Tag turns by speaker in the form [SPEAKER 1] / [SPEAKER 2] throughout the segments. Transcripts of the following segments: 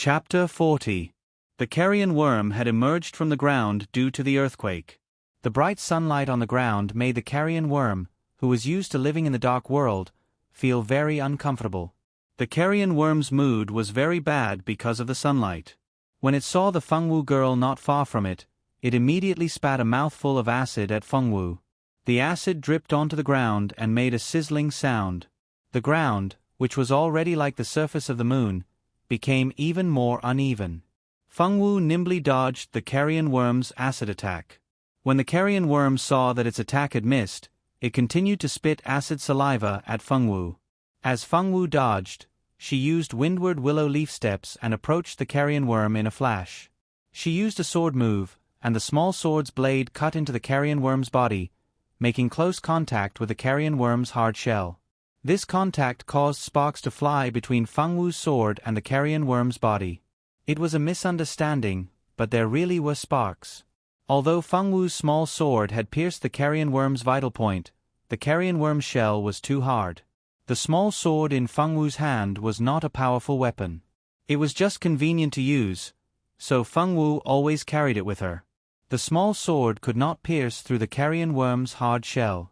[SPEAKER 1] Chapter 40. The carrion worm had emerged from the ground due to the earthquake. The bright sunlight on the ground made the carrion worm, who was used to living in the dark world, feel very uncomfortable. The carrion worm's mood was very bad because of the sunlight. When it saw the Fengwu girl not far from it, it immediately spat a mouthful of acid at Fengwu. The acid dripped onto the ground and made a sizzling sound. The ground, which was already like the surface of the moon, became even more uneven. Fengwu nimbly dodged the carrion worm's acid attack. When the carrion worm saw that its attack had missed, it continued to spit acid saliva at Fengwu. As Fengwu dodged, she used windward willow leaf steps and approached the carrion worm in a flash. She used a sword move, and the small sword's blade cut into the carrion worm's body, making close contact with the carrion worm's hard shell. This contact caused sparks to fly between Fengwu's sword and the carrion worm's body. It was a misunderstanding, but there really were sparks. Although Fengwu's small sword had pierced the carrion worm's vital point, the carrion worm's shell was too hard. The small sword in Fengwu's hand was not a powerful weapon. It was just convenient to use, so Fengwu always carried it with her. The small sword could not pierce through the carrion worm's hard shell.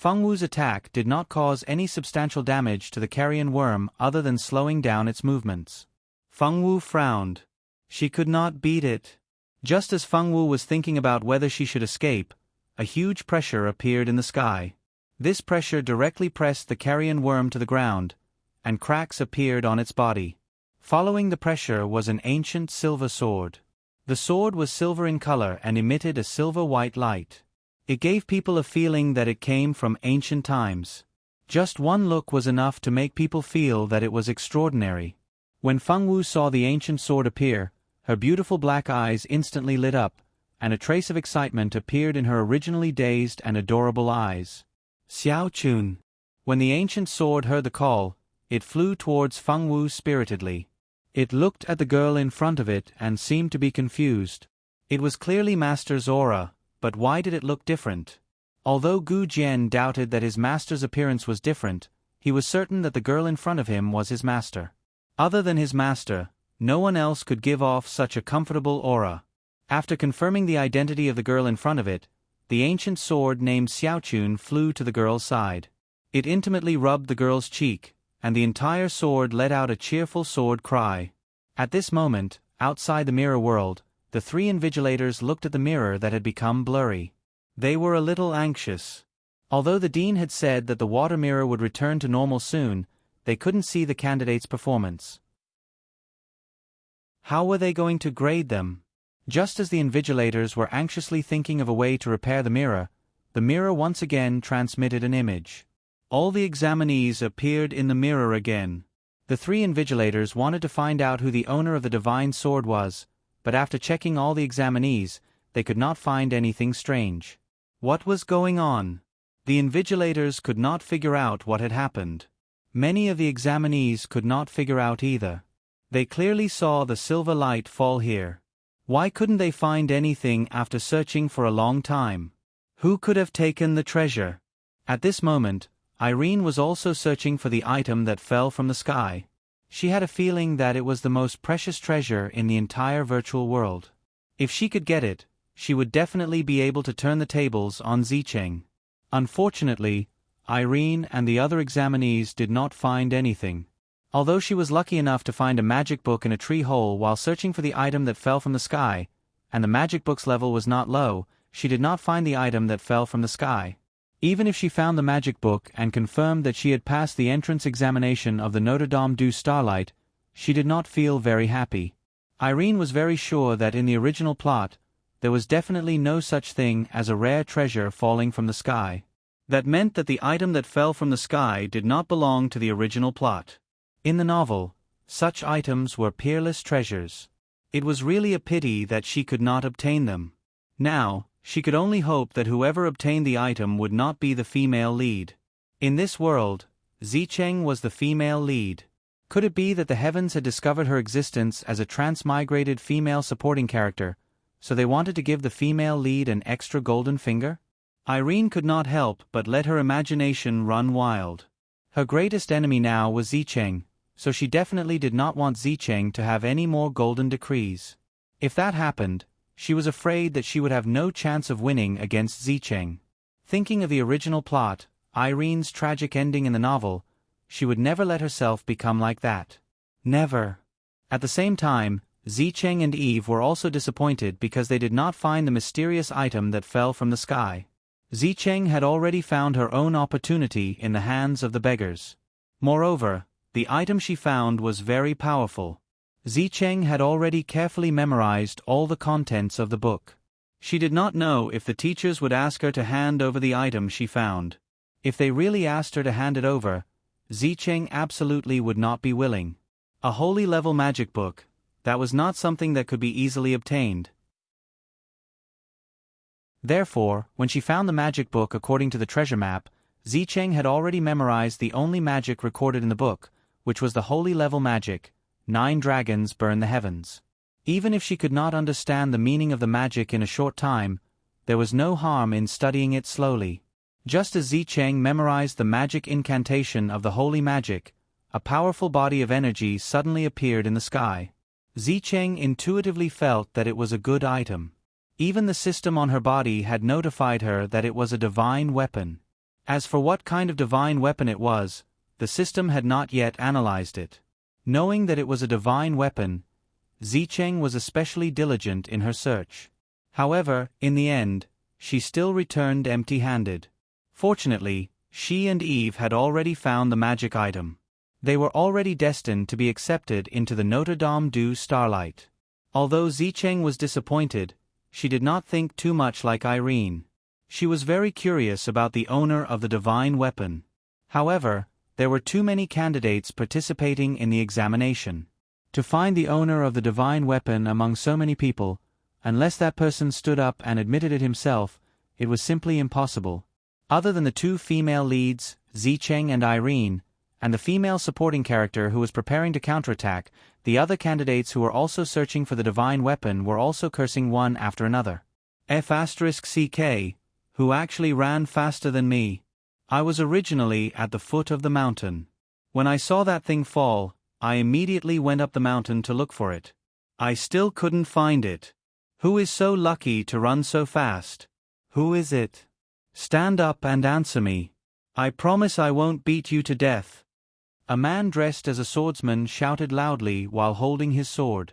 [SPEAKER 1] Fengwu's attack did not cause any substantial damage to the carrion worm other than slowing down its movements. Fengwu frowned. She could not beat it. Just as Fengwu was thinking about whether she should escape, a huge pressure appeared in the sky. This pressure directly pressed the carrion worm to the ground, and cracks appeared on its body. Following the pressure was an ancient silver sword. The sword was silver in color and emitted a silver-white light. It gave people a feeling that it came from ancient times. Just one look was enough to make people feel that it was extraordinary. When Fengwu saw the ancient sword appear, her beautiful black eyes instantly lit up, and a trace of excitement appeared in her originally dazed and adorable eyes. Xiaochun. When the ancient sword heard the call, it flew towards Fengwu spiritedly. It looked at the girl in front of it and seemed to be confused. It was clearly Master Zora, but why did it look different? Although Gu Jian doubted that his master's appearance was different, he was certain that the girl in front of him was his master. Other than his master, no one else could give off such a comfortable aura. After confirming the identity of the girl in front of it, the ancient sword named Xiaochun flew to the girl's side. It intimately rubbed the girl's cheek, and the entire sword let out a cheerful sword cry. At this moment, outside the mirror world, the three invigilators looked at the mirror that had become blurry. They were a little anxious. Although the dean had said that the water mirror would return to normal soon, they couldn't see the candidates' performance. How were they going to grade them? Just as the invigilators were anxiously thinking of a way to repair the mirror once again transmitted an image. All the examinees appeared in the mirror again. The three invigilators wanted to find out who the owner of the divine sword was, but after checking all the examinees, they could not find anything strange. What was going on? The invigilators could not figure out what had happened. Many of the examinees could not figure out either. They clearly saw the silver light fall here. Why couldn't they find anything after searching for a long time? Who could have taken the treasure? At this moment, Irene was also searching for the item that fell from the sky. She had a feeling that it was the most precious treasure in the entire virtual world. If she could get it, she would definitely be able to turn the tables on Zicheng. Unfortunately, Irene and the other examinees did not find anything. Although she was lucky enough to find a magic book in a tree hole while searching for the item that fell from the sky, and the magic book's level was not low, she did not find the item that fell from the sky. Even if she found the magic book and confirmed that she had passed the entrance examination of the Notre Dame du Starlight, she did not feel very happy. Irene was very sure that in the original plot, there was definitely no such thing as a rare treasure falling from the sky. That meant that the item that fell from the sky did not belong to the original plot. In the novel, such items were peerless treasures. It was really a pity that she could not obtain them. Now, she could only hope that whoever obtained the item would not be the female lead. In this world, Zicheng was the female lead. Could it be that the heavens had discovered her existence as a transmigrated female supporting character, so they wanted to give the female lead an extra golden finger? Irene could not help but let her imagination run wild. Her greatest enemy now was Zicheng, so she definitely did not want Zicheng to have any more golden decrees. If that happened, she was afraid that she would have no chance of winning against Zicheng. Thinking of the original plot, Irene's tragic ending in the novel, she would never let herself become like that. Never. At the same time, Zicheng and Eve were also disappointed because they did not find the mysterious item that fell from the sky. Zicheng had already found her own opportunity in the hands of the beggars. Moreover, the item she found was very powerful. Zicheng had already carefully memorized all the contents of the book. She did not know if the teachers would ask her to hand over the item she found. If they really asked her to hand it over, Zicheng absolutely would not be willing. A holy level magic book, that was not something that could be easily obtained. Therefore, when she found the magic book according to the treasure map, Zicheng had already memorized the only magic recorded in the book, which was the holy level magic, 9 dragons burn the heavens. Even if she could not understand the meaning of the magic in a short time, there was no harm in studying it slowly. Just as Zicheng memorized the magic incantation of the holy magic, a powerful body of energy suddenly appeared in the sky. Zicheng intuitively felt that it was a good item. Even the system on her body had notified her that it was a divine weapon. As for what kind of divine weapon it was, the system had not yet analyzed it. Knowing that it was a divine weapon, Zicheng was especially diligent in her search. However, in the end, she still returned empty-handed. Fortunately, she and Eve had already found the magic item. They were already destined to be accepted into the Notre Dame du Starlight. Although Zicheng was disappointed, she did not think too much like Irene. She was very curious about the owner of the divine weapon. However, there were too many candidates participating in the examination. To find the owner of the divine weapon among so many people, unless that person stood up and admitted it himself, it was simply impossible. Other than the 2 female leads, Zicheng and Irene, and the female supporting character who was preparing to counterattack, the other candidates who were also searching for the divine weapon were also cursing one after another. F***CK, who actually ran faster than me. I was originally at the foot of the mountain. When I saw that thing fall, I immediately went up the mountain to look for it. I still couldn't find it. Who is so lucky to run so fast? Who is it? Stand up and answer me. I promise I won't beat you to death. A man dressed as a swordsman shouted loudly while holding his sword.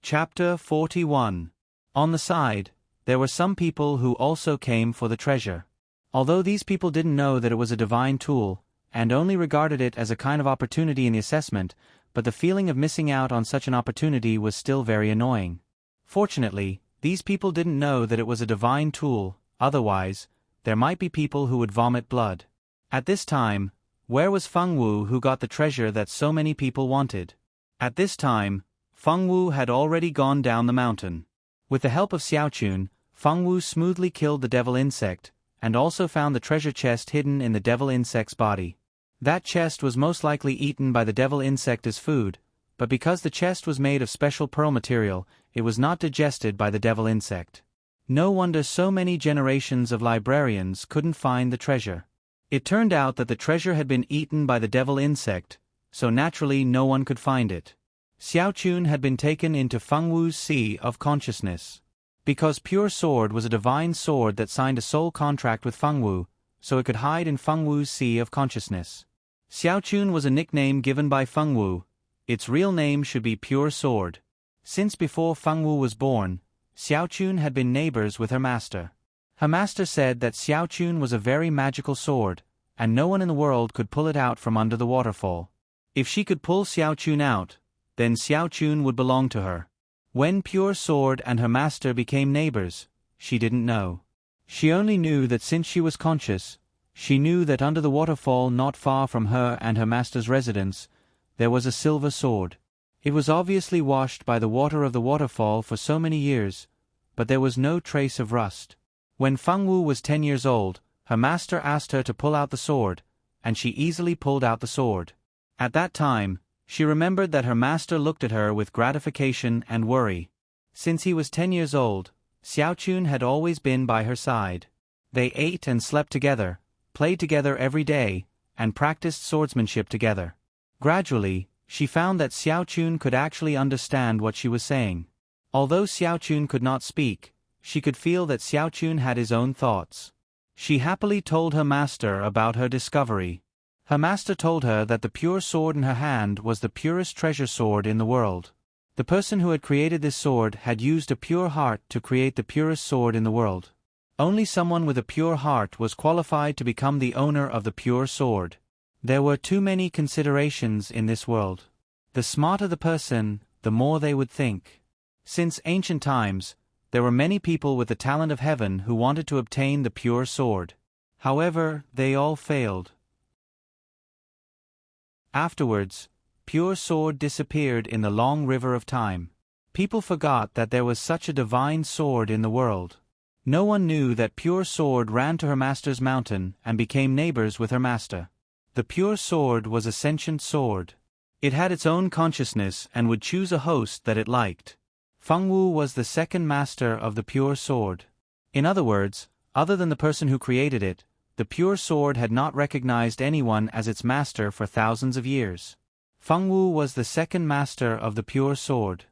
[SPEAKER 1] Chapter 41. On the side, there were some people who also came for the treasure. Although these people didn't know that it was a divine tool, and only regarded it as a kind of opportunity in the assessment, but the feeling of missing out on such an opportunity was still very annoying. Fortunately, these people didn't know that it was a divine tool, otherwise, there might be people who would vomit blood. At this time, where was Feng Wu who got the treasure that so many people wanted? At this time, Feng Wu had already gone down the mountain. With the help of Xiaochun, Feng Wu smoothly killed the devil insect, and also found the treasure chest hidden in the devil insect's body. That chest was most likely eaten by the devil insect as food, but because the chest was made of special pearl material, it was not digested by the devil insect. No wonder so many generations of librarians couldn't find the treasure. It turned out that the treasure had been eaten by the devil insect, so naturally no one could find it. Xiaochun had been taken into Feng Wu's Sea of Consciousness. Because Pure Sword was a divine sword that signed a soul contract with Feng Wu, so it could hide in Feng Wu's Sea of Consciousness. Xiaochun was a nickname given by Feng Wu. Its real name should be Pure Sword. Since before Feng Wu was born, Xiaochun had been neighbors with her master. Her master said that Xiaochun was a very magical sword, and no one in the world could pull it out from under the waterfall. If she could pull Xiaochun out, then Xiaochun would belong to her. When Pure Sword and her master became neighbors, she didn't know. She only knew that since she was conscious, she knew that under the waterfall not far from her and her master's residence, there was a silver sword. It was obviously washed by the water of the waterfall for so many years, but there was no trace of rust. When Feng Wu was 10 years old, her master asked her to pull out the sword, and she easily pulled out the sword. At that time, she remembered that her master looked at her with gratification and worry. Since he was 10 years old, Xiaochun had always been by her side. They ate and slept together, played together every day, and practiced swordsmanship together. Gradually, she found that Xiaochun could actually understand what she was saying. Although Xiaochun could not speak, she could feel that Xiaochun had his own thoughts. She happily told her master about her discovery. Her master told her that the pure sword in her hand was the purest treasure sword in the world. The person who had created this sword had used a pure heart to create the purest sword in the world. Only someone with a pure heart was qualified to become the owner of the pure sword. There were too many considerations in this world. The smarter the person, the more they would think. Since ancient times, there were many people with the talent of heaven who wanted to obtain the pure sword. However, they all failed. Afterwards, pure sword disappeared in the long river of time. People forgot that there was such a divine sword in the world. No one knew that pure sword ran to her master's mountain and became neighbors with her master. The pure sword was a sentient sword. It had its own consciousness and would choose a host that it liked. Fengwu was the second master of the pure sword. In other words, other than the person who created it, the pure sword had not recognized anyone as its master for thousands of years. Fengwu was the second master of the pure sword.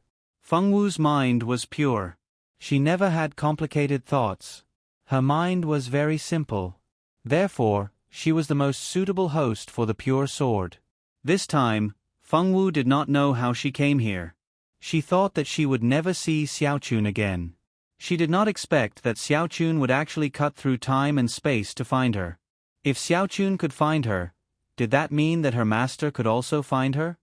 [SPEAKER 1] Fengwu's mind was pure. She never had complicated thoughts. Her mind was very simple. Therefore, she was the most suitable host for the pure sword. This time, Fengwu did not know how she came here. She thought that she would never see Xiaochun again. She did not expect that Xiaochun would actually cut through time and space to find her. If Xiaochun could find her, did that mean that her master could also find her?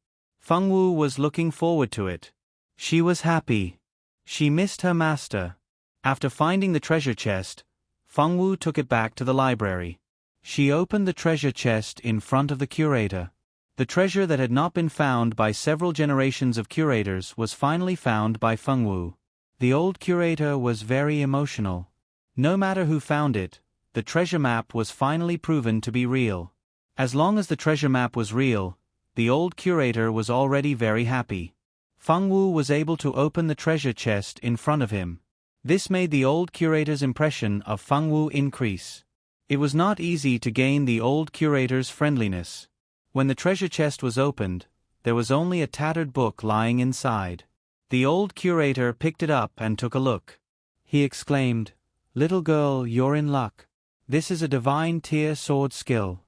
[SPEAKER 1] Fengwu was looking forward to it. She was happy. She missed her master. After finding the treasure chest, Fengwu took it back to the library. She opened the treasure chest in front of the curator. The treasure that had not been found by several generations of curators was finally found by Fengwu. The old curator was very emotional. No matter who found it, the treasure map was finally proven to be real. As long as the treasure map was real, the old curator was already very happy. Fengwu was able to open the treasure chest in front of him. This made the old curator's impression of Fengwu increase. It was not easy to gain the old curator's friendliness. When the treasure chest was opened, there was only a tattered book lying inside. The old curator picked it up and took a look. He exclaimed, "Little girl, you're in luck. This is a divine tier sword skill."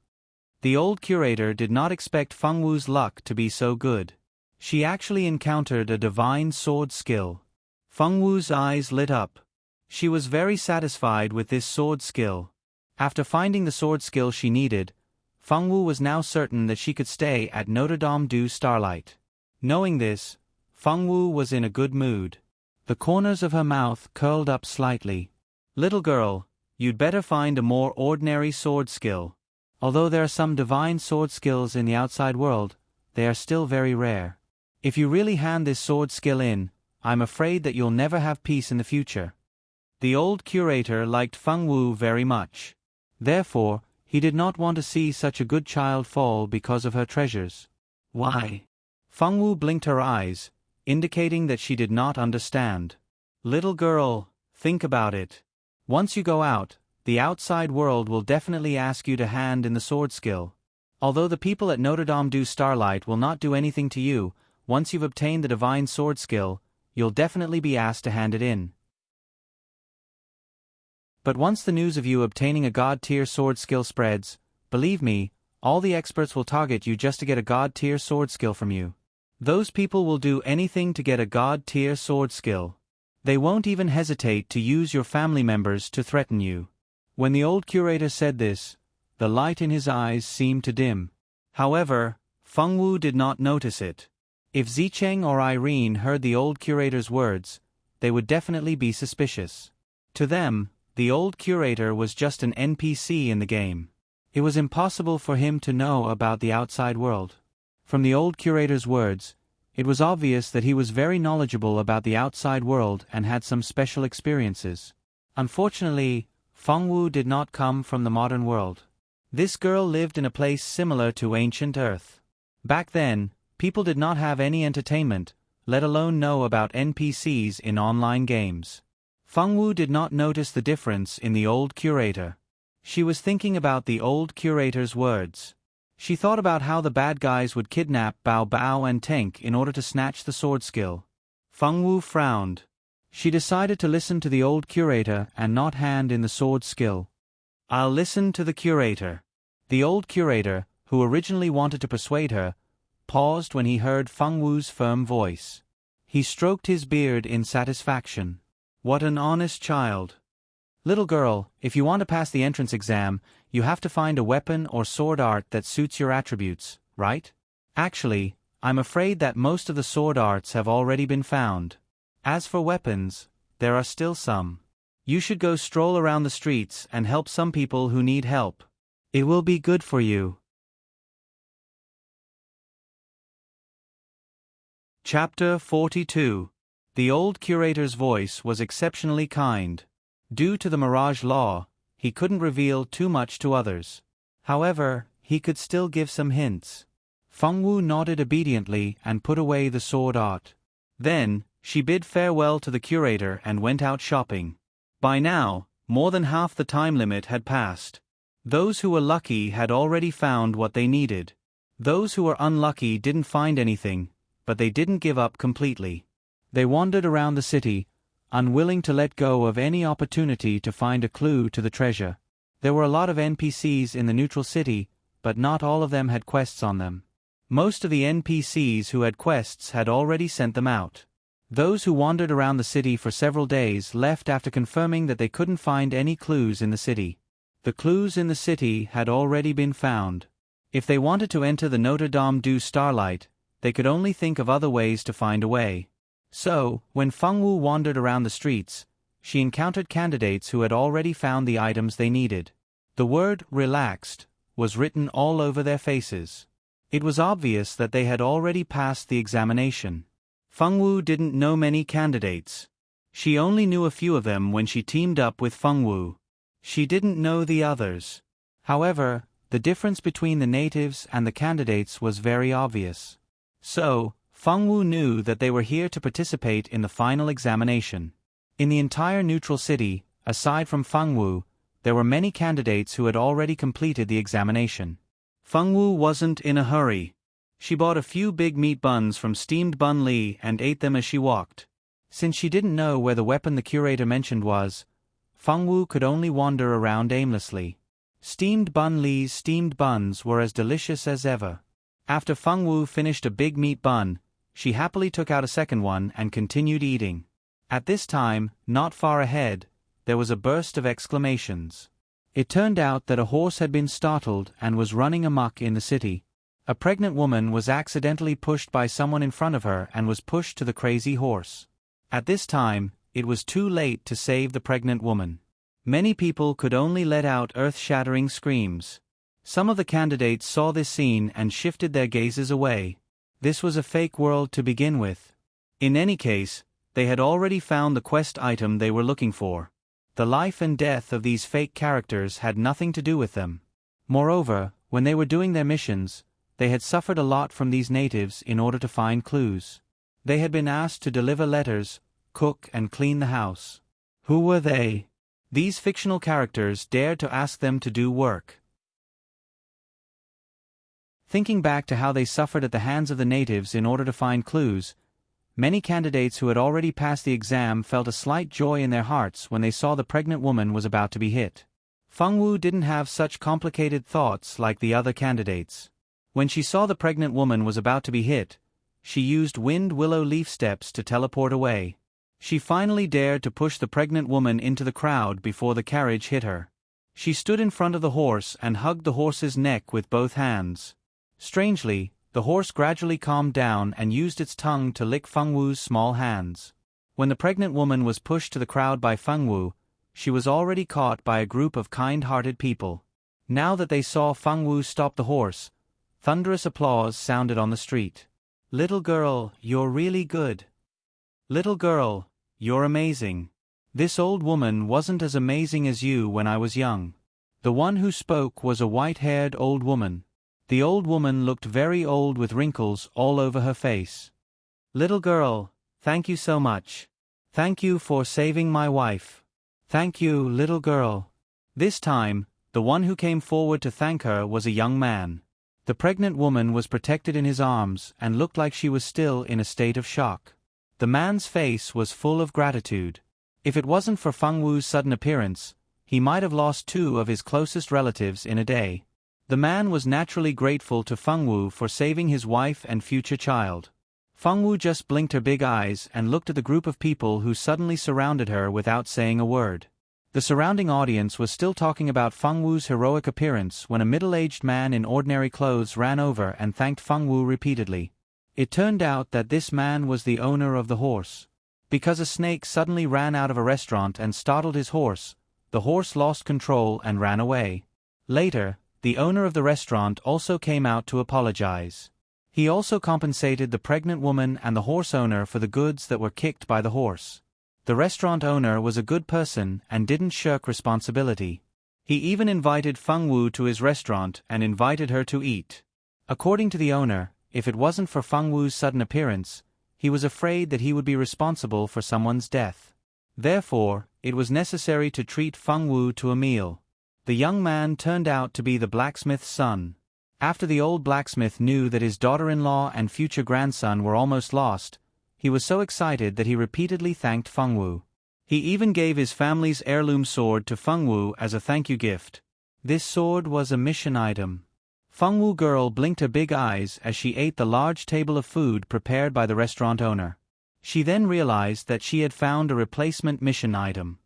[SPEAKER 1] The old curator did not expect Fengwu's luck to be so good. She actually encountered a divine sword skill. Fengwu's eyes lit up. She was very satisfied with this sword skill. After finding the sword skill she needed, Fengwu was now certain that she could stay at Notre Dame du Starlight. Knowing this, Fengwu was in a good mood. The corners of her mouth curled up slightly. "Little girl, you'd better find a more ordinary sword skill. Although there are some divine sword skills in the outside world, they are still very rare. If you really hand this sword skill in, I'm afraid that you'll never have peace in the future." The old curator liked Fengwu very much. Therefore, he did not want to see such a good child fall because of her treasures. "Why?" Fengwu blinked her eyes, indicating that she did not understand. "Little girl, think about it. Once you go out, the outside world will definitely ask you to hand in the sword skill. Although the people at Notre Dame du Starlight will not do anything to you, once you've obtained the divine sword skill, you'll definitely be asked to hand it in. But once the news of you obtaining a God-tier sword skill spreads, believe me, all the experts will target you just to get a God-tier sword skill from you. Those people will do anything to get a God-tier sword skill. They won't even hesitate to use your family members to threaten you." When the old curator said this, the light in his eyes seemed to dim. However, Fengwu did not notice it. If Zicheng or Irene heard the old curator's words, they would definitely be suspicious. To them, the old curator was just an NPC in the game. It was impossible for him to know about the outside world. From the old curator's words, it was obvious that he was very knowledgeable about the outside world and had some special experiences. Unfortunately, Fengwu did not come from the modern world. This girl lived in a place similar to ancient Earth. Back then, people did not have any entertainment, let alone know about NPCs in online games. Fengwu did not notice the difference in the old curator. She was thinking about the old curator's words. She thought about how the bad guys would kidnap Bao Bao and Tenk in order to snatch the sword skill. Feng Wu frowned. She decided to listen to the old curator and not hand in the sword skill. I'll listen to the curator. The old curator, who originally wanted to persuade her, paused when he heard Feng Wu's firm voice. He stroked his beard in satisfaction. What an honest child. Little girl, if you want to pass the entrance exam, you have to find a weapon or sword art that suits your attributes, right? Actually, I'm afraid that most of the sword arts have already been found. As for weapons, there are still some. You should go stroll around the streets and help some people who need help. It will be good for you. Chapter 42. The old curator's voice was exceptionally kind. Due to the Mirage Law, he couldn't reveal too much to others. However, he could still give some hints. Feng Wu nodded obediently and put away the sword art. Then, she bid farewell to the curator and went out shopping. By now, more than half the time limit had passed. Those who were lucky had already found what they needed. Those who were unlucky didn't find anything, but they didn't give up completely. They wandered around the city, unwilling to let go of any opportunity to find a clue to the treasure. There were a lot of NPCs in the neutral city, but not all of them had quests on them. Most of the NPCs who had quests had already sent them out. Those who wandered around the city for several days left after confirming that they couldn't find any clues in the city. The clues in the city had already been found. If they wanted to enter the Notre Dame du Starlight, they could only think of other ways to find a way. So, when Feng Wu wandered around the streets, she encountered candidates who had already found the items they needed. The word "relaxed" was written all over their faces. It was obvious that they had already passed the examination. Feng Wu didn't know many candidates. She only knew a few of them when she teamed up with Feng Wu. She didn't know the others. However, the difference between the natives and the candidates was very obvious. So, Feng Wu knew that they were here to participate in the final examination. In the entire neutral city, aside from Feng Wu, there were many candidates who had already completed the examination. Feng Wu wasn't in a hurry. She bought a few big meat buns from Steamed Bun Li and ate them as she walked. Since she didn't know where the weapon the curator mentioned was, Feng Wu could only wander around aimlessly. Steamed Bun Li's steamed buns were as delicious as ever. After Feng Wu finished a big meat bun, she happily took out a second one and continued eating. At this time, not far ahead, there was a burst of exclamations. It turned out that a horse had been startled and was running amok in the city. A pregnant woman was accidentally pushed by someone in front of her and was pushed to the crazy horse. At this time, it was too late to save the pregnant woman. Many people could only let out earth-shattering screams. Some of the candidates saw this scene and shifted their gazes away. This was a fake world to begin with. In any case, they had already found the quest item they were looking for. The life and death of these fake characters had nothing to do with them. Moreover, when they were doing their missions, they had suffered a lot from these natives in order to find clues. They had been asked to deliver letters, cook and clean the house. Who were they? These fictional characters dared to ask them to do work. Thinking back to how they suffered at the hands of the natives in order to find clues, many candidates who had already passed the exam felt a slight joy in their hearts when they saw the pregnant woman was about to be hit. Feng Wu didn't have such complicated thoughts like the other candidates. When she saw the pregnant woman was about to be hit, she used wind willow leaf steps to teleport away. She finally dared to push the pregnant woman into the crowd before the carriage hit her. She stood in front of the horse and hugged the horse's neck with both hands. Strangely, the horse gradually calmed down and used its tongue to lick Feng Wu's small hands. When the pregnant woman was pushed to the crowd by Feng Wu, she was already caught by a group of kind-hearted people. Now that they saw Feng Wu stop the horse, thunderous applause sounded on the street. "Little girl, you're really good. Little girl, you're amazing. This old woman wasn't as amazing as you when I was young." The one who spoke was a white-haired old woman. The old woman looked very old with wrinkles all over her face. "Little girl, thank you so much. Thank you for saving my wife. Thank you, little girl." This time, The one who came forward to thank her was a young man. The pregnant woman was protected in his arms and looked like she was still in a state of shock. The man's face was full of gratitude. If it wasn't for Feng Wu's sudden appearance, he might have lost 2 of his closest relatives in a day. The man was naturally grateful to Feng Wu for saving his wife and future child. Feng Wu just blinked her big eyes and looked at the group of people who suddenly surrounded her without saying a word. The surrounding audience was still talking about Feng Wu's heroic appearance when a middle-aged man in ordinary clothes ran over and thanked Feng Wu repeatedly. It turned out that this man was the owner of the horse. Because a snake suddenly ran out of a restaurant and startled his horse, the horse lost control and ran away. Later, the owner of the restaurant also came out to apologize. He also compensated the pregnant woman and the horse owner for the goods that were kicked by the horse. The restaurant owner was a good person and didn't shirk responsibility. He even invited Feng Wu to his restaurant and invited her to eat. According to the owner, if it wasn't for Feng Wu's sudden appearance, he was afraid that he would be responsible for someone's death. Therefore, it was necessary to treat Feng Wu to a meal. The young man turned out to be the blacksmith's son. After the old blacksmith knew that his daughter-in-law and future grandson were almost lost, he was so excited that he repeatedly thanked Feng Wu. He even gave his family's heirloom sword to Feng Wu as a thank you gift. This sword was a mission item. Feng Wu girl blinked her big eyes as she ate the large table of food prepared by the restaurant owner. She then realized that she had found a replacement mission item.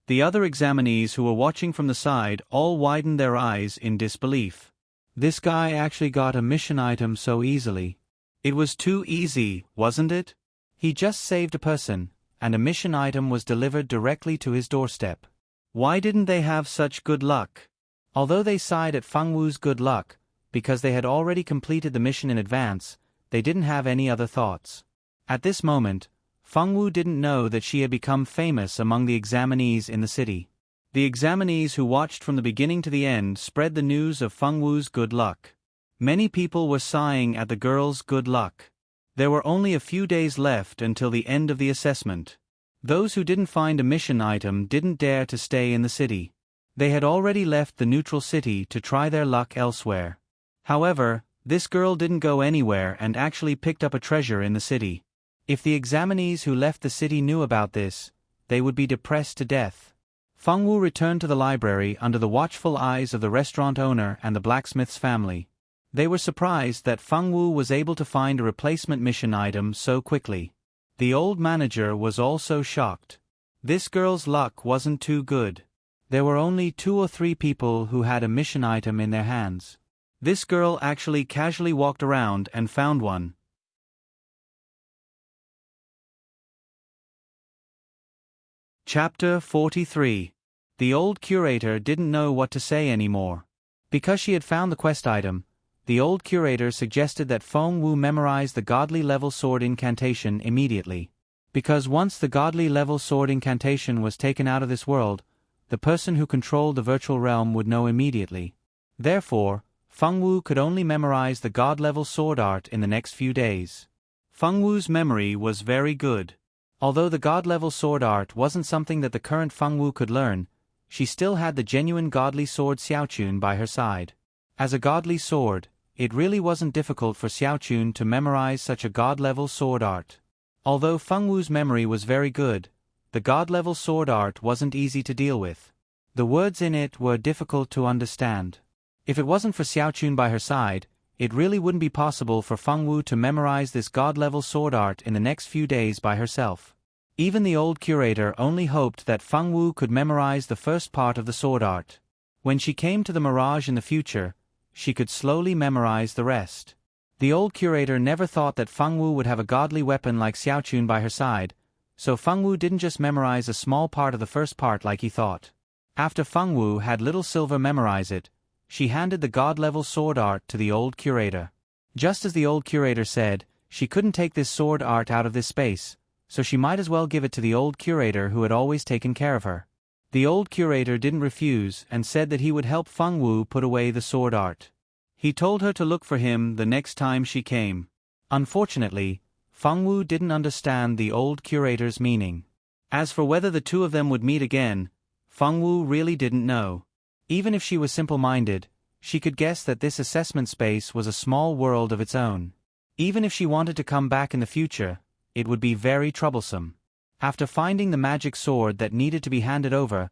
[SPEAKER 1] The other examinees who were watching from the side all widened their eyes in disbelief. This guy actually got a mission item so easily. It was too easy, wasn't it? He just saved a person, and a mission item was delivered directly to his doorstep. Why didn't they have such good luck? Although they sighed at Feng Wu's good luck, because they had already completed the mission in advance, they didn't have any other thoughts. At this moment, Feng Wu didn't know that she had become famous among the examinees in the city. The examinees who watched from the beginning to the end spread the news of Feng Wu's good luck. Many people were sighing at the girl's good luck. There were only a few days left until the end of the assessment. Those who didn't find a mission item didn't dare to stay in the city. They had already left the neutral city to try their luck elsewhere. However, this girl didn't go anywhere and actually picked up a treasure in the city. If the examinees who left the city knew about this, they would be depressed to death. Feng Wu returned to the library under the watchful eyes of the restaurant owner and the blacksmith's family. They were surprised that Feng Wu was able to find a replacement mission item so quickly. The old manager was also shocked. This girl's luck wasn't too good. There were only 2 or 3 people who had a mission item in their hands. This girl actually casually walked around and found one. Chapter 43. The old curator didn't know what to say anymore. Because she had found the quest item, the old curator suggested that Feng Wu memorize the godly level sword incantation immediately. Because once the godly level sword incantation was taken out of this world, the person who controlled the virtual realm would know immediately. Therefore, Feng Wu could only memorize the god-level sword art in the next few days. Feng Wu's memory was very good. Although the god-level sword art wasn't something that the current Feng Wu could learn, she still had the genuine godly sword Xiaochun by her side. As a godly sword, it really wasn't difficult for Xiaochun to memorize such a god-level sword art. Although Feng Wu's memory was very good, the god-level sword art wasn't easy to deal with. The words in it were difficult to understand. If it wasn't for Xiaochun by her side, it really wouldn't be possible for Feng Wu to memorize this god-level sword art in the next few days by herself. Even the old curator only hoped that Feng Wu could memorize the first part of the sword art. When she came to the mirage in the future, she could slowly memorize the rest. The old curator never thought that Feng Wu would have a godly weapon like Xiaochun by her side, so Feng Wu didn't just memorize a small part of the first part like he thought. After Feng Wu had Little Silver memorize it, she handed the god-level sword art to the old curator. Just as the old curator said, she couldn't take this sword art out of this space, so she might as well give it to the old curator who had always taken care of her. The old curator didn't refuse and said that he would help Feng Wu put away the sword art. He told her to look for him the next time she came. Unfortunately, Feng Wu didn't understand the old curator's meaning. As for whether the 2 of them would meet again, Fengwu really didn't know. Even if she was simple-minded, she could guess that this assessment space was a small world of its own. Even if she wanted to come back in the future, it would be very troublesome. After finding the magic sword that needed to be handed over,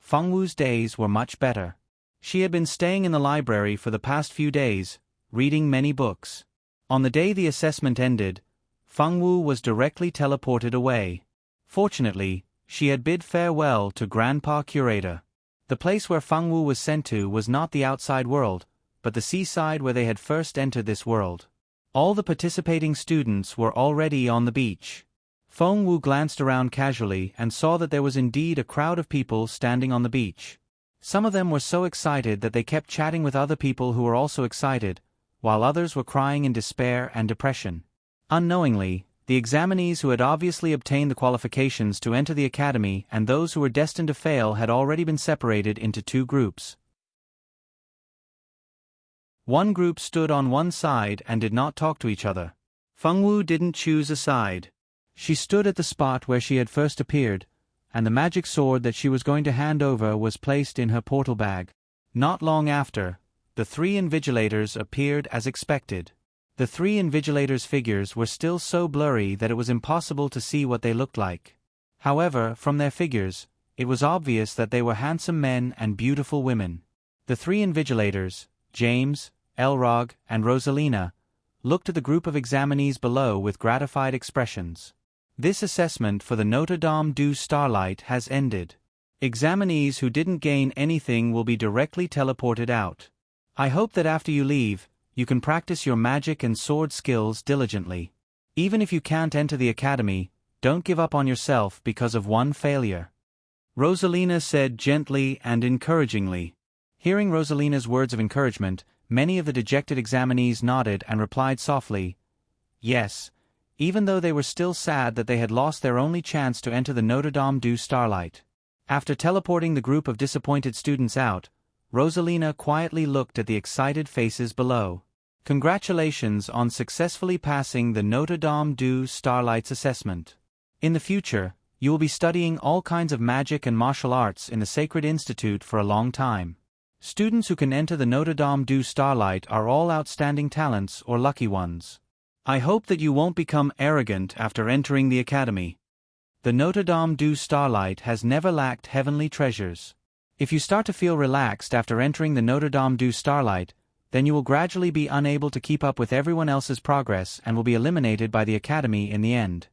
[SPEAKER 1] Fengwu's days were much better. She had been staying in the library for the past few days, reading many books. On the day the assessment ended, Fengwu was directly teleported away. Fortunately, she had bid farewell to Grandpa Curator. The place where Fengwu was sent to was not the outside world, but the seaside where they had first entered this world. All the participating students were already on the beach. Fengwu glanced around casually and saw that there was indeed a crowd of people standing on the beach. Some of them were so excited that they kept chatting with other people who were also excited, while others were crying in despair and depression. Unknowingly, the examinees who had obviously obtained the qualifications to enter the academy and those who were destined to fail had already been separated into two groups. One group stood on one side and did not talk to each other. Fengwu didn't choose a side. She stood at the spot where she had first appeared, and the magic sword that she was going to hand over was placed in her portal bag. Not long after, the three invigilators appeared as expected. The three invigilators' figures were still so blurry that it was impossible to see what they looked like. However, from their figures, it was obvious that they were handsome men and beautiful women. The three invigilators, James, Elrog, and Rosalina, looked at the group of examinees below with gratified expressions. This assessment for the Notre Dame du Starlight has ended. Examinees who didn't gain anything will be directly teleported out. I hope that after you leave, you can practice your magic and sword skills diligently. Even if you can't enter the academy, don't give up on yourself because of one failure. Rosalina said gently and encouragingly. Hearing Rosalina's words of encouragement, many of the dejected examinees nodded and replied softly, yes, even though they were still sad that they had lost their only chance to enter the Notre Dame du Starlight. After teleporting the group of disappointed students out, Rosalina quietly looked at the excited faces below. Congratulations on successfully passing the Notre Dame du Starlight's assessment. In the future, you will be studying all kinds of magic and martial arts in the Sacred Institute for a long time. Students who can enter the Notre Dame du Starlight are all outstanding talents or lucky ones. I hope that you won't become arrogant after entering the academy. The Notre Dame du Starlight has never lacked heavenly treasures. If you start to feel relaxed after entering the Notre Dame du Starlight, then you will gradually be unable to keep up with everyone else's progress and will be eliminated by the academy in the end.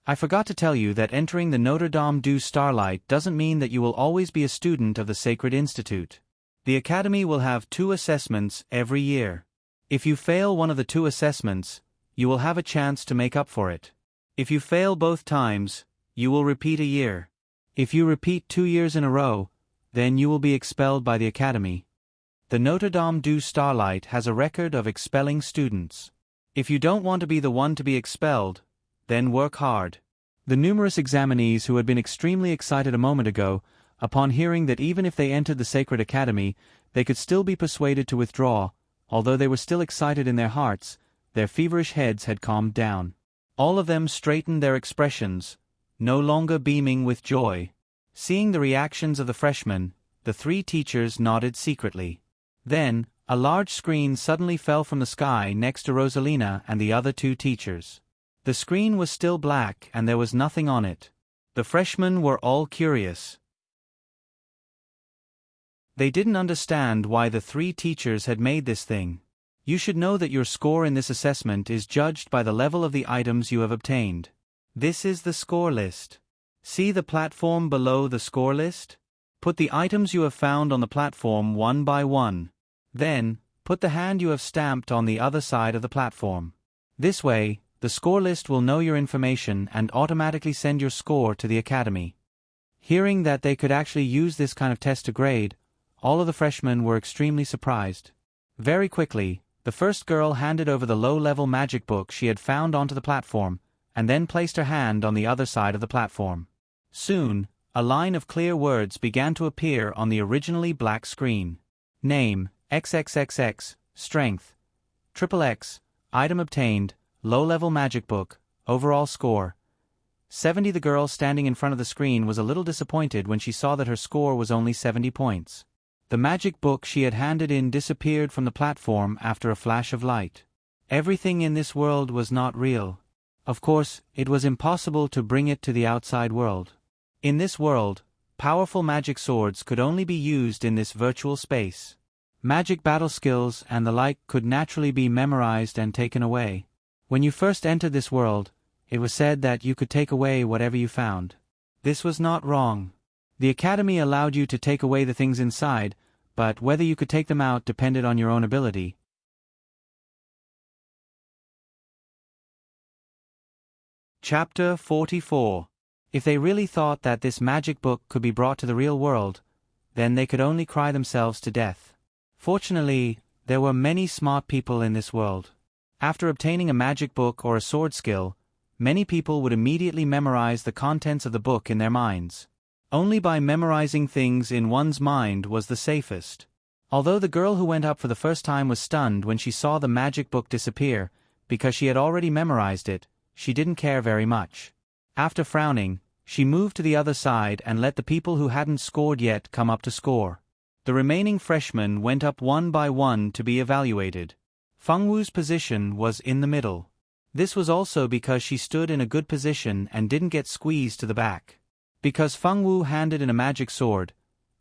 [SPEAKER 1] I forgot to tell you that entering the Notre Dame du Starlight doesn't mean that you will always be a student of the Sacred Institute. The academy will have 2 assessments every year. If you fail one of the 2 assessments, you will have a chance to make up for it. If you fail both times, you will repeat a year. If you repeat 2 years in a row, then you will be expelled by the academy. The Notre Dame du Starlight has a record of expelling students. If you don't want to be the one to be expelled, then work hard. The numerous examinees who had been extremely excited a moment ago, upon hearing that even if they entered the Sacred Academy, they could still be persuaded to withdraw, although they were still excited in their hearts, their feverish heads had calmed down. All of them straightened their expressions, no longer beaming with joy. Seeing the reactions of the freshmen, the 3 teachers nodded secretly. Then, a large screen suddenly fell from the sky next to Rosalina and the other 2 teachers. The screen was still black and there was nothing on it. The freshmen were all curious. They didn't understand why the 3 teachers had made this thing. You should know that your score in this assessment is judged by the level of the items you have obtained. This is the score list. See the platform below the score list? Put the items you have found on the platform one by one. Then, put the hand you have stamped on the other side of the platform. This way, the score list will know your information and automatically send your score to the academy. Hearing that they could actually use this kind of test to grade, all of the freshmen were extremely surprised. Very quickly, the first girl handed over the low-level magic book she had found onto the platform, and then placed her hand on the other side of the platform. Soon, a line of clear words began to appear on the originally black screen. Name, XXXX, Strength, XXX, Item obtained, Low-level magic book, overall score, 70. The girl standing in front of the screen was a little disappointed when she saw that her score was only 70 points. The magic book she had handed in disappeared from the platform after a flash of light. Everything in this world was not real. Of course, it was impossible to bring it to the outside world. In this world, powerful magic swords could only be used in this virtual space. Magic battle skills and the like could naturally be memorized and taken away. When you first entered this world, it was said that you could take away whatever you found. This was not wrong. The Academy allowed you to take away the things inside, but whether you could take them out depended on your own ability. Chapter 44. If they really thought that this magic book could be brought to the real world, then they could only cry themselves to death. Fortunately, there were many smart people in this world. After obtaining a magic book or a sword skill, many people would immediately memorize the contents of the book in their minds. Only by memorizing things in one's mind was the safest. Although the girl who went up for the first time was stunned when she saw the magic book disappear, because she had already memorized it, she didn't care very much. After frowning, she moved to the other side and let the people who hadn't scored yet come up to score. The remaining freshmen went up one by one to be evaluated. Feng Wu's position was in the middle. This was also because she stood in a good position and didn't get squeezed to the back. Because Feng Wu handed in a magic sword,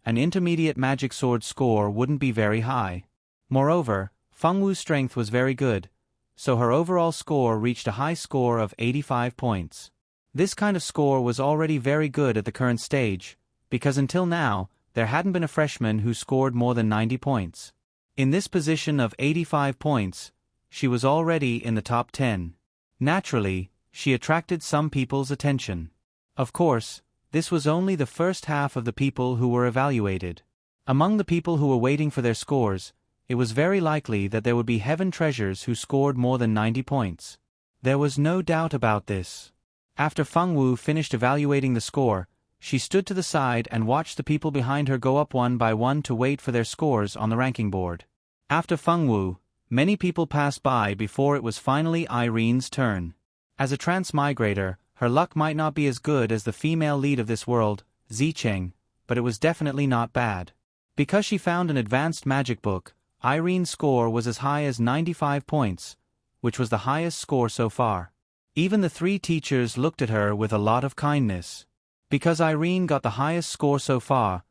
[SPEAKER 1] an intermediate magic sword score wouldn't be very high. Moreover, Feng Wu's strength was very good, so her overall score reached a high score of 85 points. This kind of score was already very good at the current stage, because until now, there hadn't been a freshman who scored more than 90 points. In this position of 85 points, she was already in the top 10. Naturally, she attracted some people's attention. Of course, this was only the first half of the people who were evaluated. Among the people who were waiting for their scores, it was very likely that there would be heaven treasures who scored more than 90 points. There was no doubt about this. After Feng Wu finished evaluating the score, she stood to the side and watched the people behind her go up one by one to wait for their scores on the ranking board. After Feng Wu, many people passed by before it was finally Irene's turn. As a transmigrator, her luck might not be as good as the female lead of this world, Zicheng, but it was definitely not bad. Because she found an advanced magic book, Irene's score was as high as 95 points, which was the highest score so far. Even the three teachers looked at her with a lot of kindness. Because Irene got the highest score so far,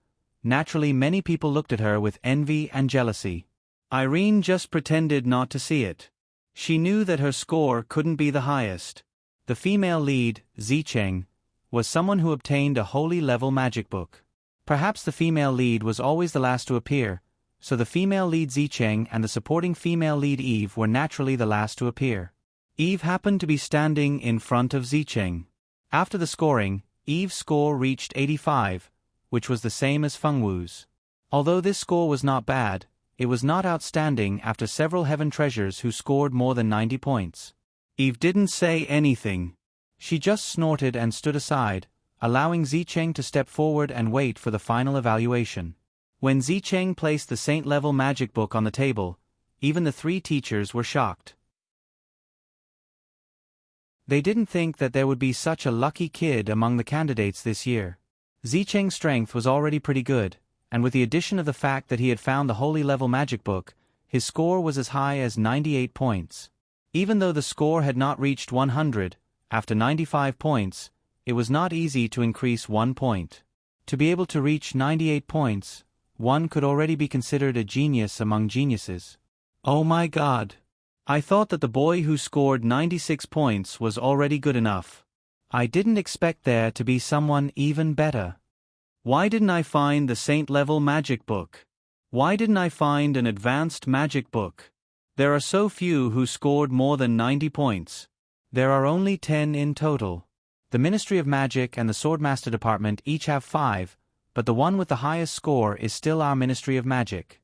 [SPEAKER 1] naturally many people looked at her with envy and jealousy. Irene just pretended not to see it. She knew that her score couldn't be the highest. The female lead, Zicheng, was someone who obtained a holy level magic book. Perhaps the female lead was always the last to appear, so the female lead Zicheng and the supporting female lead Eve were naturally the last to appear. Eve happened to be standing in front of Zicheng. After the scoring, Eve's score reached 85, which was the same as Feng Wu's. Although this score was not bad, it was not outstanding after several heaven treasures who scored more than 90 points. Eve didn't say anything. She just snorted and stood aside, allowing Zicheng to step forward and wait for the final evaluation. When Zicheng placed the saint-level magic book on the table, even the three teachers were shocked. They didn't think that there would be such a lucky kid among the candidates this year. Zicheng's strength was already pretty good, and with the addition of the fact that he had found the holy level magic book, his score was as high as 98 points. Even though the score had not reached 100, after 95 points, it was not easy to increase 1 point. To be able to reach 98 points, one could already be considered a genius among geniuses. Oh my God! I thought that the boy who scored 96 points was already good enough. I didn't expect there to be someone even better. Why didn't I find the saint-level magic book? Why didn't I find an advanced magic book? There are so few who scored more than 90 points. There are only 10 in total. The Ministry of Magic and the Swordmaster Department each have 5, but the one with the highest score is still our Ministry of Magic.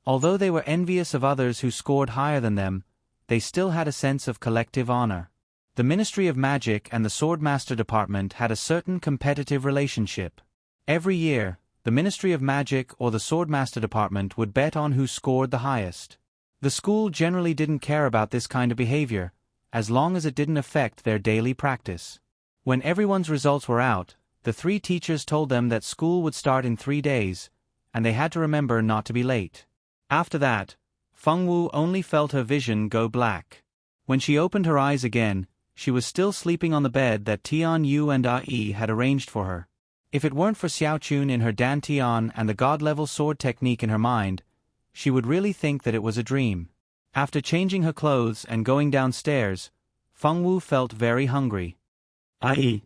[SPEAKER 1] Although they were envious of others who scored higher than them, they still had a sense of collective honor. The Ministry of Magic and the Swordmaster Department had a certain competitive relationship. Every year, the Ministry of Magic or the Swordmaster Department would bet on who scored the highest. The school generally didn't care about this kind of behavior, as long as it didn't affect their daily practice. When everyone's results were out, the 3 teachers told them that school would start in 3 days, and they had to remember not to be late. After that, Feng Wu only felt her vision go black. When she opened her eyes again, she was still sleeping on the bed that Tian Yu and Ai had arranged for her. If it weren't for Xiao Chun in her dantian and the god-level sword technique in her mind, she would really think that it was a dream. After changing her clothes and going downstairs, Feng Wu felt very hungry. Ai,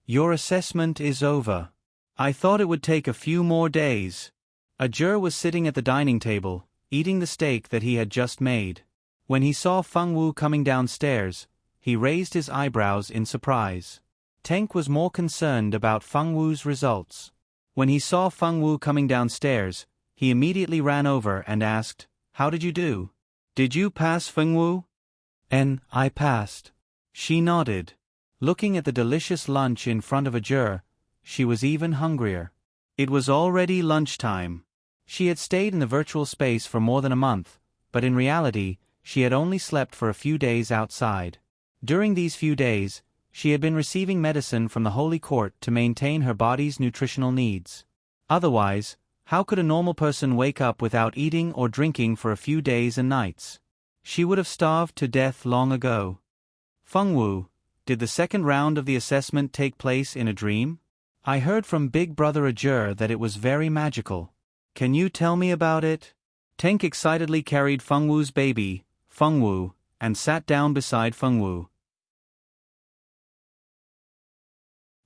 [SPEAKER 1] your assessment is over. I thought it would take a few more days. A juror was sitting at the dining table, eating the steak that he had just made. When he saw Feng Wu coming downstairs, he raised his eyebrows in surprise. Tank was more concerned about Feng Wu's results. When he saw Feng Wu coming downstairs, he immediately ran over and asked, "How did you do? Did you pass, Feng Wu?" I passed." She nodded. Looking at the delicious lunch in front of a juror, she was even hungrier. It was already lunchtime. She had stayed in the virtual space for more than a month, but in reality, she had only slept for a few days outside. During these few days, she had been receiving medicine from the Holy Court to maintain her body's nutritional needs. Otherwise, how could a normal person wake up without eating or drinking for a few days and nights? She would have starved to death long ago. Feng Wu, did the second round of the assessment take place in a dream? I heard from Big Brother Ajur that it was very magical. Can you tell me about it? Tank excitedly carried Feng Wu's baby, Feng Wu, and sat down beside Feng Wu.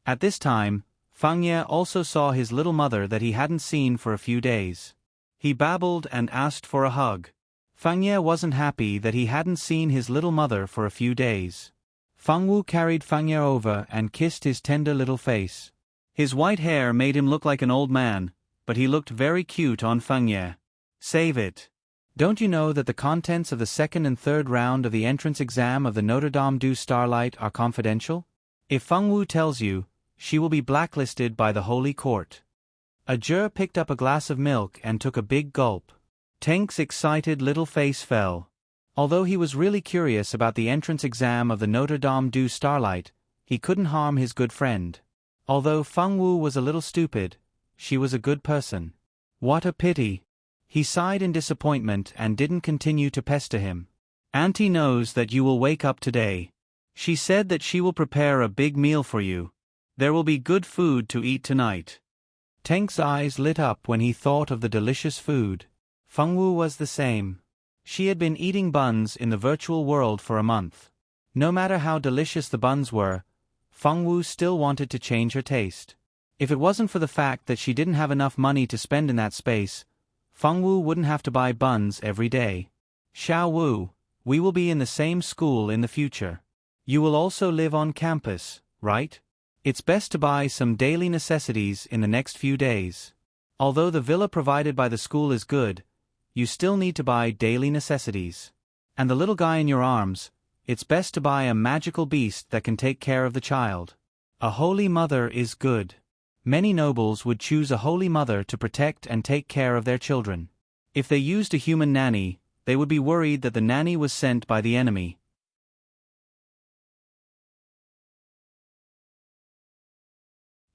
[SPEAKER 1] At this time, Feng Ye also saw his little mother that he hadn't seen for a few days. He babbled and asked for a hug. Feng Ye wasn't happy that he hadn't seen his little mother for a few days. Feng Wu carried Feng Ye over and kissed his tender little face. His white hair made him look like an old man, but he looked very cute on Feng Ye. Save it. Don't you know that the contents of the second and third round of the entrance exam of the Notre Dame du Starlight are confidential? If Feng Wu tells you, she will be blacklisted by the Holy Court. Ajur picked up a glass of milk and took a big gulp. Tank's excited little face fell. Although he was really curious about the entrance exam of the Notre Dame du Starlight, he couldn't harm his good friend. Although Feng Wu was a little stupid, she was a good person. What a pity. He sighed in disappointment and didn't continue to pester him. Auntie knows that you will wake up today. She said that she will prepare a big meal for you. There will be good food to eat tonight. Tank's eyes lit up when he thought of the delicious food. Feng Wu was the same. She had been eating buns in the virtual world for a month. No matter how delicious the buns were, Feng Wu still wanted to change her taste. If it wasn't for the fact that she didn't have enough money to spend in that space, Feng Wu wouldn't have to buy buns every day. Xiao Wu, we will be in the same school in the future. You will also live on campus, right? It's best to buy some daily necessities in the next few days. Although the villa provided by the school is good, you still need to buy daily necessities. And the little guy in your arms, it's best to buy a magical beast that can take care of the child. A holy mother is good. Many nobles would choose a holy mother to protect and take care of their children. If they used a human nanny, they would be worried that the nanny was sent by the enemy.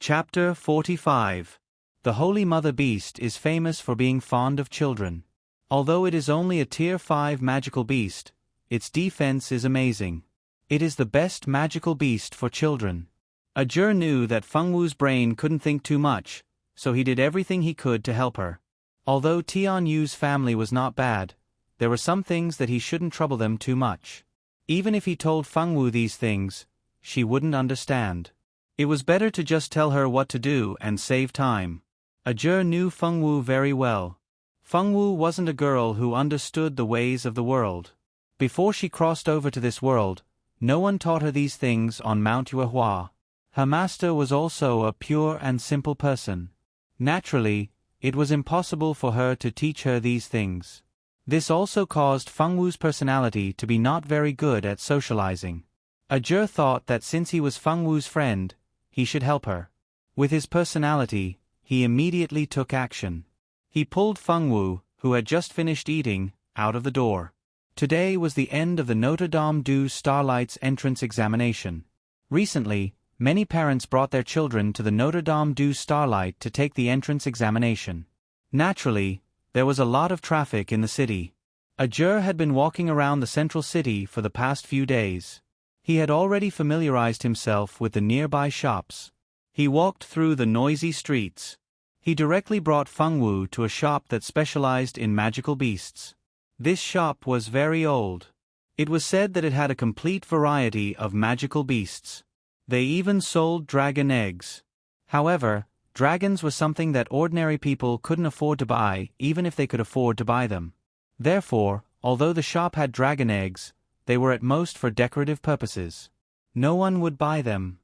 [SPEAKER 1] Chapter 45. The Holy Mother Beast is famous for being fond of children. Although it is only a Tier 5 magical beast, its defense is amazing. It is the best magical beast for children. Ajur knew that Feng Wu's brain couldn't think too much, so he did everything he could to help her. Although Tian Yu's family was not bad, there were some things that he shouldn't trouble them too much. Even if he told Feng Wu these things, she wouldn't understand. It was better to just tell her what to do and save time. Ajur knew Feng Wu very well. Feng Wu wasn't a girl who understood the ways of the world. Before she crossed over to this world, no one taught her these things on Mount Yuehua. Her master was also a pure and simple person. Naturally, it was impossible for her to teach her these things. This also caused Feng Wu's personality to be not very good at socializing. Ajur thought that since he was Feng Wu's friend, he should help her. With his personality, he immediately took action. He pulled Feng Wu, who had just finished eating, out of the door. Today was the end of the Notre Dame du Starlight's entrance examination. Recently, Many parents brought their children to the Notre Dame du Starlight to take the entrance examination. Naturally, there was a lot of traffic in the city. Ajur had been walking around the central city for the past few days. He had already familiarized himself with the nearby shops. He walked through the noisy streets. He directly brought Fengwu to a shop that specialized in magical beasts. This shop was very old. It was said that it had a complete variety of magical beasts. They even sold dragon eggs. However, dragons were something that ordinary people couldn't afford to buy, even if they could afford to buy them. Therefore, although the shop had dragon eggs, they were at most for decorative purposes. No one would buy them.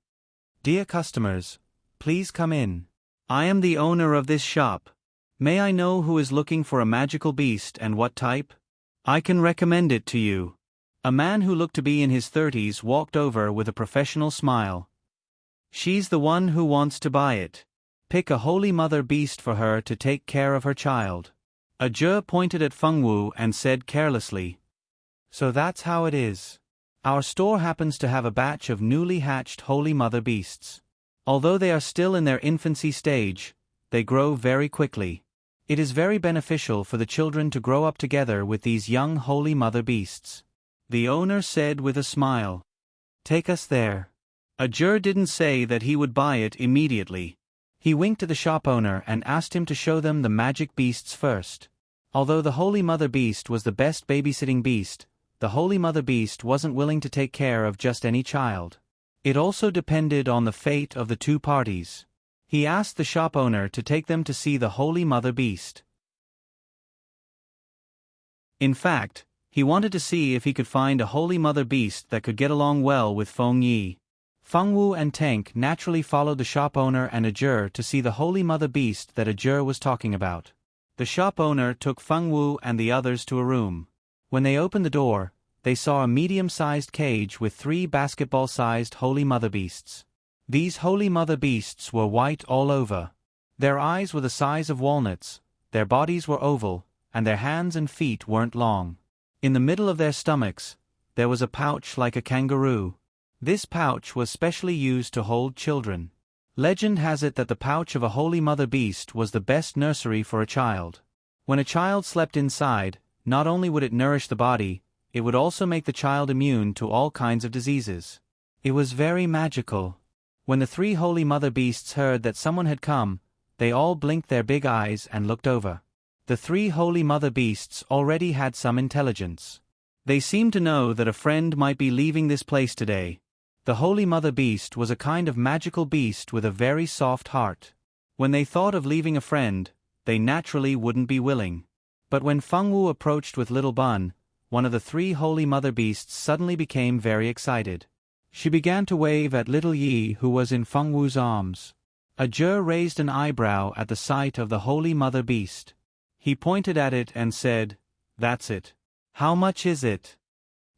[SPEAKER 1] "Dear customers, please come in. I am the owner of this shop. May I know who is looking for a magical beast and what type? I can recommend it to you." A man who looked to be in his 30s walked over with a professional smile. "She's the one who wants to buy it. Pick a Holy Mother beast for her to take care of her child." Ajur pointed at Fengwu and said carelessly, "So that's how it is. Our store happens to have a batch of newly hatched Holy Mother beasts. Although they are still in their infancy stage, they grow very quickly. It is very beneficial for the children to grow up together with these young Holy Mother beasts," the owner said with a smile. "Take us there." Ajur didn't say that he would buy it immediately. He winked at the shop owner and asked him to show them the magic beasts first. Although the Holy Mother beast was the best babysitting beast, the Holy Mother beast wasn't willing to take care of just any child. It also depended on the fate of the two parties. He asked the shop owner to take them to see the Holy Mother beast. In fact, he wanted to see if he could find a Holy Mother beast that could get along well with Feng Yi. Fengwu and Tank naturally followed the shop owner and Ajur to see the Holy Mother beast that Ajur was talking about. The shop owner took Fengwu and the others to a room. When they opened the door, they saw a medium-sized cage with 3 basketball-sized Holy Mother beasts. These Holy Mother beasts were white all over. Their eyes were the size of walnuts, their bodies were oval, and their hands and feet weren't long. In the middle of their stomachs, there was a pouch like a kangaroo. This pouch was specially used to hold children. Legend has it that the pouch of a Holy Mother beast was the best nursery for a child. When a child slept inside, not only would it nourish the body, it would also make the child immune to all kinds of diseases. It was very magical. When the 3 Holy Mother beasts heard that someone had come, they all blinked their big eyes and looked over. The 3 Holy Mother beasts already had some intelligence. They seemed to know that a friend might be leaving this place today. The Holy Mother beast was a kind of magical beast with a very soft heart. When they thought of leaving a friend, they naturally wouldn't be willing. But when Fengwu approached with Little Bun, one of the 3 Holy Mother beasts suddenly became very excited. She began to wave at Little Yi, who was in Fengwu's arms. Ajur raised an eyebrow at the sight of the Holy Mother beast. He pointed at it and said, "That's it. How much is it?"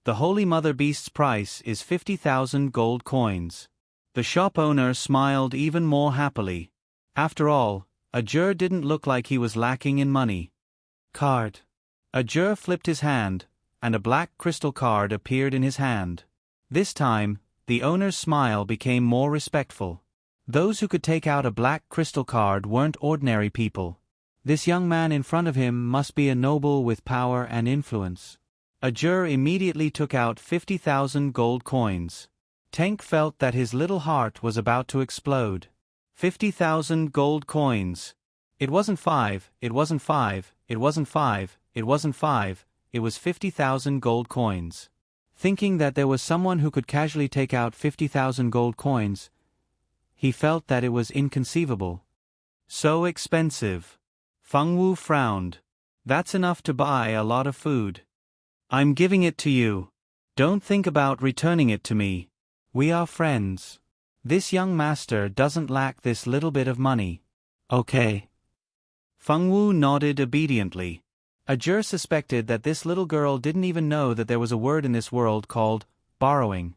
[SPEAKER 1] "The Holy Mother beast's price is 50,000 gold coins." The shop owner smiled even more happily. After all, Ajur didn't look like he was lacking in money. "Card." Ajur flipped his hand, and a black crystal card appeared in his hand. This time, the owner's smile became more respectful. Those who could take out a black crystal card weren't ordinary people. This young man in front of him must be a noble with power and influence. Ajur immediately took out 50,000 gold coins. Tank felt that his little heart was about to explode. 50,000 gold coins. It wasn't 5, it wasn't 5, it wasn't 5, it wasn't 5, it was 50,000 gold coins. Thinking that there was someone who could casually take out 50,000 gold coins, he felt that it was inconceivable. So expensive. Fengwu frowned. "That's enough to buy a lot of food. I'm giving it to you. Don't think about returning it to me. We are friends. This young master doesn't lack this little bit of money." "Okay." Fengwu nodded obediently. Ajur suspected that this little girl didn't even know that there was a word in this world called borrowing.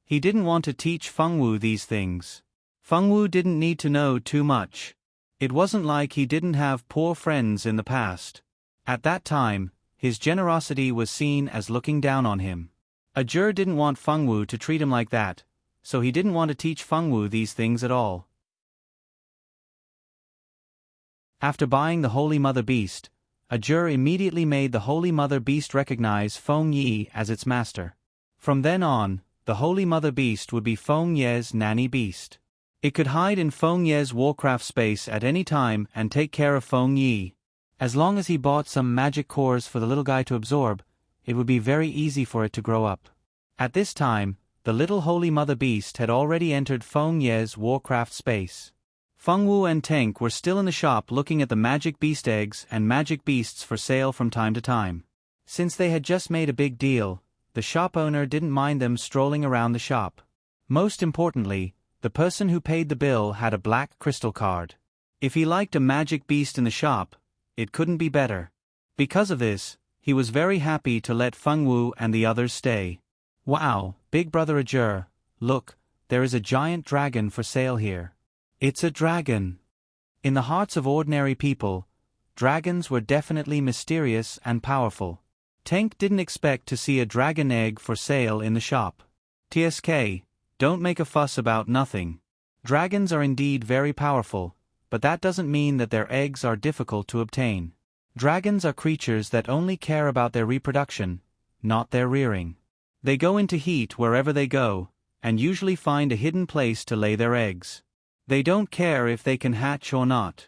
[SPEAKER 1] He didn't want to teach Fengwu these things. Fengwu didn't need to know too much. It wasn't like he didn't have poor friends in the past. At that time, his generosity was seen as looking down on him. Ajur didn't want Fengwu to treat him like that, so he didn't want to teach Fengwu these things at all. After buying the Holy Mother Beast, Ajur immediately made the Holy Mother Beast recognize Feng Yi as its master. From then on, the Holy Mother Beast would be Feng Ye's nanny beast. It could hide in Feng Ye's warcraft space at any time and take care of Feng Yi. As long as he bought some magic cores for the little guy to absorb, it would be very easy for it to grow up. At this time, the little Holy Mother Beast had already entered Feng Ye's warcraft space. Fengwu and Tank were still in the shop looking at the magic beast eggs and magic beasts for sale from time to time. Since they had just made a big deal, the shop owner didn't mind them strolling around the shop. Most importantly, the person who paid the bill had a black crystal card. If he liked a magic beast in the shop, it couldn't be better. Because of this, he was very happy to let Fengwu and the others stay. Wow, Big Brother Ajur, look, there is a giant dragon for sale here. It's a dragon. In the hearts of ordinary people, dragons were definitely mysterious and powerful. Tank didn't expect to see a dragon egg for sale in the shop. TSK, don't make a fuss about nothing. Dragons are indeed very powerful, but that doesn't mean that their eggs are difficult to obtain. Dragons are creatures that only care about their reproduction, not their rearing. They go into heat wherever they go, and usually find a hidden place to lay their eggs. They don't care if they can hatch or not.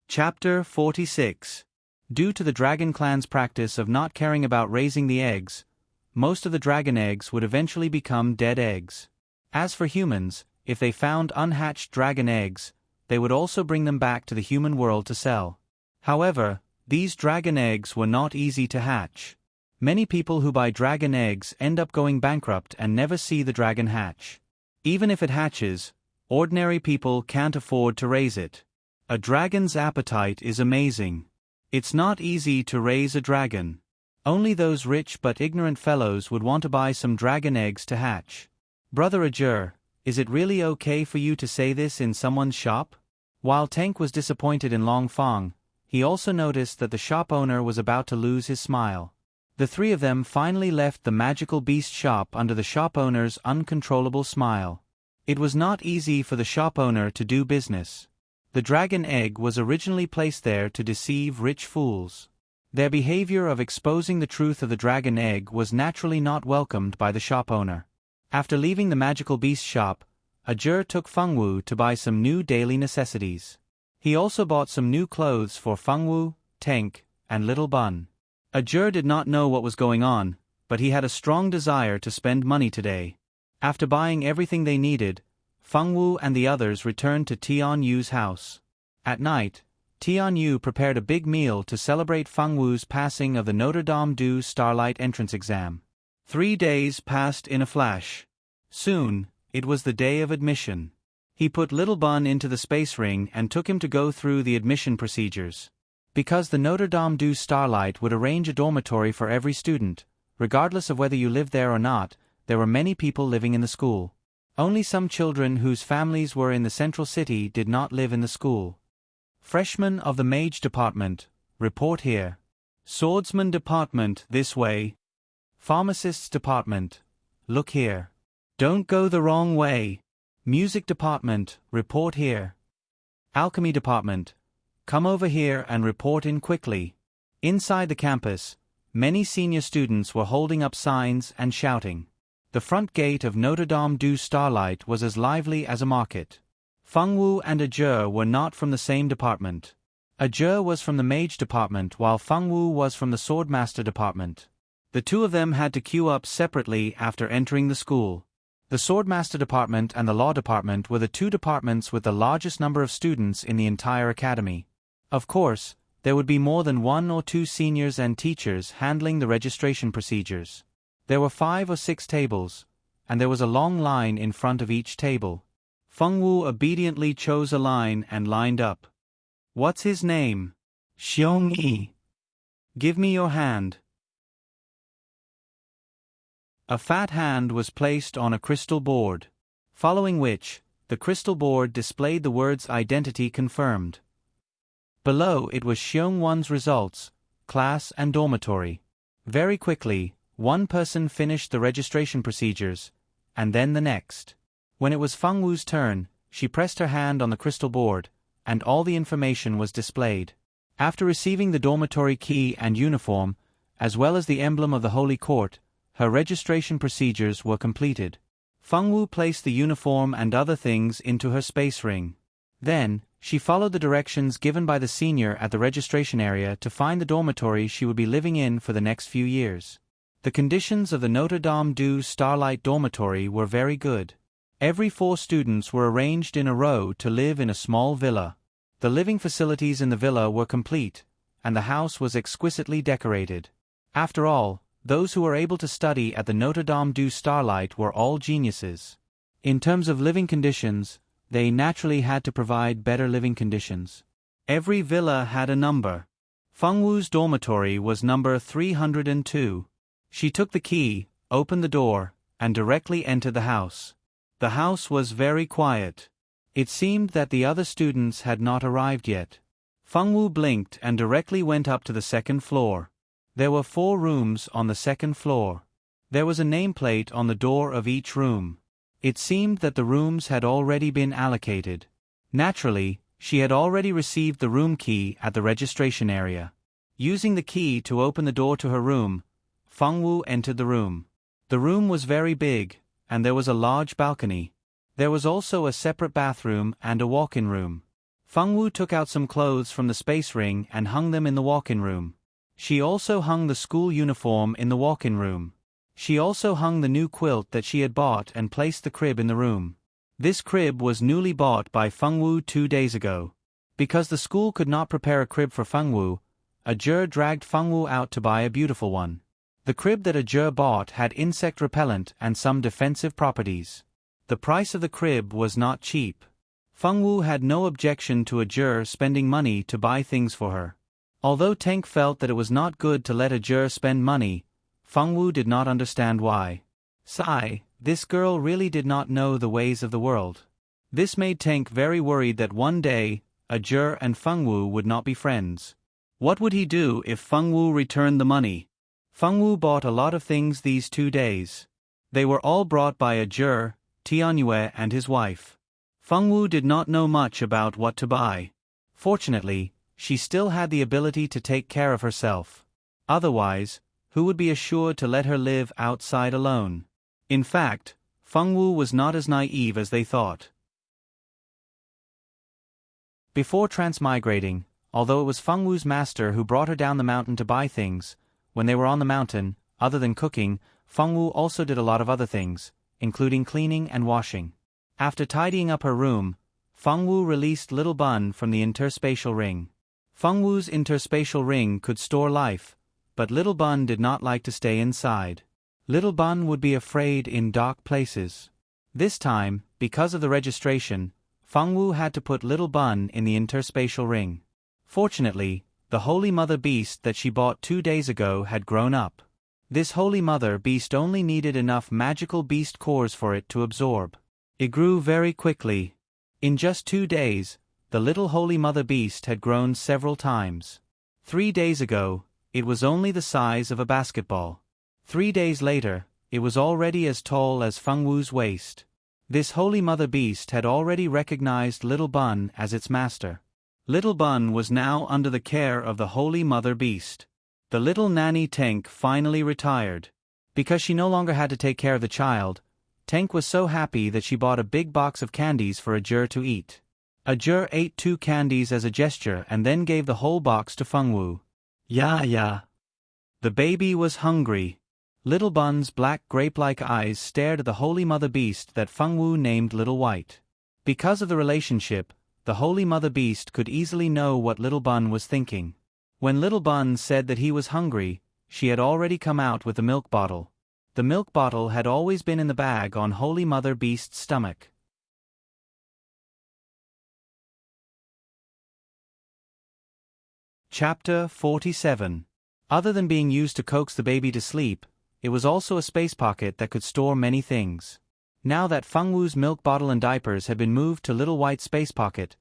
[SPEAKER 1] Chapter 46. Due to the Dragon Clan's practice of not caring about raising the eggs, most of the dragon eggs would eventually become dead eggs. As for humans, if they found unhatched dragon eggs, they would also bring them back to the human world to sell. However, these dragon eggs were not easy to hatch. Many people who buy dragon eggs end up going bankrupt and never see the dragon hatch. Even if it hatches, ordinary people can't afford to raise it. A dragon's appetite is amazing. It's not easy to raise a dragon. Only those rich but ignorant fellows would want to buy some dragon eggs to hatch. Brother Ajur, is it really okay for you to say this in someone's shop? While Tank was disappointed in Long Fong, he also noticed that the shop owner was about to lose his smile. The three of them finally left the magical beast shop under the shop owner's uncontrollable smile. It was not easy for the shop owner to do business. The dragon egg was originally placed there to deceive rich fools. Their behavior of exposing the truth of the dragon egg was naturally not welcomed by the shop owner. After leaving the magical beast shop, Ajur took Fengwu to buy some new daily necessities. He also bought some new clothes for Fengwu, Tank, and Little Bun. Ajur did not know what was going on, but he had a strong desire to spend money today. After buying everything they needed, Fengwu and the others returned to Tian Yu's house. At night, Tian Yu prepared a big meal to celebrate Fengwu's passing of the Notre Dame du Starlight entrance exam. 3 days passed in a flash. Soon, it was the day of admission. He put Little Bun into the space ring and took him to go through the admission procedures. Because the Notre Dame du Starlight would arrange a dormitory for every student, regardless of whether you lived there or not, there were many people living in the school. Only some children whose families were in the central city did not live in the school. Freshman of the Mage Department, report here. Swordsman Department, this way. Pharmacists Department, look here. Don't go the wrong way. Music Department, report here. Alchemy Department, come over here and report in quickly. Inside the campus, many senior students were holding up signs and shouting. The front gate of Notre Dame du Starlight was as lively as a market. Fengwu and Ajur were not from the same department. Ajur was from the Mage Department while Fengwu was from the Swordmaster Department. The two of them had to queue up separately after entering the school. The Swordmaster Department and the Law Department were the two departments with the largest number of students in the entire academy. Of course, there would be more than 1 or 2 seniors and teachers handling the registration procedures. There were 5 or 6 tables, and there was a long line in front of each table. Fengwu obediently chose a line and lined up. What's his name? Xiong Yi. Give me your hand. A fat hand was placed on a crystal board, following which, the crystal board displayed the words identity confirmed. Below it was Xiong Wan's results, class and dormitory. Very quickly, one person finished the registration procedures, and then the next. When it was Feng Wu's turn, she pressed her hand on the crystal board, and all the information was displayed. After receiving the dormitory key and uniform, as well as the emblem of the Holy Court, her registration procedures were completed. Feng Wu placed the uniform and other things into her space ring. Then, she followed the directions given by the senior at the registration area to find the dormitory she would be living in for the next few years. The conditions of the Notre Dame du Starlight dormitory were very good. Every 4 students were arranged in a row to live in a small villa. The living facilities in the villa were complete, and the house was exquisitely decorated. After all, those who were able to study at the Notre Dame du Starlight were all geniuses. In terms of living conditions, they naturally had to provide better living conditions. Every villa had a number. Feng Wu's dormitory was number 302. She took the key, opened the door, and directly entered the house. The house was very quiet. It seemed that the other students had not arrived yet. Feng Wu blinked and directly went up to the second floor. There were 4 rooms on the second floor. There was a nameplate on the door of each room. It seemed that the rooms had already been allocated. Naturally, she had already received the room key at the registration area. Using the key to open the door to her room, Feng Wu entered the room. The room was very big, and there was a large balcony. There was also a separate bathroom and a walk-in room. Feng Wu took out some clothes from the space ring and hung them in the walk-in room. She also hung the school uniform in the walk-in room. She also hung the new quilt that she had bought and placed the crib in the room. This crib was newly bought by Feng Wu 2 days ago. Because the school could not prepare a crib for Feng Wu, Ajur dragged Feng Wu out to buy a beautiful one. The crib that Ajur bought had insect repellent and some defensive properties. The price of the crib was not cheap. Feng Wu had no objection to Ajur spending money to buy things for her. Although Tank felt that it was not good to let Ajur spend money, Feng Wu did not understand why. Sigh, this girl really did not know the ways of the world. This made Tank very worried that one day, Ajur and Feng Wu would not be friends. What would he do if Feng Wu returned the money? Feng Wu bought a lot of things these 2 days. They were all brought by Ajur, Tianyue and his wife. Feng Wu did not know much about what to buy. Fortunately, she still had the ability to take care of herself. Otherwise, who would be assured to let her live outside alone? In fact, Feng Wu was not as naive as they thought. Before transmigrating, although it was Feng Wu's master who brought her down the mountain to buy things, when they were on the mountain, other than cooking, Feng Wu also did a lot of other things, including cleaning and washing. After tidying up her room, Feng Wu released Little Bun from the interspatial ring. Feng Wu's interspatial ring could store life, but Little Bun did not like to stay inside. Little Bun would be afraid in dark places. This time, because of the registration, Feng Wu had to put Little Bun in the interspatial ring. Fortunately, the Holy Mother Beast that she bought 2 days ago had grown up. This Holy Mother Beast only needed enough magical beast cores for it to absorb. It grew very quickly. In just 2 days, the little Holy Mother Beast had grown several times. 3 days ago, it was only the size of a basketball. 3 days later, it was already as tall as Feng Wu's waist. This Holy Mother Beast had already recognized Little Bun as its master. Little Bun was now under the care of the Holy Mother Beast. The little nanny Tank finally retired. Because she no longer had to take care of the child, Tank was so happy that she bought a big box of candies for Ajur to eat. Ajur ate 2 candies as a gesture and then gave the whole box to Feng Wu. Yeah. The baby was hungry. Little Bun's black grape-like eyes stared at the Holy Mother Beast that Feng Wu named Little White. Because of the relationship, the Holy Mother Beast could easily know what Little Bun was thinking. When Little Bun said that he was hungry, she had already come out with the milk bottle. The milk bottle had always been in the bag on Holy Mother Beast's stomach. Chapter 47. Other than being used to coax the baby to sleep, it was also a space pocket that could store many things. Now that Feng Wu's milk bottle and diapers had been moved to Little White's space pocket,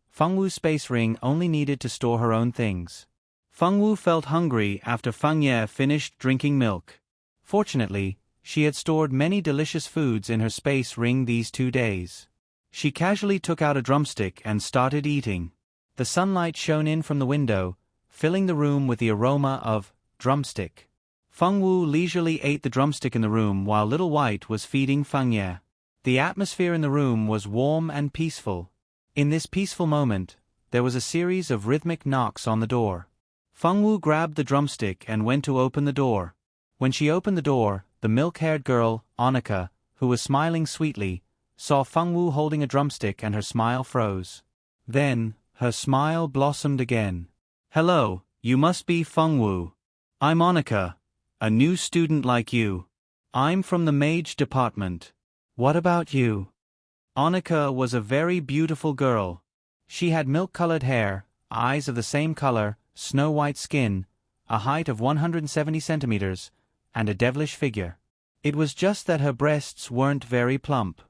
[SPEAKER 1] Feng Wu's space ring only needed to store her own things. Feng Wu felt hungry after Feng Ye finished drinking milk. Fortunately, she had stored many delicious foods in her space ring these 2 days. She casually took out a drumstick and started eating. The sunlight shone in from the window, filling the room with the aroma of drumstick. Feng Wu leisurely ate the drumstick in the room while Little White was feeding Feng Ye. The atmosphere in the room was warm and peaceful. In this peaceful moment, there was a series of rhythmic knocks on the door. Feng Wu grabbed the drumstick and went to open the door. When she opened the door, the milk-haired girl, Annika, who was smiling sweetly, saw Feng Wu holding a drumstick and her smile froze. Then, her smile blossomed again. "Hello, you must be Feng Wu. I'm Annika, a new student like you. I'm from the mage department. What about you?" Annika was a very beautiful girl. She had milk-colored hair, eyes of the same color, snow-white skin, a height of 170 centimeters, and a devilish figure. It was just that her breasts weren't very plump.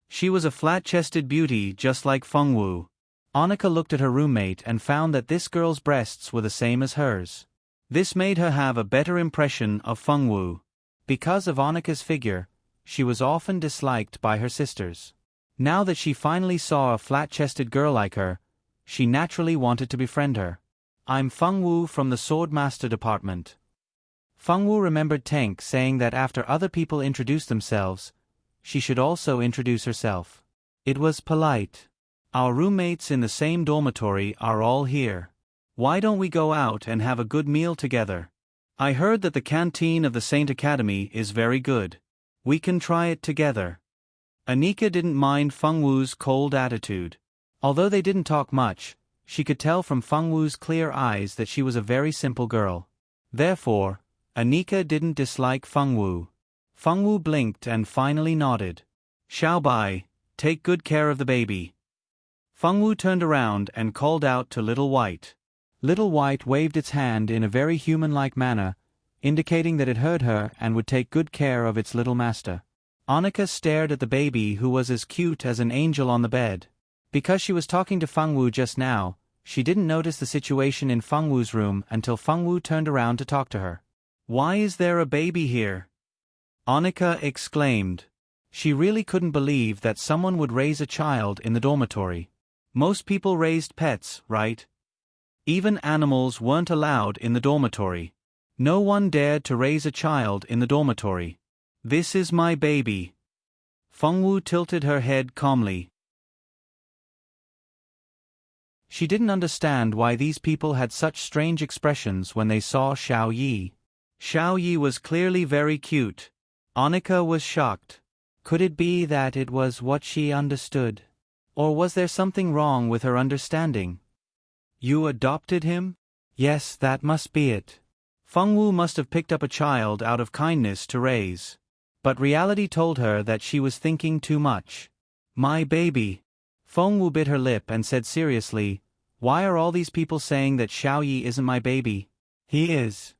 [SPEAKER 1] She was a flat-chested beauty just like Feng Wu. Annika looked at her roommate and found that this girl's breasts were the same as hers. This made her have a better impression of Feng Wu. Because of Annika's figure, she was often disliked by her sisters. Now that she finally saw a flat-chested girl like her, she naturally wanted to befriend her. "I'm Feng Wu from the Swordmaster Department." Feng Wu remembered Tank saying that after other people introduced themselves, she should also introduce herself. It was polite. "Our roommates in the same dormitory are all here. Why don't we go out and have a good meal together? I heard that the canteen of the Saint Academy is very good. We can try it together." Annika didn't mind Feng Wu's cold attitude. Although they didn't talk much, she could tell from Feng Wu's clear eyes that she was a very simple girl. Therefore, Annika didn't dislike Feng Wu. Feng Wu blinked and finally nodded. "Xiaobai, take good care of the baby." Feng Wu turned around and called out to Little White. Little White waved its hand in a very human-like manner, indicating that it heard her and would take good care of its little master. Annika stared at the baby, who was as cute as an angel on the bed. Because she was talking to Feng Wu just now, she didn't notice the situation in Feng Wu's room until Feng Wu turned around to talk to her. "Why is there a baby here?" Annika exclaimed. She really couldn't believe that someone would raise a child in the dormitory. Most people raised pets, right? Even animals weren't allowed in the dormitory. No one dared to raise a child in the dormitory. "This is my baby." Feng Wu tilted her head calmly. She didn't understand why these people had such strange expressions when they saw Xiao Yi. Xiao Yi was clearly very cute. Annika was shocked. Could it be that it was what she understood? Or was there something wrong with her understanding? "You adopted him?" "Yes, that must be it." Feng Wu must have picked up a child out of kindness to raise. But reality told her that she was thinking too much. "My baby." Feng Wu bit her lip and said seriously, "Why are all these people saying that Xiao Yi isn't my baby?" "He is."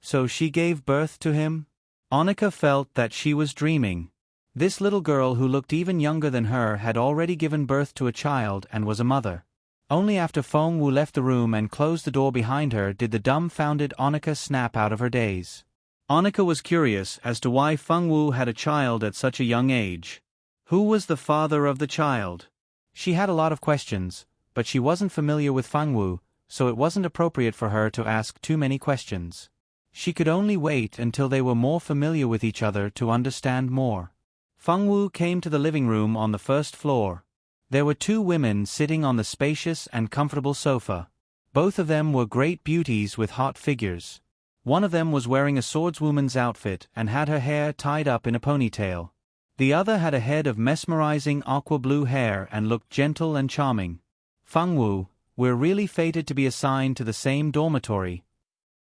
[SPEAKER 1] "So she gave birth to him?" Annika felt that she was dreaming. This little girl who looked even younger than her had already given birth to a child and was a mother. Only after Feng Wu left the room and closed the door behind her did the dumbfounded Annika snap out of her daze. Annika was curious as to why Feng Wu had a child at such a young age. Who was the father of the child? She had a lot of questions, but she wasn't familiar with Feng Wu, so it wasn't appropriate for her to ask too many questions. She could only wait until they were more familiar with each other to understand more. Feng Wu came to the living room on the first floor. There were 2 women sitting on the spacious and comfortable sofa. Both of them were great beauties with hot figures. One of them was wearing a swordswoman's outfit and had her hair tied up in a ponytail. The other had a head of mesmerizing aqua-blue hair and looked gentle and charming. "Feng Wu, we're really fated to be assigned to the same dormitory."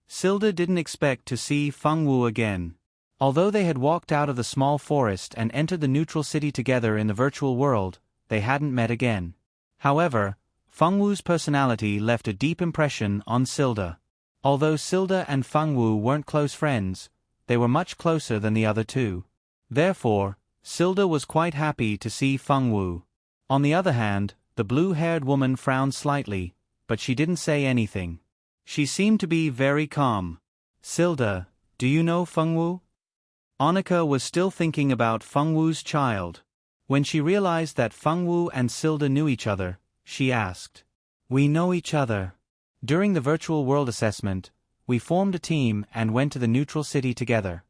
[SPEAKER 1] Silda didn't expect to see Feng Wu again. Although they had walked out of the small forest and entered the neutral city together in the virtual world, they hadn't met again. However, Feng Wu's personality left a deep impression on Silda. Although Silda and Feng Wu weren't close friends, they were much closer than the other 2. Therefore, Silda was quite happy to see Feng Wu. On the other hand, the blue-haired woman frowned slightly, but she didn't say anything. She seemed to be very calm. Silda, do you know Fengwu? Annika was still thinking about Fengwu's child. When she realized that Fengwu and Silda knew each other, she asked. We know each other. During the virtual world assessment, we formed a team and went to the neutral city together.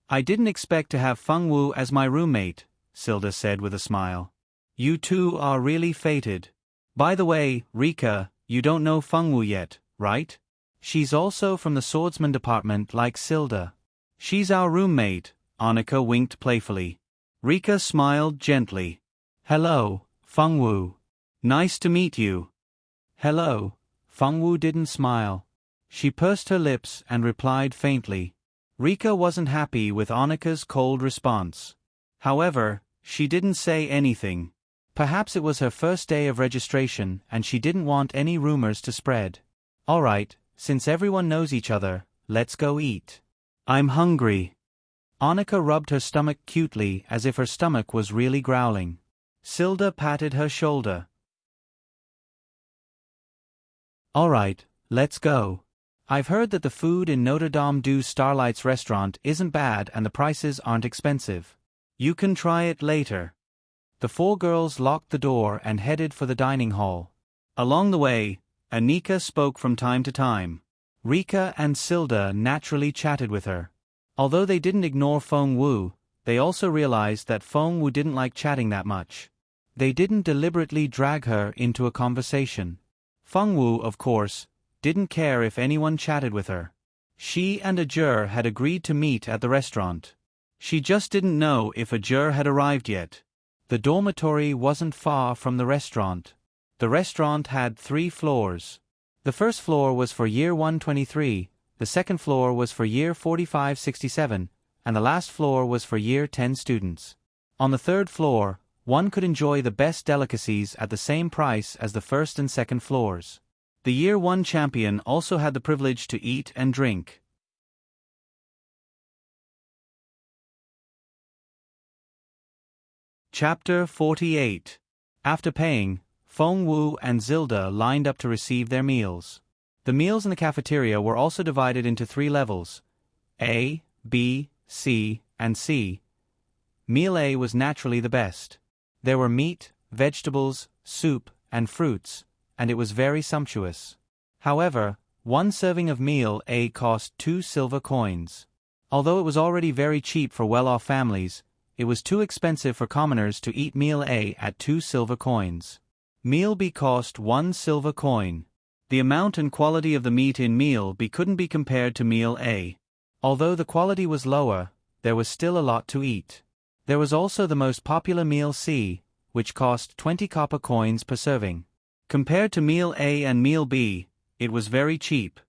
[SPEAKER 1] I didn't expect to have Fengwu as my roommate, Silda said with a smile. You two are really fated. By the way, Rika, you don't know Fengwu yet, right? She's also from the swordsman department like Silda. She's our roommate, Annika winked playfully. Rika smiled gently. Hello, Fengwu. Nice to meet you. Hello. Fengwu didn't smile. She pursed her lips and replied faintly. Rika wasn't happy with Annika's cold response. However, she didn't say anything. Perhaps it was her first day of registration and she didn't want any rumors to spread. Alright, since everyone knows each other, let's go eat. I'm hungry. Annika rubbed her stomach cutely as if her stomach was really growling. Silda patted her shoulder. Alright, let's go. I've heard that the food in Notre Dame du Starlight's restaurant isn't bad and the prices aren't expensive. You can try it later. The four girls locked the door and headed for the dining hall. Along the way, Annika spoke from time to time. Rika and Silda naturally chatted with her. Although they didn't ignore Fengwu, they also realized that Fengwu didn't like chatting that much. They didn't deliberately drag her into a conversation. Fengwu, of course, didn't care if anyone chatted with her. She and Ajur had agreed to meet at the restaurant. She just didn't know if Ajur had arrived yet. The dormitory wasn't far from the restaurant. The restaurant had 3 floors. The first floor was for year 123, the second floor was for year 4567, and the last floor was for year 10 students. On the third floor, one could enjoy the best delicacies at the same price as the first and second floors. The year 1 champion also had the privilege to eat and drink. Chapter 48. After paying, Fengwu and Zilda lined up to receive their meals. The meals in the cafeteria were also divided into 3 levels: A, B, C, and C. Meal A was naturally the best. There were meat, vegetables, soup, and fruits, and it was very sumptuous. However, 1 serving of meal A cost 2 silver coins. Although it was already very cheap for well-off families, it was too expensive for commoners to eat meal A at 2 silver coins. Meal B cost 1 silver coin. The amount and quality of the meat in meal B couldn't be compared to meal A. Although the quality was lower, there was still a lot to eat. There was also the most popular meal C, which cost 20 copper coins per serving. Compared to meal A and meal B, it was very cheap.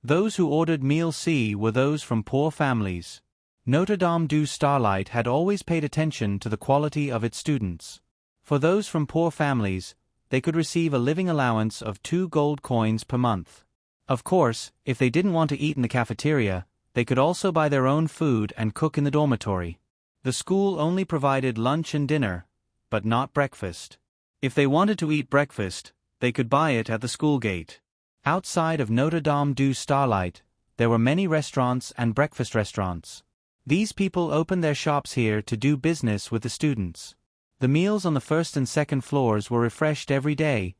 [SPEAKER 1] Those who ordered meal C were those from poor families. Notre Dame du Starlight had always paid attention to the quality of its students. For those from poor families, they could receive a living allowance of 2 gold coins per month. Of course, if they didn't want to eat in the cafeteria, they could also buy their own food and cook in the dormitory. The school only provided lunch and dinner, but not breakfast. If they wanted to eat breakfast, they could buy it at the school gate. Outside of Notre Dame du Starlight, there were many restaurants and breakfast restaurants. These people opened their shops here to do business with the students. The meals on the first and second floors were refreshed every day,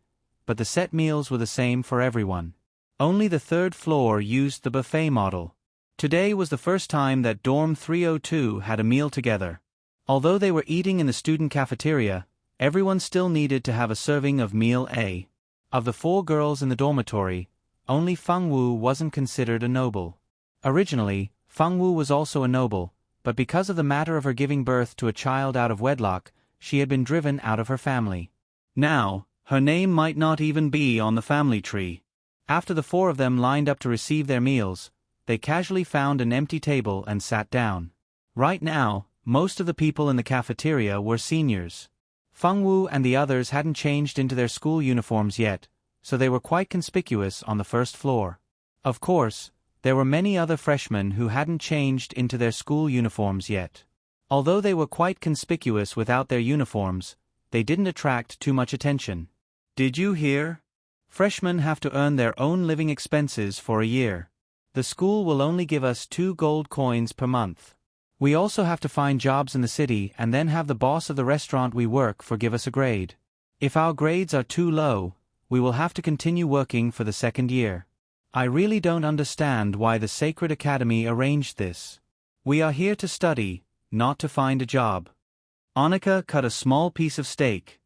[SPEAKER 1] but the set meals were the same for everyone. Only the third floor used the buffet model. Today was the first time that Dorm 302 had a meal together. Although they were eating in the student cafeteria, everyone still needed to have a serving of meal A. Of the 4 girls in the dormitory, only Fengwu wasn't considered a noble. Originally, Fengwu was also a noble, but because of the matter of her giving birth to a child out of wedlock, she had been driven out of her family. Now, her name might not even be on the family tree. After the 4 of them lined up to receive their meals, they casually found an empty table and sat down. Right now, most of the people in the cafeteria were seniors. Fengwu and the others hadn't changed into their school uniforms yet, so they were quite conspicuous on the first floor. Of course, there were many other freshmen who hadn't changed into their school uniforms yet. Although they were quite conspicuous without their uniforms, they didn't attract too much attention. Did you hear? Freshmen have to earn their own living expenses for a year. The school will only give us 2 gold coins per month. We also have to find jobs in the city and then have the boss of the restaurant we work for give us a grade. If our grades are too low, we will have to continue working for the second year. I really don't understand why the Sacred Academy arranged this. We are here to study, not to find a job. Annika cut a small piece of steak.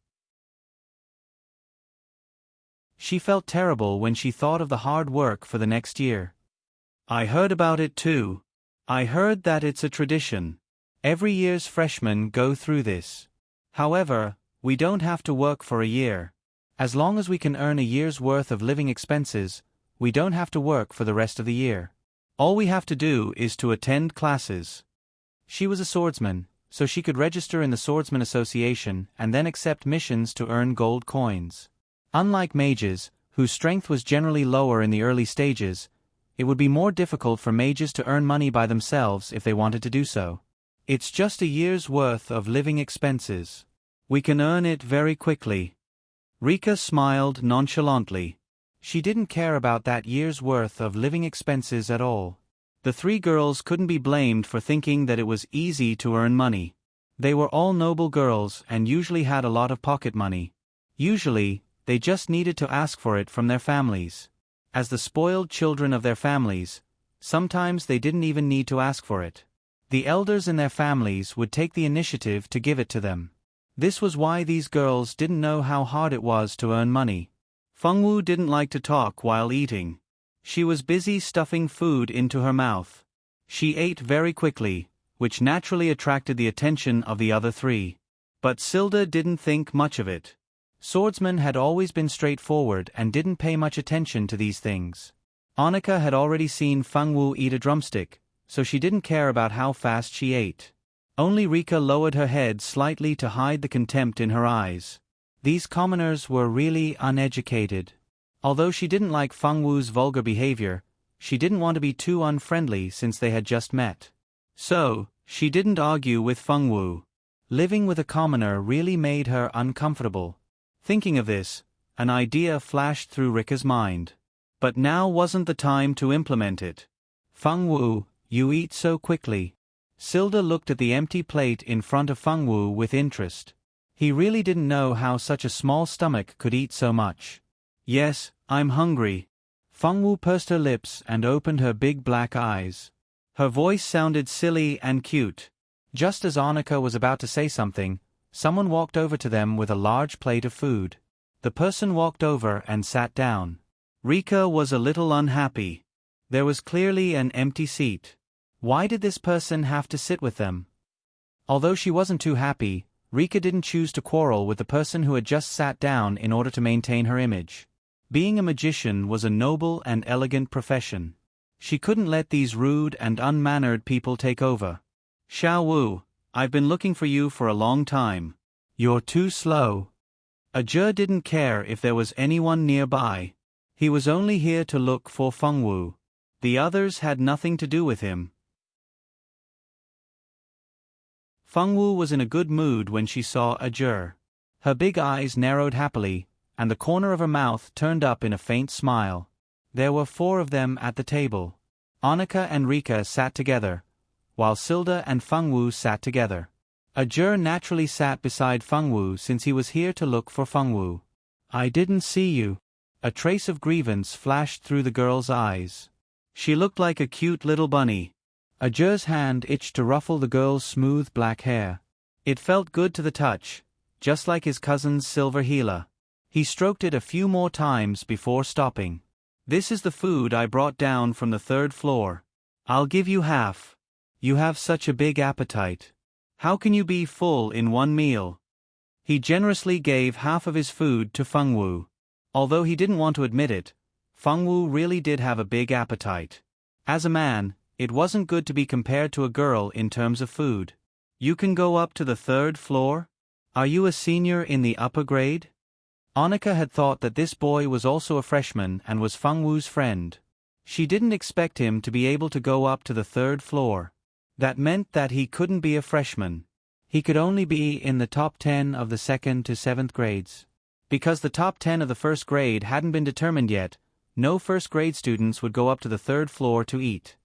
[SPEAKER 1] She felt terrible when she thought of the hard work for the next year. I heard about it too. I heard that it's a tradition. Every year's freshmen go through this. However, we don't have to work for a year. As long as we can earn a year's worth of living expenses, we don't have to work for the rest of the year. All we have to do is to attend classes. She was a swordsman, so she could register in the Swordsman Association and then accept missions to earn gold coins. Unlike mages, whose strength was generally lower in the early stages, it would be more difficult for mages to earn money by themselves if they wanted to do so. It's just a year's worth of living expenses. We can earn it very quickly. Rika smiled nonchalantly. She didn't care about that year's worth of living expenses at all. The 3 girls couldn't be blamed for thinking that it was easy to earn money. They were all noble girls and usually had a lot of pocket money. Usually, they just needed to ask for it from their families. As the spoiled children of their families, sometimes they didn't even need to ask for it. The elders in their families would take the initiative to give it to them. This was why these girls didn't know how hard it was to earn money. Fengwu didn't like to talk while eating. She was busy stuffing food into her mouth. She ate very quickly, which naturally attracted the attention of the other 3. But Silda didn't think much of it. Swordsmen had always been straightforward and didn't pay much attention to these things. Annika had already seen Fengwu eat a drumstick, so she didn't care about how fast she ate. Only Rika lowered her head slightly to hide the contempt in her eyes. These commoners were really uneducated. Although she didn't like Fengwu's vulgar behavior, she didn't want to be too unfriendly since they had just met. So, she didn't argue with Fengwu. Living with a commoner really made her uncomfortable. Thinking of this, an idea flashed through Rika's mind. But now wasn't the time to implement it. Fengwu, you eat so quickly. Silda looked at the empty plate in front of Fengwu with interest. He really didn't know how such a small stomach could eat so much. Yes, I'm hungry. Fengwu pursed her lips and opened her big black eyes. Her voice sounded silly and cute. Just as Annika was about to say something, someone walked over to them with a large plate of food. The person walked over and sat down. Rika was a little unhappy. There was clearly an empty seat. Why did this person have to sit with them? Although she wasn't too happy, Rika didn't choose to quarrel with the person who had just sat down in order to maintain her image. Being a magician was a noble and elegant profession. She couldn't let these rude and unmannered people take over. Xiao Wu, I've been looking for you for a long time. You're too slow. Ajie didn't care if there was anyone nearby. He was only here to look for Fengwu. The others had nothing to do with him. Fengwu was in a good mood when she saw Ajie. Her big eyes narrowed happily, and the corner of her mouth turned up in a faint smile. There were 4 of them at the table. Annika and Rika sat together, while Silda and Fengwu sat together. Ajie naturally sat beside Fengwu since he was here to look for Fengwu. I didn't see you. A trace of grievance flashed through the girl's eyes. She looked like a cute little bunny. Ajie's hand itched to ruffle the girl's smooth black hair. It felt good to the touch, just like his cousin's silver Gila. He stroked it a few more times before stopping. This is the food I brought down from the 3rd floor. I'll give you half. You have such a big appetite. How can you be full in one meal? He generously gave half of his food to Fengwu. Although he didn't want to admit it, Fengwu really did have a big appetite. As a man, it wasn't good to be compared to a girl in terms of food. You can go up to the 3rd floor? Are you a senior in the upper grade? Annika had thought that this boy was also a freshman and was Fengwu's friend. She didn't expect him to be able to go up to the 3rd floor. That meant that he couldn't be a freshman. He could only be in the top 10 of the 2nd to 7th grades. Because the top 10 of the first grade hadn't been determined yet, no first grade students would go up to the third floor to eat.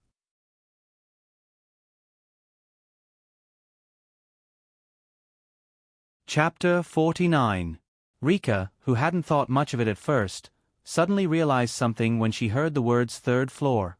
[SPEAKER 1] Chapter 49. Rika, who hadn't thought much of it at first, suddenly realized something when she heard the words third floor.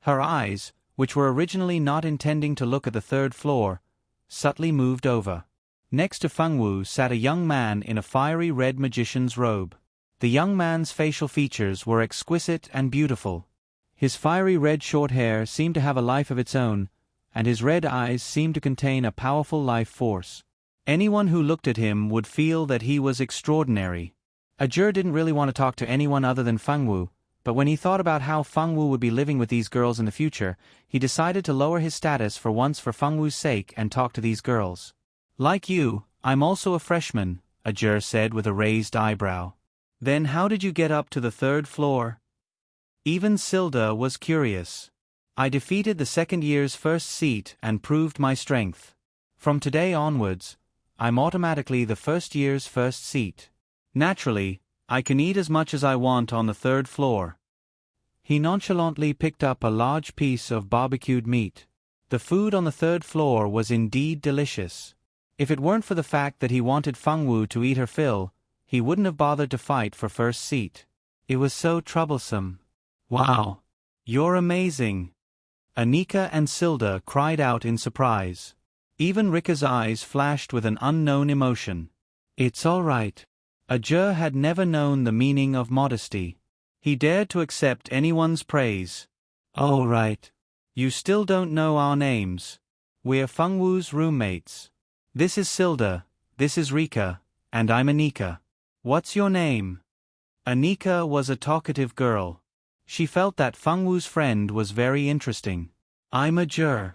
[SPEAKER 1] Her eyes, which were originally not intending to look at the third floor, subtly moved over. Next to Fengwu sat a young man in a fiery red magician's robe. The young man's facial features were exquisite and beautiful. His fiery red short hair seemed to have a life of its own, and his red eyes seemed to contain a powerful life force. Anyone who looked at him would feel that he was extraordinary. Ajur didn't really want to talk to anyone other than Fengwu, but when he thought about how Fengwu would be living with these girls in the future, he decided to lower his status for once for Fengwu's sake and talk to these girls. Like you, I'm also a freshman, Ajur said with a raised eyebrow. Then how did you get up to the third floor? Even Silda was curious. I defeated the second year's first seat and proved my strength. From today onwards, I'm automatically the first year's first seat. Naturally, I can eat as much as I want on the third floor. He nonchalantly picked up a large piece of barbecued meat. The food on the third floor was indeed delicious. If it weren't for the fact that he wanted Fengwu to eat her fill, he wouldn't have bothered to fight for first seat. It was so troublesome. Wow! You're amazing! Anika and Silda cried out in surprise. Even Rika's eyes flashed with an unknown emotion. It's all right. Ajur had never known the meaning of modesty. He dared to accept anyone's praise. All right. You still don't know our names. We're Fengwu's roommates. This is Silda, this is Rika, and I'm Anika. What's your name? Anika was a talkative girl. She felt that Fengwu's friend was very interesting. I'm Ajur.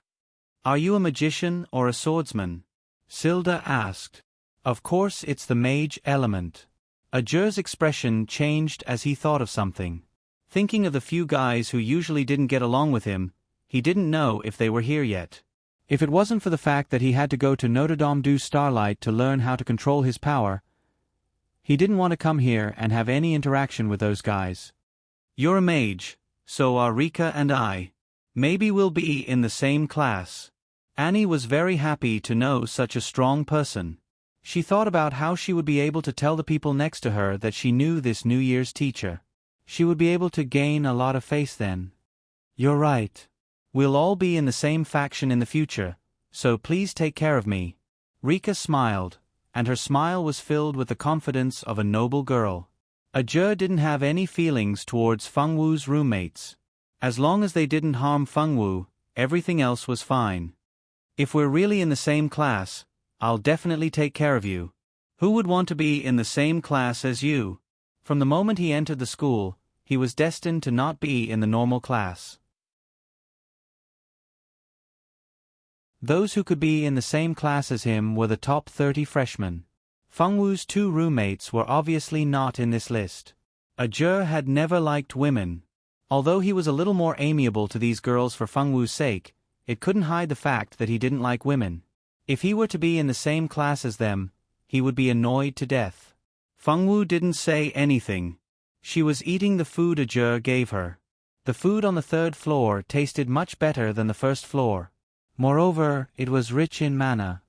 [SPEAKER 1] Are you a magician or a swordsman? Silda asked. Of course it's the mage element. Ajur's expression changed as he thought of something. Thinking of the few guys who usually didn't get along with him, he didn't know if they were here yet. If it wasn't for the fact that he had to go to Notre Dame du Starlight to learn how to control his power, he didn't want to come here and have any interaction with those guys. You're a mage, so are Rika and I. Maybe we'll be in the same class. Annie was very happy to know such a strong person. She thought about how she would be able to tell the people next to her that she knew this New Year's teacher. She would be able to gain a lot of faith then. You're right. We'll all be in the same faction in the future, so please take care of me. Rika smiled, and her smile was filled with the confidence of a noble girl. Ajur didn't have any feelings towards Fengwu's roommates. As long as they didn't harm Fengwu, everything else was fine. If we're really in the same class, I'll definitely take care of you. Who would want to be in the same class as you? From the moment he entered the school, he was destined to not be in the normal class. Those who could be in the same class as him were the top 30 freshmen. Fengwu's two roommates were obviously not in this list. Ajur had never liked women. Although he was a little more amiable to these girls for Fengwu's sake, it couldn't hide the fact that he didn't like women. If he were to be in the same class as them, he would be annoyed to death. Fengwu didn't say anything. She was eating the food Ajur gave her. The food on the third floor tasted much better than the first floor. Moreover, it was rich in mana.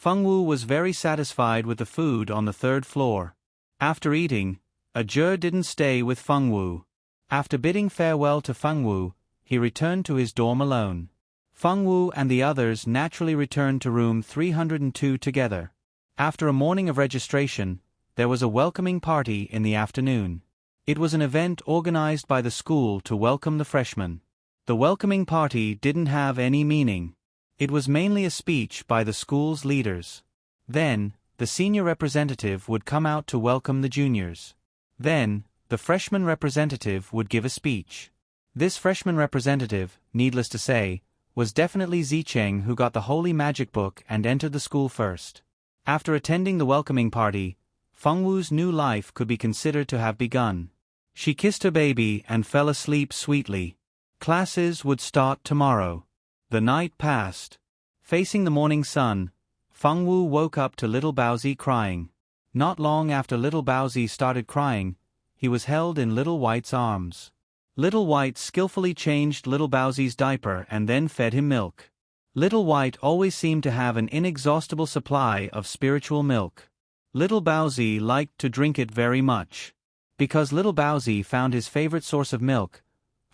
[SPEAKER 1] Fengwu was very satisfied with the food on the third floor. After eating, Ajur didn't stay with Fengwu. After bidding farewell to Fengwu, he returned to his dorm alone. Fengwu and the others naturally returned to room 302 together. After a morning of registration, there was a welcoming party in the afternoon. It was an event organized by the school to welcome the freshmen. The welcoming party didn't have any meaning. It was mainly a speech by the school's leaders. Then, the senior representative would come out to welcome the juniors. Then, the freshman representative would give a speech. This freshman representative, needless to say, was definitely Zicheng, who got the holy magic book and entered the school first. After attending the welcoming party, Fengwu's new life could be considered to have begun. She kissed her baby and fell asleep sweetly. Classes would start tomorrow. The night passed. Facing the morning sun, Fengwu woke up to little Baozi crying. Not long after little Bowsy started crying, he was held in Little White's arms. Little White skillfully changed Little Bowsy's diaper and then fed him milk. Little White always seemed to have an inexhaustible supply of spiritual milk. Little Bowsy liked to drink it very much. Because Little Bowsy found his favorite source of milk,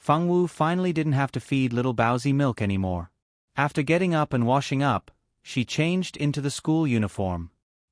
[SPEAKER 1] Fengwu finally didn't have to feed Little Bowsy milk anymore. After getting up and washing up, she changed into the school uniform.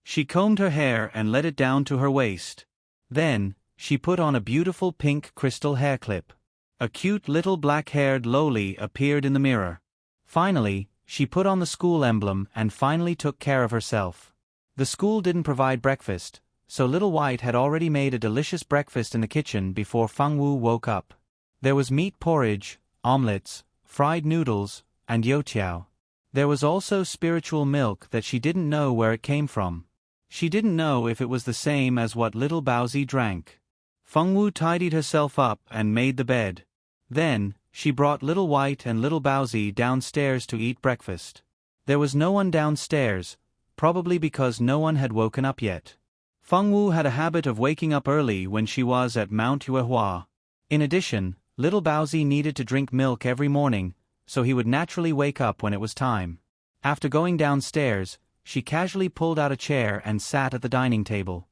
[SPEAKER 1] She combed her hair and let it down to her waist. Then, she put on a beautiful pink crystal hair clip. A cute little black-haired loli appeared in the mirror. Finally, she put on the school emblem and finally took care of herself. The school didn't provide breakfast, so Little White had already made a delicious breakfast in the kitchen before Fengwu woke up. There was meat porridge, omelets, fried noodles, and youtiao. There was also spiritual milk that she didn't know where it came from. She didn't know if it was the same as what Little Bowsy drank. Fengwu tidied herself up and made the bed. Then, she brought Little White and Little Bowsy downstairs to eat breakfast. There was no one downstairs, probably because no one had woken up yet. Fengwu had a habit of waking up early when she was at Mount Yuehua. In addition, Little Bowsy needed to drink milk every morning, so he would naturally wake up when it was time. After going downstairs, she casually pulled out a chair and sat at the dining table.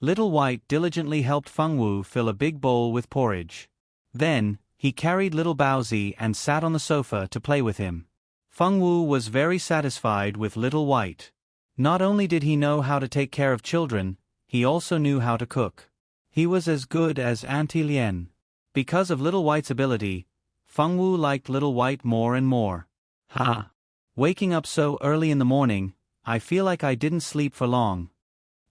[SPEAKER 1] Little White diligently helped Fengwu fill a big bowl with porridge. Then, he carried Little Bowsy and sat on the sofa to play with him. Fengwu was very satisfied with Little White. Not only did he know how to take care of children, he also knew how to cook. He was as good as Auntie Lien. Because of Little White's ability, Fengwu liked Little White more and more. Ha! Waking up so early in the morning, I feel like I didn't sleep for long.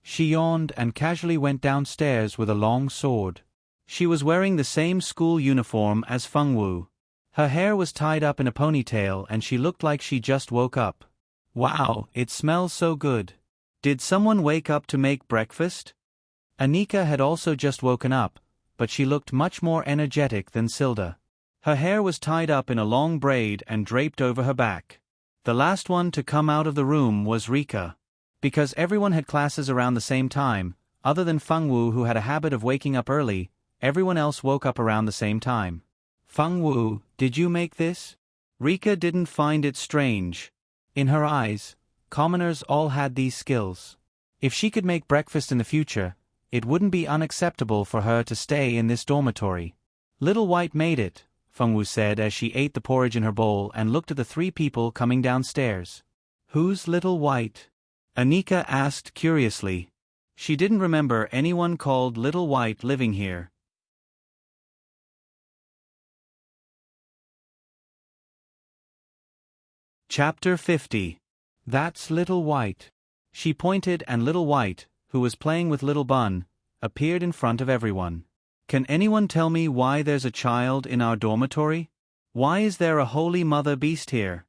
[SPEAKER 1] She yawned and casually went downstairs with a long sword. She was wearing the same school uniform as Fengwu. Her hair was tied up in a ponytail and she looked like she just woke up. Wow, it smells so good. Did someone wake up to make breakfast? Anika had also just woken up, but she looked much more energetic than Silda. Her hair was tied up in a long braid and draped over her back. The last one to come out of the room was Rika. Because everyone had classes around the same time, other than Fengwu who had a habit of waking up early, everyone else woke up around the same time. Fengwu, did you make this? Rika didn't find it strange. In her eyes, commoners all had these skills. If she could make breakfast in the future, it wouldn't be unacceptable for her to stay in this dormitory. Little White made it, Fengwu said as she ate the porridge in her bowl and looked at the three people coming downstairs. Who's Little White? Anika asked curiously. She didn't remember anyone called Little White living here. Chapter 50. That's Little White. She pointed and Little White, who was playing with Little Bun, appeared in front of everyone. Can anyone tell me why there's a child in our dormitory? Why is there a holy mother beast here?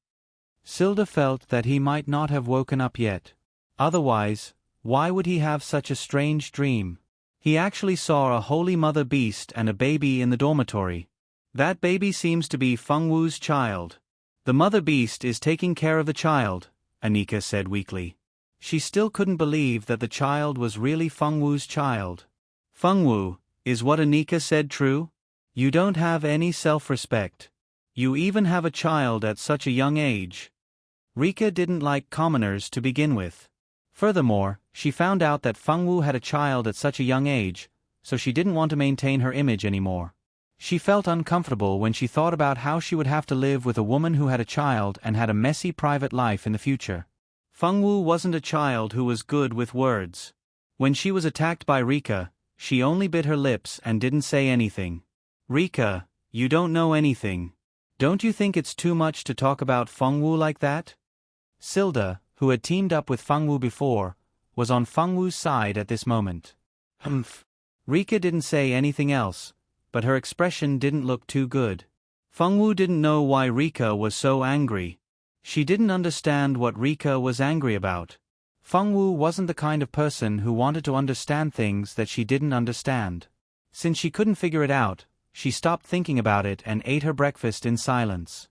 [SPEAKER 1] Silda felt that he might not have woken up yet. Otherwise, why would he have such a strange dream? He actually saw a holy mother beast and a baby in the dormitory. That baby seems to be Fengwu's child. The mother beast is taking care of the child, Anika said weakly. She still couldn't believe that the child was really Fengwu's child. Fengwu, is what Anika said true? You don't have any self-respect. You even have a child at such a young age. Rika didn't like commoners to begin with. Furthermore, she found out that Fengwu had a child at such a young age, so she didn't want to maintain her image anymore. She felt uncomfortable when she thought about how she would have to live with a woman who had a child and had a messy private life in the future. Fengwu wasn't a child who was good with words. When she was attacked by Rika, she only bit her lips and didn't say anything. Rika, you don't know anything. Don't you think it's too much to talk about Fengwu like that? Silda, who had teamed up with Fengwu before, was on Fengwu's side at this moment. Humph. Rika didn't say anything else, but her expression didn't look too good. Fengwu didn't know why Rika was so angry. She didn't understand what Rika was angry about. Fengwu wasn't the kind of person who wanted to understand things that she didn't understand. Since she couldn't figure it out, she stopped thinking about it and ate her breakfast in silence.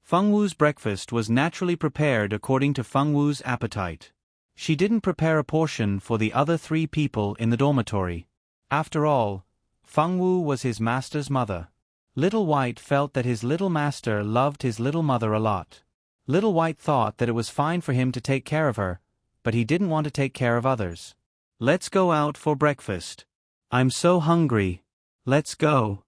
[SPEAKER 1] Fengwu's breakfast was naturally prepared according to Fengwu's appetite. She didn't prepare a portion for the other 3 people in the dormitory. After all, Fengwu was his master's mother. Little White felt that his little master loved his little mother a lot. Little White thought that it was fine for him to take care of her, but he didn't want to take care of others. "Let's go out for breakfast. I'm so hungry. Let's go."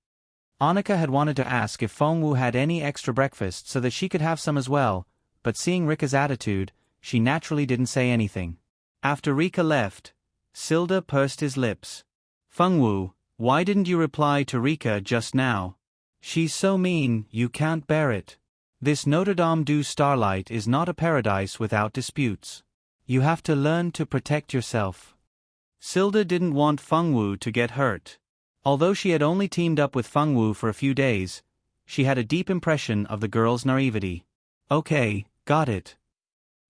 [SPEAKER 1] Annika had wanted to ask if Fengwu had any extra breakfast so that she could have some as well, but seeing Rika's attitude, she naturally didn't say anything. After Rika left, Silda pursed his lips. "Fengwu, why didn't you reply to Rika just now? She's so mean, you can't bear it. This Notre Dame du Starlight is not a paradise without disputes. You have to learn to protect yourself." Silda didn't want Fengwu to get hurt. Although she had only teamed up with Fengwu for a few days, she had a deep impression of the girl's naivety. "Okay, got it."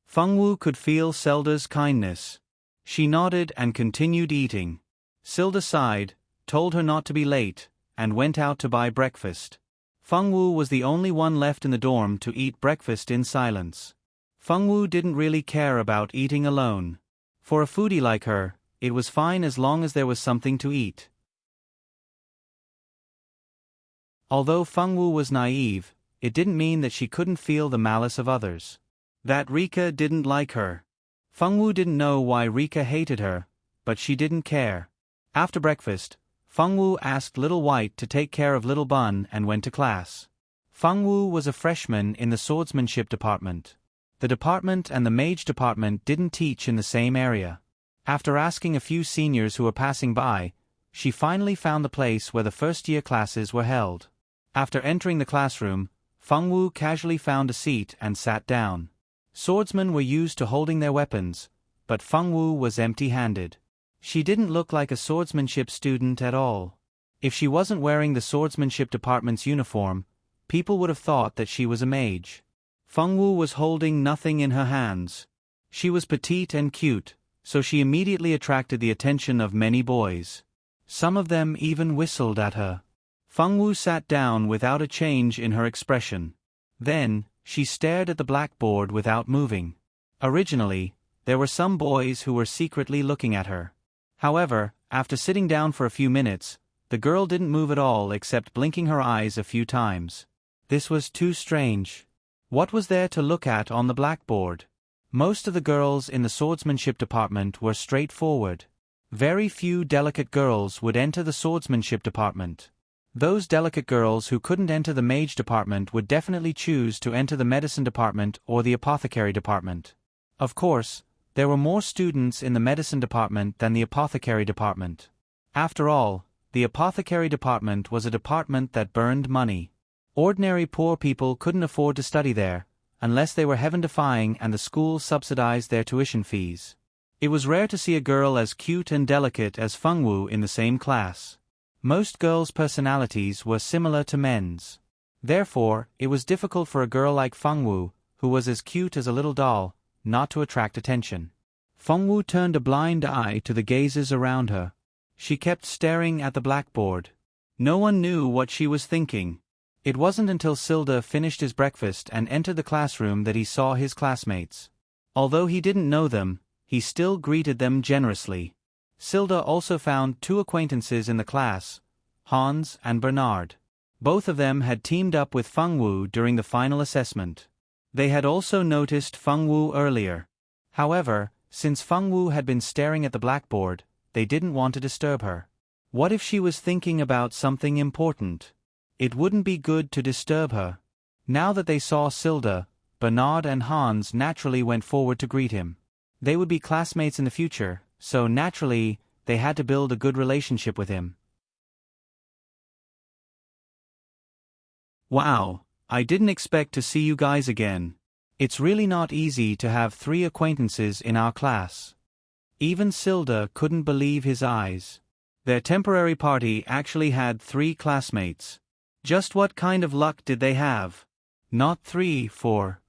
[SPEAKER 1] Fengwu could feel Silda's kindness. She nodded and continued eating. Silda sighed, told her not to be late, and went out to buy breakfast. Fengwu was the only one left in the dorm to eat breakfast in silence. Fengwu didn't really care about eating alone. For a foodie like her, it was fine as long as there was something to eat. Although Fengwu was naive, it didn't mean that she couldn't feel the malice of others. That Rika didn't like her. Fengwu didn't know why Rika hated her, but she didn't care. After breakfast, Fengwu asked Little White to take care of Little Bun and went to class. Fengwu was a freshman in the swordsmanship department. The department and the mage department didn't teach in the same area. After asking a few seniors who were passing by, she finally found the place where the first-year classes were held. After entering the classroom, Fengwu casually found a seat and sat down. Swordsmen were used to holding their weapons, but Fengwu was empty-handed. She didn't look like a swordsmanship student at all. If she wasn't wearing the swordsmanship department's uniform, people would have thought that she was a mage. Fengwu was holding nothing in her hands. She was petite and cute, so she immediately attracted the attention of many boys. Some of them even whistled at her. Fengwu sat down without a change in her expression. Then, she stared at the blackboard without moving. Originally, there were some boys who were secretly looking at her. However, after sitting down for a few minutes, the girl didn't move at all except blinking her eyes a few times. This was too strange. What was there to look at on the blackboard? Most of the girls in the swordsmanship department were straightforward. Very few delicate girls would enter the swordsmanship department. Those delicate girls who couldn't enter the mage department would definitely choose to enter the medicine department or the apothecary department. Of course, there were more students in the medicine department than the apothecary department. After all, the apothecary department was a department that burned money. Ordinary poor people couldn't afford to study there, unless they were heaven-defying and the school subsidized their tuition fees. It was rare to see a girl as cute and delicate as Fengwu in the same class. Most girls' personalities were similar to men's. Therefore, it was difficult for a girl like Fengwu, who was as cute as a little doll, not to attract attention. Fengwu turned a blind eye to the gazes around her. She kept staring at the blackboard. No one knew what she was thinking. It wasn't until Silda finished his breakfast and entered the classroom that he saw his classmates. Although he didn't know them, he still greeted them generously. Silda also found 2 acquaintances in the class, Hans and Bernard. Both of them had teamed up with Fengwu during the final assessment. They had also noticed Fengwu earlier. However, since Fengwu had been staring at the blackboard, they didn't want to disturb her. What if she was thinking about something important? It wouldn't be good to disturb her. Now that they saw Silda, Bernard and Hans naturally went forward to greet him. They would be classmates in the future, so naturally, they had to build a good relationship with him. Wow, I didn't expect to see you guys again. It's really not easy to have 3 acquaintances in our class. Even Silda couldn't believe his eyes. Their temporary party actually had 3 classmates. Just what kind of luck did they have? Not 3, 4.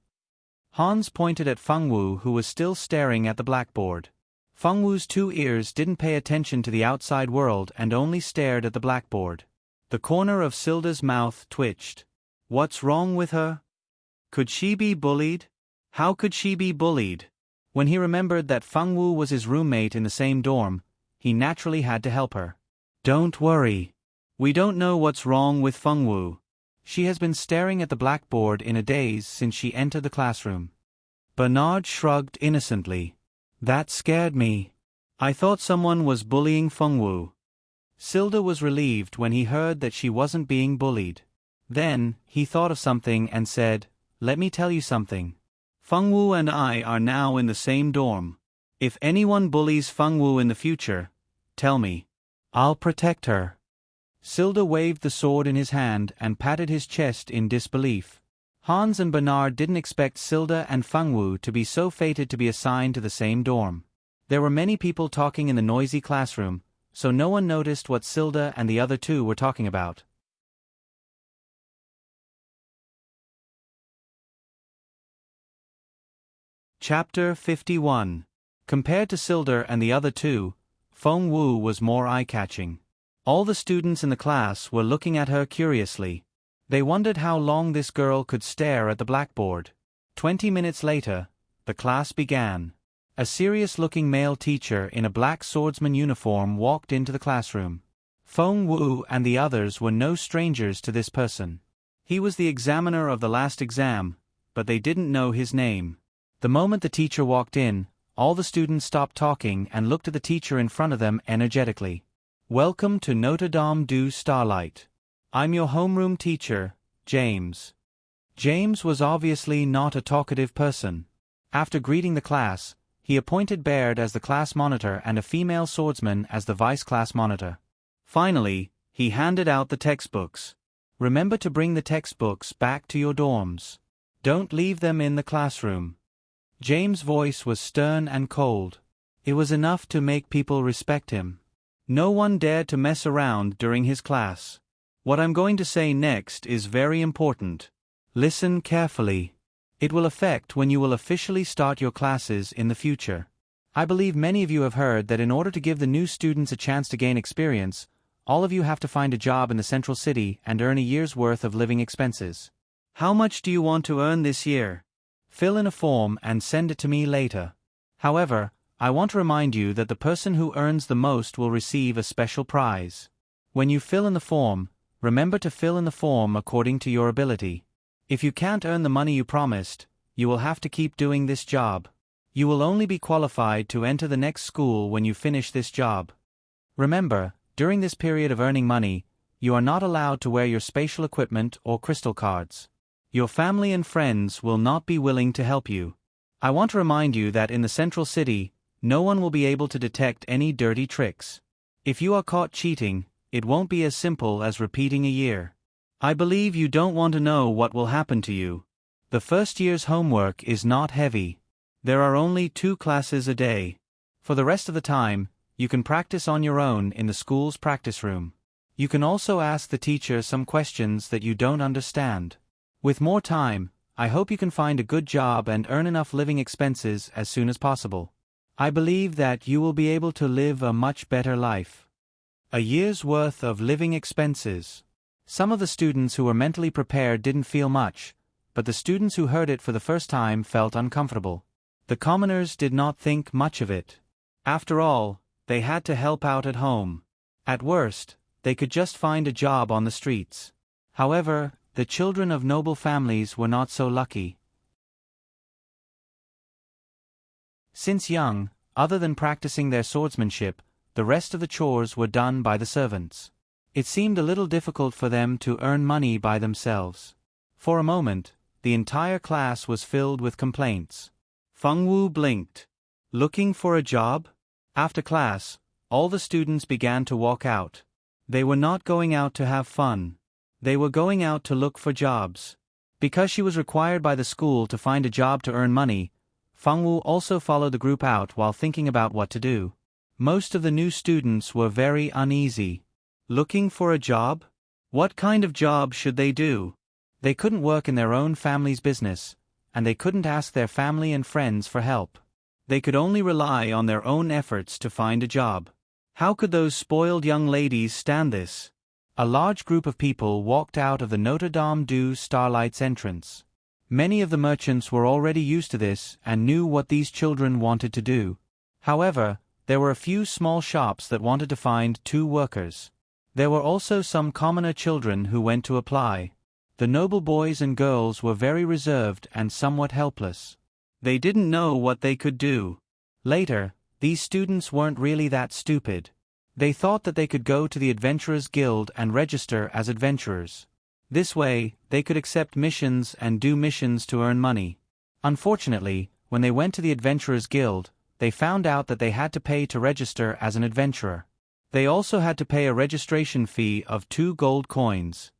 [SPEAKER 1] Hans pointed at Fengwu, who was still staring at the blackboard. Fengwu's 2 ears didn't pay attention to the outside world and only stared at the blackboard. The corner of Silda's mouth twitched. What's wrong with her? Could she be bullied? How could she be bullied? When he remembered that Feng Wu was his roommate in the same dorm, he naturally had to help her. "Don't worry. We don't know what's wrong with Feng Wu. She has been staring at the blackboard in a daze since she entered the classroom." Bernard shrugged innocently. "That scared me. I thought someone was bullying Feng Wu." Silda was relieved when he heard that she wasn't being bullied. Then, he thought of something and said, "Let me tell you something. Feng Wu and I are now in the same dorm. If anyone bullies Feng Wu in the future, tell me. I'll protect her." Silda waved the sword in his hand and patted his chest in disbelief. Hans and Bernard didn't expect Silda and Feng Wu to be so fated to be assigned to the same dorm. There were many people talking in the noisy classroom, so no one noticed what Silda and the other two were talking about. Chapter 51. Compared to Silda and the other two, Feng Wu was more eye-catching. All the students in the class were looking at her curiously. They wondered how long this girl could stare at the blackboard. 20 minutes later, the class began. A serious-looking male teacher in a black swordsman uniform walked into the classroom. Feng Wu and the others were no strangers to this person. He was the examiner of the last exam, but they didn't know his name. The moment the teacher walked in, all the students stopped talking and looked at the teacher in front of them energetically. "Welcome to Notre Dame du Starlight. I'm your homeroom teacher, James." James was obviously not a talkative person. After greeting the class, he appointed Baird as the class monitor and a female swordsman as the vice-class monitor. Finally, he handed out the textbooks. "Remember to bring the textbooks back to your dorms. Don't leave them in the classroom." James' voice was stern and cold. It was enough to make people respect him. No one dared to mess around during his class. "What I'm going to say next is very important. Listen carefully. It will affect when you will officially start your classes in the future. I believe many of you have heard that in order to give the new students a chance to gain experience, all of you have to find a job in the central city and earn a year's worth of living expenses. How much do you want to earn this year? Fill in a form and send it to me later. However, I want to remind you that the person who earns the most will receive a special prize. When you fill in the form, remember to fill in the form according to your ability. If you can't earn the money you promised, you will have to keep doing this job. You will only be qualified to enter the next school when you finish this job. Remember, during this period of earning money, you are not allowed to wear your spatial equipment or crystal cards. Your family and friends will not be willing to help you. I want to remind you that in the central city, no one will be able to detect any dirty tricks. If you are caught cheating, it won't be as simple as repeating a year. I believe you don't want to know what will happen to you. The first year's homework is not heavy. There are only 2 classes a day. For the rest of the time, you can practice on your own in the school's practice room. You can also ask the teacher some questions that you don't understand. With more time, I hope you can find a good job and earn enough living expenses as soon as possible. I believe that you will be able to live a much better life. A year's worth of living expenses. Some of the students who were mentally prepared didn't feel much, but the students who heard it for the first time felt uncomfortable. The commoners did not think much of it. After all, they had to help out at home. At worst, they could just find a job on the streets. However, the children of noble families were not so lucky. Since young, other than practicing their swordsmanship, the rest of the chores were done by the servants. It seemed a little difficult for them to earn money by themselves. For a moment, the entire class was filled with complaints. Feng Wu blinked. Looking for a job? After class, all the students began to walk out. They were not going out to have fun. They were going out to look for jobs. Because she was required by the school to find a job to earn money, Feng Wu also followed the group out while thinking about what to do. Most of the new students were very uneasy. Looking for a job? What kind of job should they do? They couldn't work in their own family's business, and they couldn't ask their family and friends for help. They could only rely on their own efforts to find a job. How could those spoiled young ladies stand this? A large group of people walked out of the Notre Dame du Starlight's entrance. Many of the merchants were already used to this and knew what these children wanted to do. However, there were a few small shops that wanted to find 2 workers. There were also some commoner children who went to apply. The noble boys and girls were very reserved and somewhat helpless. They didn't know what they could do. Later, these students weren't really that stupid. They thought that they could go to the Adventurers Guild and register as adventurers. This way, they could accept missions and do missions to earn money. Unfortunately, when they went to the Adventurers Guild, they found out that they had to pay to register as an adventurer. They also had to pay a registration fee of 2 gold coins.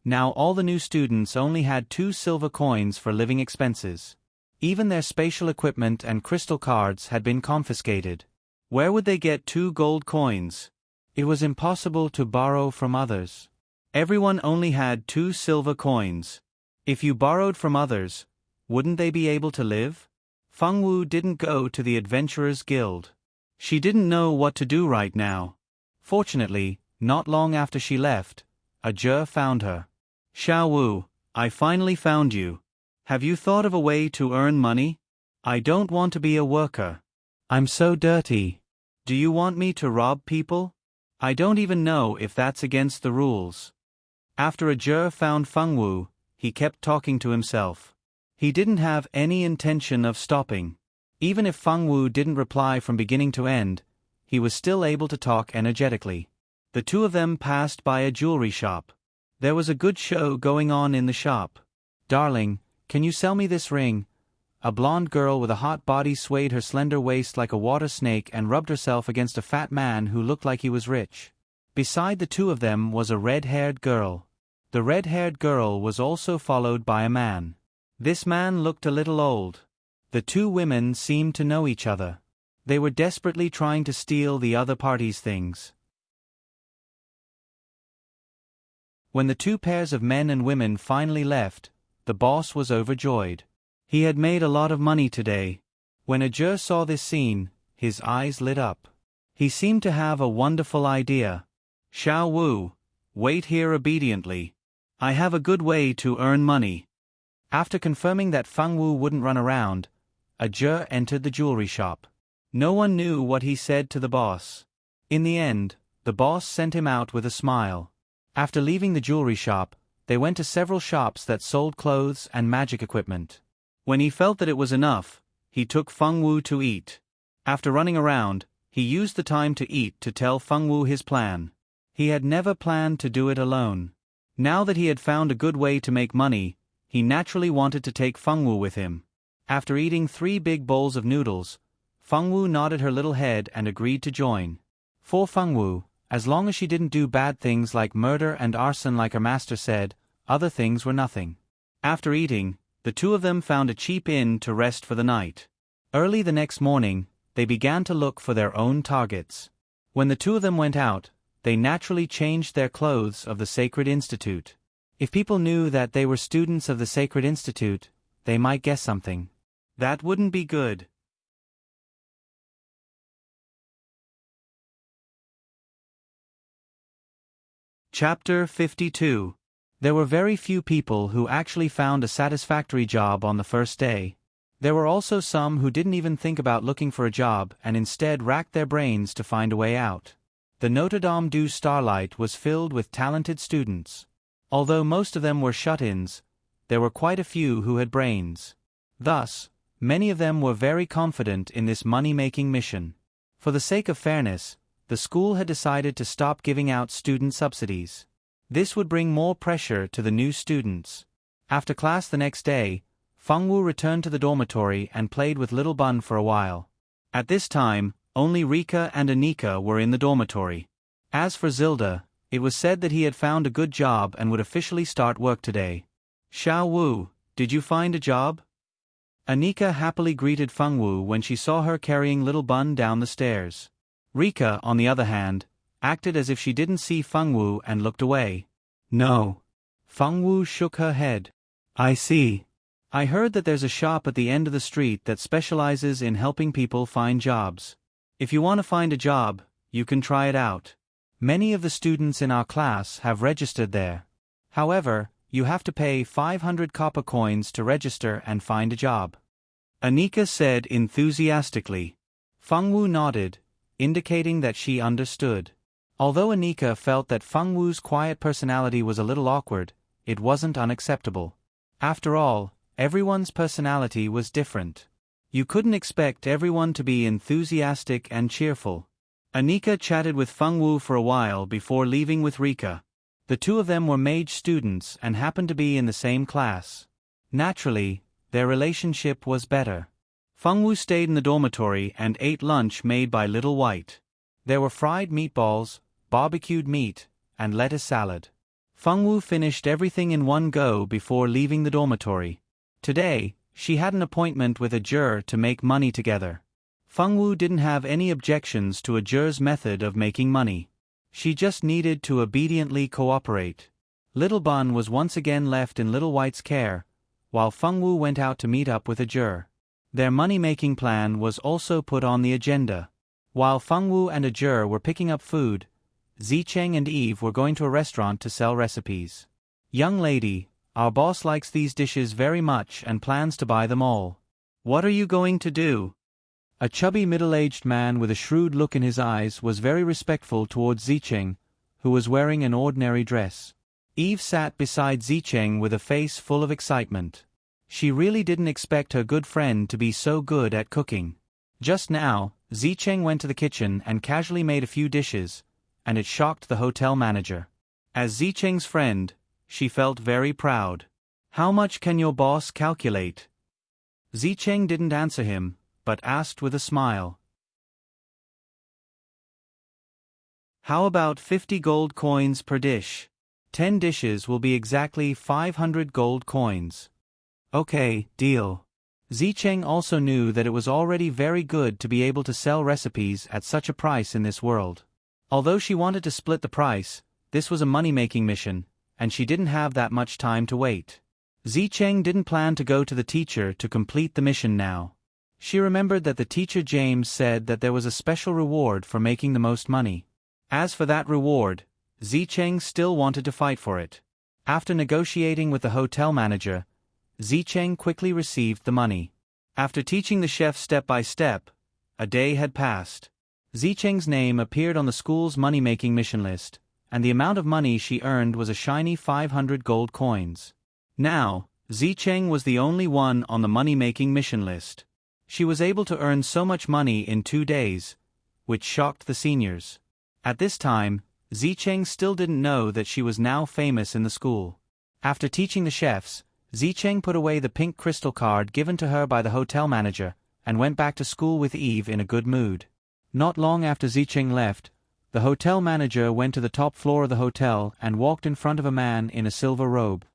[SPEAKER 1] Now all the new students only had 2 silver coins for living expenses. Even their spatial equipment and crystal cards had been confiscated. Where would they get 2 gold coins? It was impossible to borrow from others. Everyone only had 2 silver coins. If you borrowed from others, wouldn't they be able to live? Feng Wu didn't go to the Adventurers Guild. She didn't know what to do right now. Fortunately, not long after she left, a Zhe found her. Xiao Wu, I finally found you. Have you thought of a way to earn money? I don't want to be a worker. I'm so dirty. Do you want me to rob people? I don't even know if that's against the rules. After a Zhe found Feng Wu, he kept talking to himself. He didn't have any intention of stopping. Even if Feng Wu didn't reply from beginning to end, he was still able to talk energetically. The 2 of them passed by a jewelry shop. There was a good show going on in the shop. Darling, can you sell me this ring? A blonde girl with a hot body swayed her slender waist like a water snake and rubbed herself against a fat man who looked like he was rich. Beside the 2 of them was a red-haired girl. The red-haired girl was also followed by a man. This man looked a little old. The 2 women seemed to know each other. They were desperately trying to steal the other party's things. When the 2 pairs of men and women finally left, the boss was overjoyed. He had made a lot of money today. When a Zhe saw this scene, his eyes lit up. He seemed to have a wonderful idea. Xiao Wu, wait here obediently. I have a good way to earn money. After confirming that Feng Wu wouldn't run around, a Zhe entered the jewelry shop. No one knew what he said to the boss. In the end, the boss sent him out with a smile. After leaving the jewelry shop, they went to several shops that sold clothes and magic equipment. When he felt that it was enough, he took Feng Wu to eat. After running around, he used the time to eat to tell Feng Wu his plan. He had never planned to do it alone. Now that he had found a good way to make money, he naturally wanted to take Feng Wu with him. After eating 3 big bowls of noodles, Feng Wu nodded her little head and agreed to join. For Feng Wu, as long as she didn't do bad things like murder and arson like her master said, other things were nothing. After eating, the 2 of them found a cheap inn to rest for the night. Early the next morning, they began to look for their own targets. When the 2 of them went out, they naturally changed their clothes of the Sacred Institute. If people knew that they were students of the Sacred Institute, they might guess something. That wouldn't be good. Chapter 52. There were very few people who actually found a satisfactory job on the first day. There were also some who didn't even think about looking for a job and instead racked their brains to find a way out. The Notre Dame du Starlight was filled with talented students. Although most of them were shut-ins, there were quite a few who had brains. Thus, many of them were very confident in this money-making mission. For the sake of fairness, the school had decided to stop giving out student subsidies. This would bring more pressure to the new students. After class the next day, Feng Wu returned to the dormitory and played with Little Bun for a while. At this time, only Rika and Anika were in the dormitory. As for Zilda, it was said that he had found a good job and would officially start work today. Xiao Wu, did you find a job? Anika happily greeted Feng Wu when she saw her carrying Little Bun down the stairs. Rika, on the other hand, acted as if she didn't see Feng Wu and looked away. No. Feng Wu shook her head. I see. I heard that there's a shop at the end of the street that specializes in helping people find jobs. If you want to find a job, you can try it out. Many of the students in our class have registered there. However, You have to pay 500 copper coins to register and find a job. Anika said enthusiastically. Feng Wu nodded, indicating that she understood. Although Anika felt that Feng Wu's quiet personality was a little awkward, it wasn't unacceptable. After all, everyone's personality was different. You couldn't expect everyone to be enthusiastic and cheerful. Anika chatted with Feng Wu for a while before leaving with Rika. The two of them were mage students and happened to be in the same class. Naturally, their relationship was better. Feng Wu stayed in the dormitory and ate lunch made by Little White. There were fried meatballs, barbecued meat, and lettuce salad. Feng Wu finished everything in one go before leaving the dormitory. Today, she had an appointment with a juror to make money together. Feng Wu didn't have any objections to a juror's method of making money. She just needed to obediently cooperate. Little Bun was once again left in Little White's care, while Feng Wu went out to meet up with a juror. Their money-making plan was also put on the agenda. While Feng Wu and a juror were picking up food, Zicheng and Eve were going to a restaurant to sell recipes. Young lady, our boss likes these dishes very much and plans to buy them all. What are you going to do? A chubby middle-aged man with a shrewd look in his eyes was very respectful towards Zicheng, who was wearing an ordinary dress. Eve sat beside Zicheng with a face full of excitement. She really didn't expect her good friend to be so good at cooking. Just now, Zicheng went to the kitchen and casually made a few dishes, and it shocked the hotel manager. As Zicheng's friend, she felt very proud. How much can your boss calculate? Zicheng didn't answer him, but asked with a smile. How about 50 gold coins per dish? 10 dishes will be exactly 500 gold coins. Okay, deal. Zicheng also knew that it was already very good to be able to sell recipes at such a price in this world. Although she wanted to split the price, this was a money-making mission, and she didn't have that much time to wait. Zicheng didn't plan to go to the teacher to complete the mission now. She remembered that the teacher James said that there was a special reward for making the most money. As for that reward, Zicheng still wanted to fight for it. After negotiating with the hotel manager, Zicheng quickly received the money. After teaching the chef step by step, a day had passed. Zicheng's name appeared on the school's money-making mission list, and the amount of money she earned was a shiny 500 gold coins. Now, Zicheng was the only one on the money-making mission list. She was able to earn so much money in 2 days, which shocked the seniors. At this time, Zicheng still didn't know that she was now famous in the school. After teaching the chefs, Zicheng put away the pink crystal card given to her by the hotel manager, and went back to school with Eve in a good mood. Not long after Zicheng left, the hotel manager went to the top floor of the hotel and walked in front of a man in a silver robe.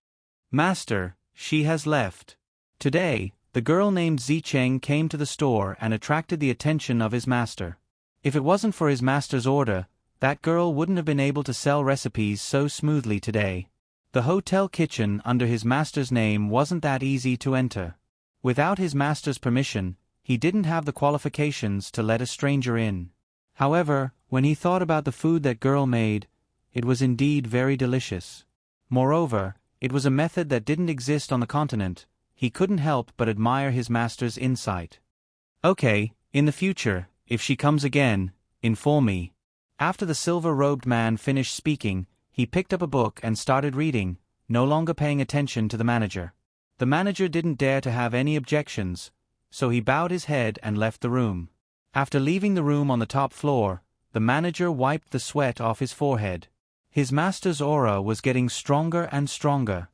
[SPEAKER 1] Master, she has left. Today, the girl named Zicheng came to the store and attracted the attention of his master. If it wasn't for his master's order, that girl wouldn't have been able to sell recipes so smoothly today. The hotel kitchen under his master's name wasn't that easy to enter. Without his master's permission, he didn't have the qualifications to let a stranger in. However, when he thought about the food that girl made, it was indeed very delicious. Moreover, it was a method that didn't exist on the continent. He couldn't help but admire his master's insight. Okay, in the future, if she comes again, inform me. After the silver-robed man finished speaking, he picked up a book and started reading, no longer paying attention to the manager. The manager didn't dare to have any objections, so he bowed his head and left the room. After leaving the room on the top floor, the manager wiped the sweat off his forehead. His master's aura was getting stronger and stronger.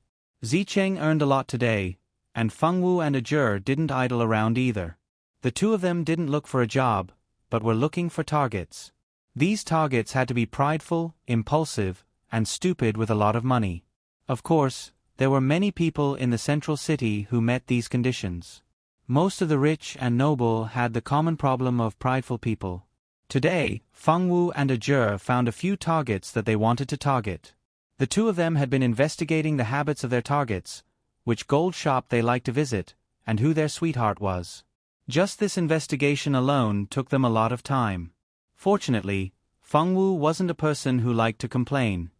[SPEAKER 1] Zicheng earned a lot today, and Feng Wu and a juror didn't idle around either. The two of them didn't look for a job, but were looking for targets. These targets had to be prideful, impulsive, and stupid with a lot of money. Of course, there were many people in the central city who met these conditions. Most of the rich and noble had the common problem of prideful people. Today, Feng Wu and a juror found a few targets that they wanted to target. The two of them had been investigating the habits of their targets, which gold shop they liked to visit, and who their sweetheart was. Just this investigation alone took them a lot of time. Fortunately, Feng Wu wasn't a person who liked to complain.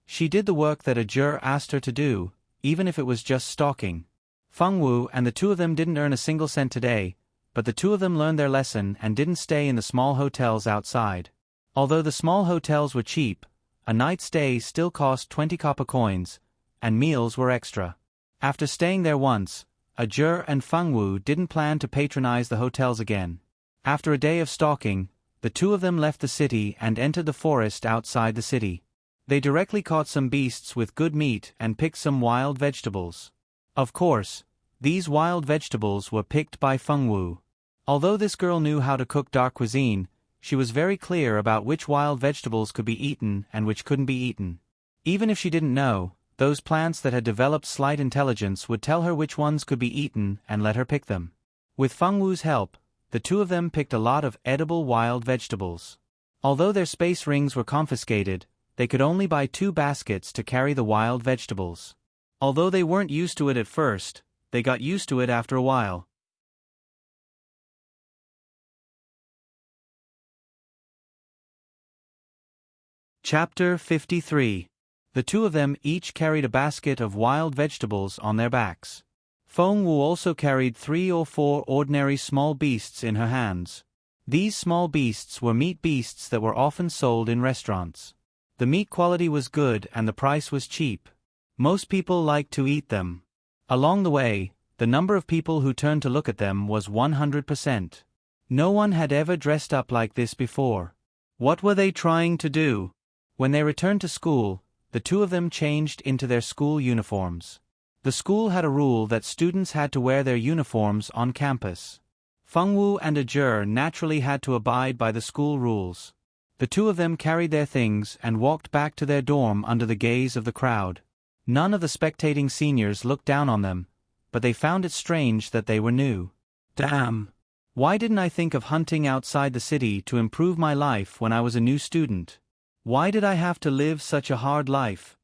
[SPEAKER 1] She did the work that Ajur asked her to do, even if it was just stalking. Feng Wu and the two of them didn't earn a single cent today, but the two of them learned their lesson and didn't stay in the small hotels outside. Although the small hotels were cheap, a night stay still cost 20 copper coins, and meals were extra. After staying there once, Ajur and Feng Wu didn't plan to patronize the hotels again. After a day of stalking, the two of them left the city and entered the forest outside the city. They directly caught some beasts with good meat and picked some wild vegetables. Of course, these wild vegetables were picked by Feng Wu. Although this girl knew how to cook dark cuisine, she was very clear about which wild vegetables could be eaten and which couldn't be eaten. Even if she didn't know, those plants that had developed slight intelligence would tell her which ones could be eaten and let her pick them. With Feng Wu's help, the two of them picked a lot of edible wild vegetables. Although their space rings were confiscated, they could only buy 2 baskets to carry the wild vegetables. Although they weren't used to it at first, they got used to it after a while. Chapter 53. The two of them each carried a basket of wild vegetables on their backs. Feng Wu also carried 3 or 4 ordinary small beasts in her hands. These small beasts were meat beasts that were often sold in restaurants. The meat quality was good and the price was cheap. Most people liked to eat them. Along the way, the number of people who turned to look at them was 100%. No one had ever dressed up like this before. What were they trying to do? When they returned to school, the two of them changed into their school uniforms. The school had a rule that students had to wear their uniforms on campus. Feng Wu and Ajur naturally had to abide by the school rules. The two of them carried their things and walked back to their dorm under the gaze of the crowd. None of the spectating seniors looked down on them, but they found it strange that they were new. Damn! Why didn't I think of hunting outside the city to improve my life when I was a new student? Why did I have to live such a hard life?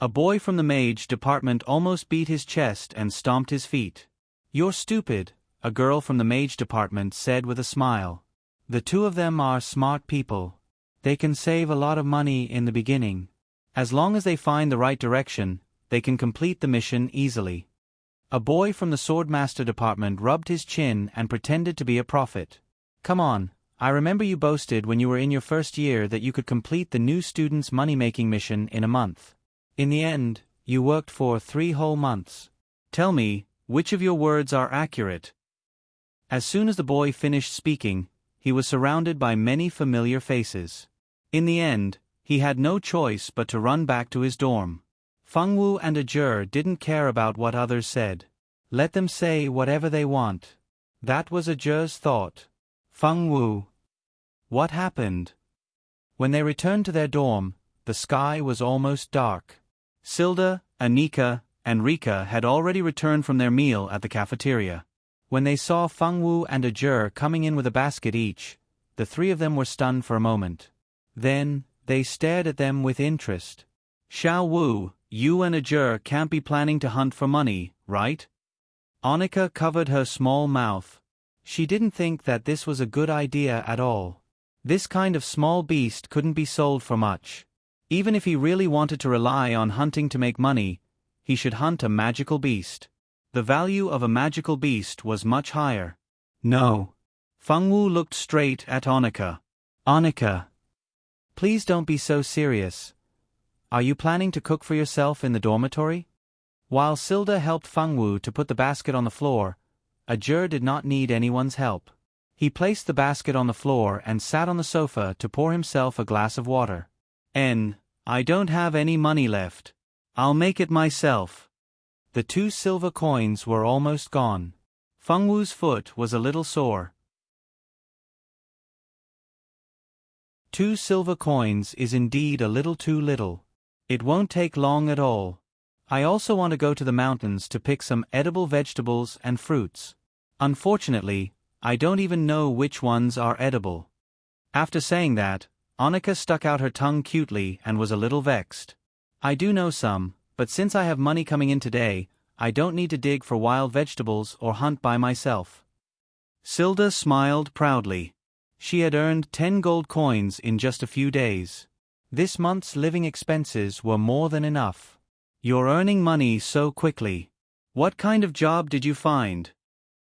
[SPEAKER 1] A boy from the mage department almost beat his chest and stomped his feet. You're stupid, a girl from the mage department said with a smile. The two of them are smart people. They can save a lot of money in the beginning. As long as they find the right direction, they can complete the mission easily. A boy from the swordmaster department rubbed his chin and pretended to be a prophet. Come on. I remember you boasted when you were in your first year that you could complete the new student's money-making mission in a month. In the end, you worked for 3 whole months. Tell me, which of your words are accurate? As soon as the boy finished speaking, he was surrounded by many familiar faces. In the end, he had no choice but to run back to his dorm. Feng Wu and Ajur didn't care about what others said. Let them say whatever they want. That was Ajur's thought. Feng Wu. What happened? When they returned to their dorm, the sky was almost dark. Silda, Anika, and Rika had already returned from their meal at the cafeteria. When they saw Feng Wu and Ajur coming in with a basket each, the 3 of them were stunned for a moment. Then, they stared at them with interest. Xiao Wu, you and Ajur can't be planning to hunt for money, right? Anika covered her small mouth. She didn't think that this was a good idea at all. This kind of small beast couldn't be sold for much. Even if he really wanted to rely on hunting to make money, he should hunt a magical beast. The value of a magical beast was much higher. No. Feng Wu looked straight at Anika. Anika. Please don't be so serious. Are you planning to cook for yourself in the dormitory? While Silda helped Feng Wu to put the basket on the floor, Ajur did not need anyone's help. He placed the basket on the floor and sat on the sofa to pour himself a glass of water. I don't have any money left. I'll make it myself. The 2 silver coins were almost gone. Feng Wu's foot was a little sore. 2 silver coins is indeed a little too little. It won't take long at all. I also want to go to the mountains to pick some edible vegetables and fruits. Unfortunately, I don't even know which ones are edible. After saying that, Anika stuck out her tongue cutely and was a little vexed. I do know some, but since I have money coming in today, I don't need to dig for wild vegetables or hunt by myself. Silda smiled proudly. She had earned 10 gold coins in just a few days. This month's living expenses were more than enough. You're earning money so quickly. What kind of job did you find?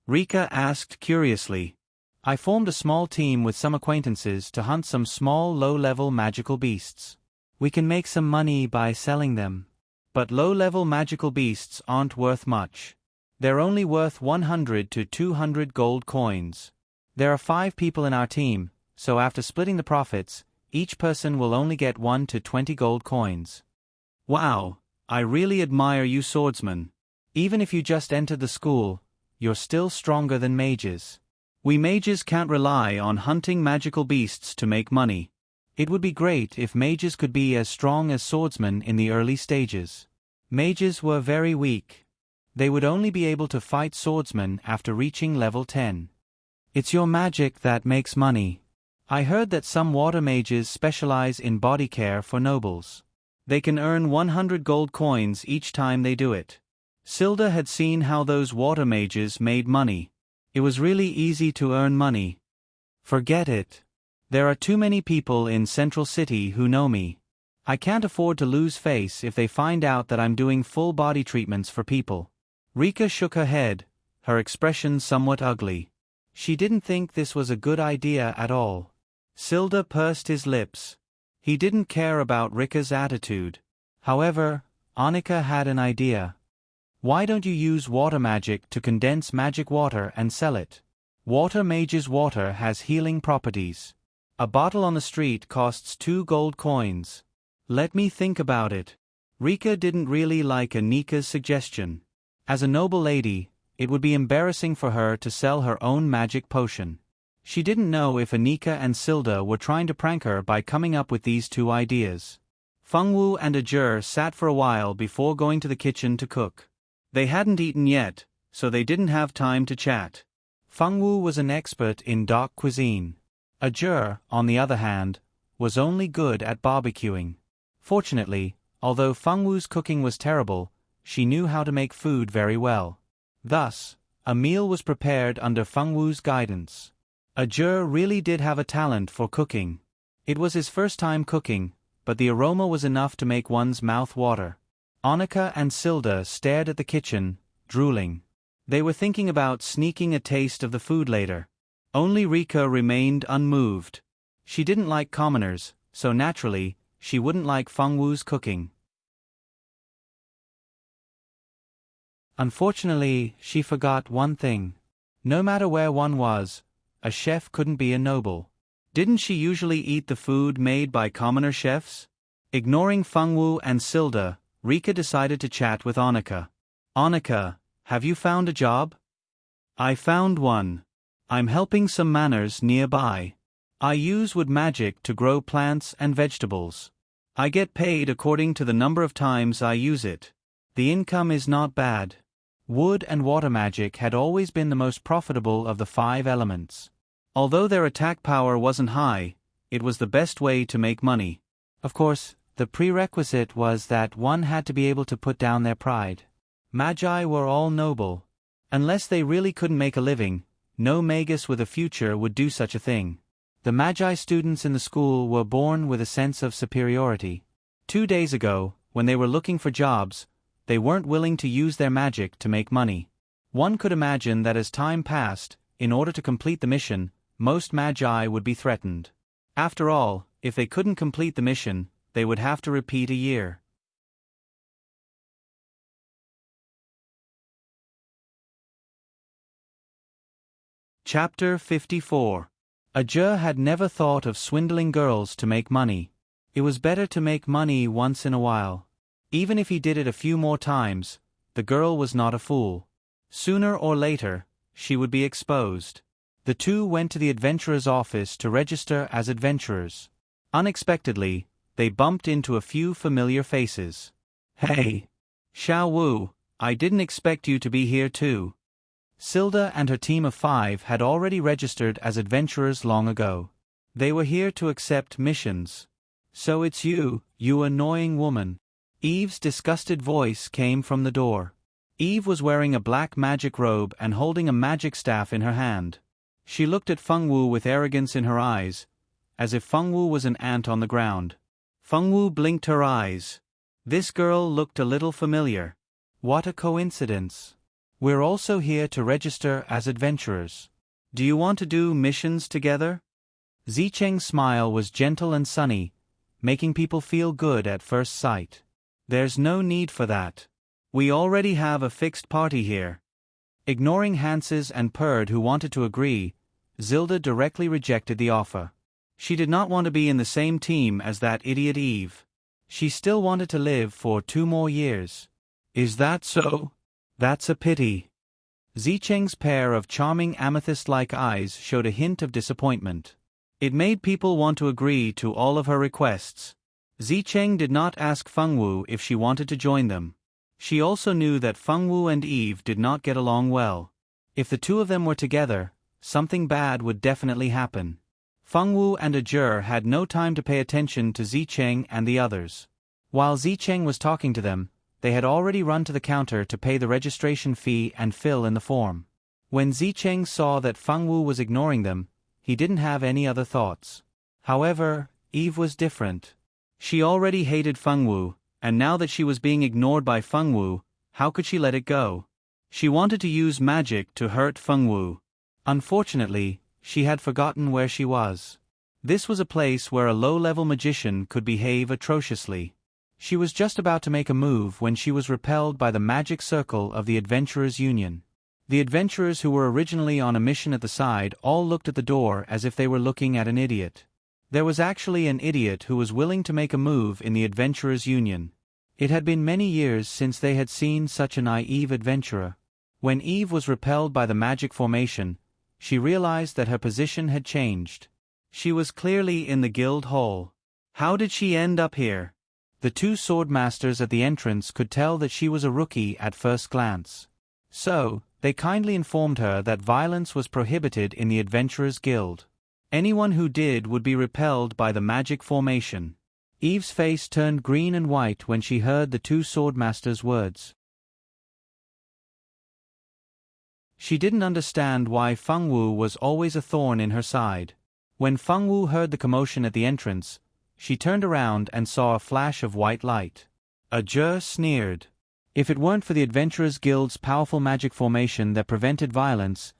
[SPEAKER 1] Rika asked curiously. I formed a small team with some acquaintances to hunt some small low-level magical beasts. We can make some money by selling them. But low-level magical beasts aren't worth much. They're only worth 100 to 200 gold coins. There are 5 people in our team, so after splitting the profits, each person will only get 1 to 20 gold coins. Wow, I really admire you swordsmen. Even if you just entered the school, you're still stronger than mages. We mages can't rely on hunting magical beasts to make money. It would be great if mages could be as strong as swordsmen in the early stages. Mages were very weak. They would only be able to fight swordsmen after reaching level 10. It's your magic that makes money. I heard that some water mages specialize in body care for nobles. They can earn 100 gold coins each time they do it. Silda had seen how those water mages made money. It was really easy to earn money. Forget it. There are too many people in Central City who know me. I can't afford to lose face if they find out that I'm doing full body treatments for people. Rika shook her head, her expression somewhat ugly. She didn't think this was a good idea at all. Silda pursed his lips. He didn't care about Rika's attitude. However, Annika had an idea. Why don't you use water magic to condense magic water and sell it? Water mage's water has healing properties. A bottle on the street costs 2 gold coins. Let me think about it. Rika didn't really like Annika's suggestion. As a noble lady, it would be embarrassing for her to sell her own magic potion. She didn't know if Annika and Silda were trying to prank her by coming up with these 2 ideas. Fengwu and Ajur sat for a while before going to the kitchen to cook. They hadn't eaten yet, so they didn't have time to chat. Fengwu was an expert in dark cuisine. Ajur, on the other hand, was only good at barbecuing. Fortunately, although Fengwu's cooking was terrible, she knew how to make food very well. Thus, a meal was prepared under Fengwu's guidance. Ajur really did have a talent for cooking. It was his first time cooking, but the aroma was enough to make one's mouth water. Annika and Silda stared at the kitchen, drooling. They were thinking about sneaking a taste of the food later. Only Rika remained unmoved. She didn't like commoners, so naturally, she wouldn't like Fengwu's cooking. Unfortunately, she forgot one thing. No matter where one was, a chef couldn't be a noble. Didn't she usually eat the food made by commoner chefs? Ignoring Fengwu and Silda, Rika decided to chat with Annika. Annika, have you found a job? I found one. I'm helping some manors nearby. I use wood magic to grow plants and vegetables. I get paid according to the number of times I use it. The income is not bad. Wood and water magic had always been the most profitable of the 5 elements. Although their attack power wasn't high, it was the best way to make money. Of course, the prerequisite was that one had to be able to put down their pride. Magi were all noble. Unless they really couldn't make a living, no magus with a future would do such a thing. The Magi students in the school were born with a sense of superiority. 2 days ago, when they were looking for jobs, they weren't willing to use their magic to make money. One could imagine that as time passed, in order to complete the mission, most Magi would be threatened. After all, if they couldn't complete the mission, they would have to repeat a year. Chapter 54. Ajur had never thought of swindling girls to make money. It was better to make money once in a while. Even if he did it a few more times, the girl was not a fool. Sooner or later, she would be exposed. The 2 went to the adventurer's office to register as adventurers. Unexpectedly, they bumped into a few familiar faces. Hey! Xiao Wu, I didn't expect you to be here too. Silda and her team of 5 had already registered as adventurers long ago. They were here to accept missions. So it's you, you annoying woman. Eve's disgusted voice came from the door. Eve was wearing a black magic robe and holding a magic staff in her hand. She looked at Fengwu with arrogance in her eyes, as if Fengwu was an ant on the ground. Fengwu blinked her eyes. This girl looked a little familiar. What a coincidence. We're also here to register as adventurers. Do you want to do missions together? Zicheng's smile was gentle and sunny, making people feel good at first sight. There's no need for that. We already have a fixed party here. Ignoring Hanses and Perd who wanted to agree, Zilda directly rejected the offer. She did not want to be in the same team as that idiot Eve. She still wanted to live for 2 more years. Is that so? That's a pity. Zicheng's pair of charming amethyst-like eyes showed a hint of disappointment. It made people want to agree to all of her requests. Zicheng did not ask Fengwu if she wanted to join them. She also knew that Fengwu and Eve did not get along well. If the two of them were together, something bad would definitely happen. Fengwu and Ajur had no time to pay attention to Zicheng and the others. While Zicheng was talking to them, they had already run to the counter to pay the registration fee and fill in the form. When Zicheng saw that Fengwu was ignoring them, he didn't have any other thoughts. However, Eve was different. She already hated Fengwu, and now that she was being ignored by Fengwu, how could she let it go? She wanted to use magic to hurt Fengwu. Unfortunately, she had forgotten where she was. This was a place where a low-level magician could behave atrociously. She was just about to make a move when she was repelled by the magic circle of the Adventurers' Union. The adventurers who were originally on a mission at the side all looked at the door as if they were looking at an idiot. There was actually an idiot who was willing to make a move in the Adventurers' Union. It had been many years since they had seen such a naive adventurer. When Eve was repelled by the magic formation, she realized that her position had changed. She was clearly in the guild hall. How did she end up here? The 2 swordmasters at the entrance could tell that she was a rookie at first glance. So, they kindly informed her that violence was prohibited in the Adventurers Guild. Anyone who did would be repelled by the magic formation. Eve's face turned green and white when she heard the 2 swordmasters' words. She didn't understand why Fengwu was always a thorn in her side. When Fengwu heard the commotion at the entrance, she turned around and saw a flash of white light. Ajur sneered. If it weren't for the Adventurers Guild's powerful magic formation that prevented violence,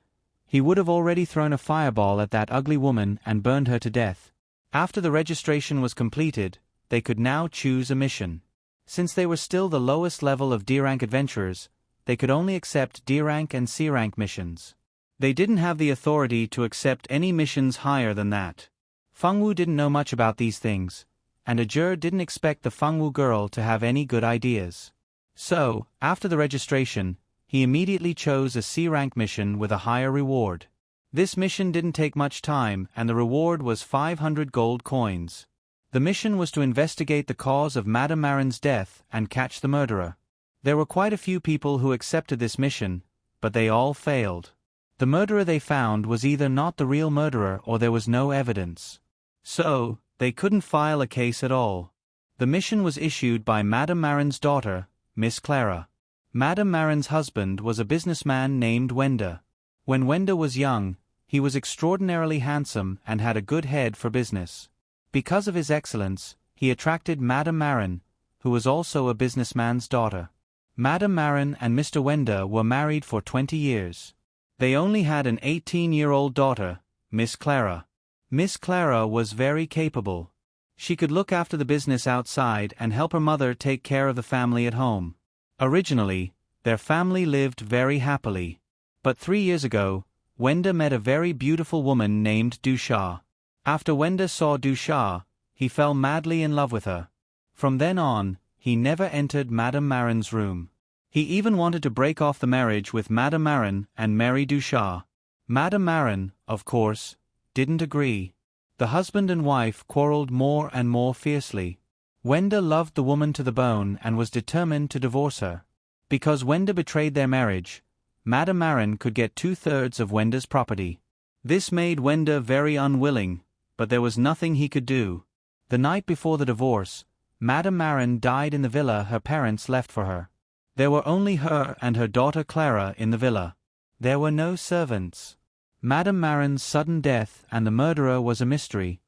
[SPEAKER 1] he would have already thrown a fireball at that ugly woman and burned her to death. After the registration was completed, they could now choose a mission. Since they were still the lowest level of D-rank adventurers, they could only accept D-rank and C-rank missions. They didn't have the authority to accept any missions higher than that. Fengwu didn't know much about these things, and Ajur didn't expect the Fengwu girl to have any good ideas. So, after the registration, he immediately chose a C-rank mission with a higher reward. This mission didn't take much time and the reward was 500 gold coins. The mission was to investigate the cause of Madame Marin's death and catch the murderer. There were quite a few people who accepted this mission, but they all failed. The murderer they found was either not the real murderer or there was no evidence. So, they couldn't file a case at all. The mission was issued by Madame Marin's daughter, Miss Clara. Madame Marin's husband was a businessman named Wenda. When Wenda was young, he was extraordinarily handsome and had a good head for business. Because of his excellence, he attracted Madame Marin, who was also a businessman's daughter. Madame Marin and Mr. Wenda were married for 20 years. They only had an 18-year-old daughter, Miss Clara. Miss Clara was very capable. She could look after the business outside and help her mother take care of the family at home. Originally, their family lived very happily. But 3 years ago, Wenda met a very beautiful woman named Dusha. After Wenda saw Dusha, he fell madly in love with her. From then on, he never entered Madame Marin's room. He even wanted to break off the marriage with Madame Marin and marry Dusha. Madame Marin, of course, didn't agree. The husband and wife quarreled more and more fiercely. Wenda loved the woman to the bone and was determined to divorce her. Because Wenda betrayed their marriage, Madame Marin could get 2/3 of Wenda's property. This made Wenda very unwilling, but there was nothing he could do. The night before the divorce, Madame Marin died in the villa her parents left for her. There were only her and her daughter Clara in the villa. There were no servants. Madame Marin's sudden death and the murderer was a mystery.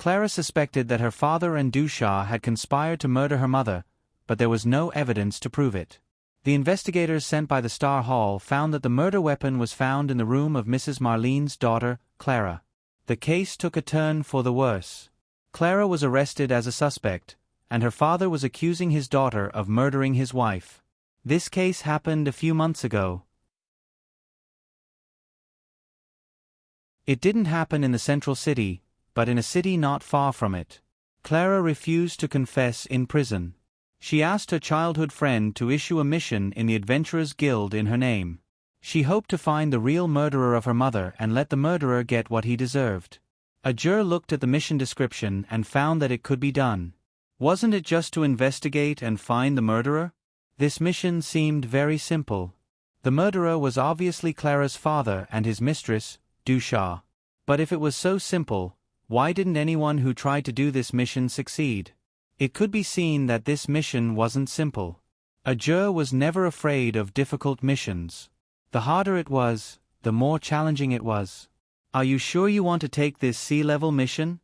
[SPEAKER 1] Clara suspected that her father and Dusha had conspired to murder her mother, but there was no evidence to prove it. The investigators sent by the Star Hall found that the murder weapon was found in the room of Mrs. Marlene's daughter, Clara. The case took a turn for the worse. Clara was arrested as a suspect, and her father was accusing his daughter of murdering his wife. This case happened a few months ago. It didn't happen in the central city, but in a city not far from it. Clara refused to confess in prison. She asked her childhood friend to issue a mission in the Adventurers Guild in her name. She hoped to find the real murderer of her mother and let the murderer get what he deserved. A juror looked at the mission description and found that it could be done. Wasn't it just to investigate and find the murderer? This mission seemed very simple. The murderer was obviously Clara's father and his mistress, Dusha. But if it was so simple, why didn't anyone who tried to do this mission succeed? It could be seen that this mission wasn't simple. A juror was never afraid of difficult missions. The harder it was, the more challenging it was. Are you sure you want to take this sea-level mission?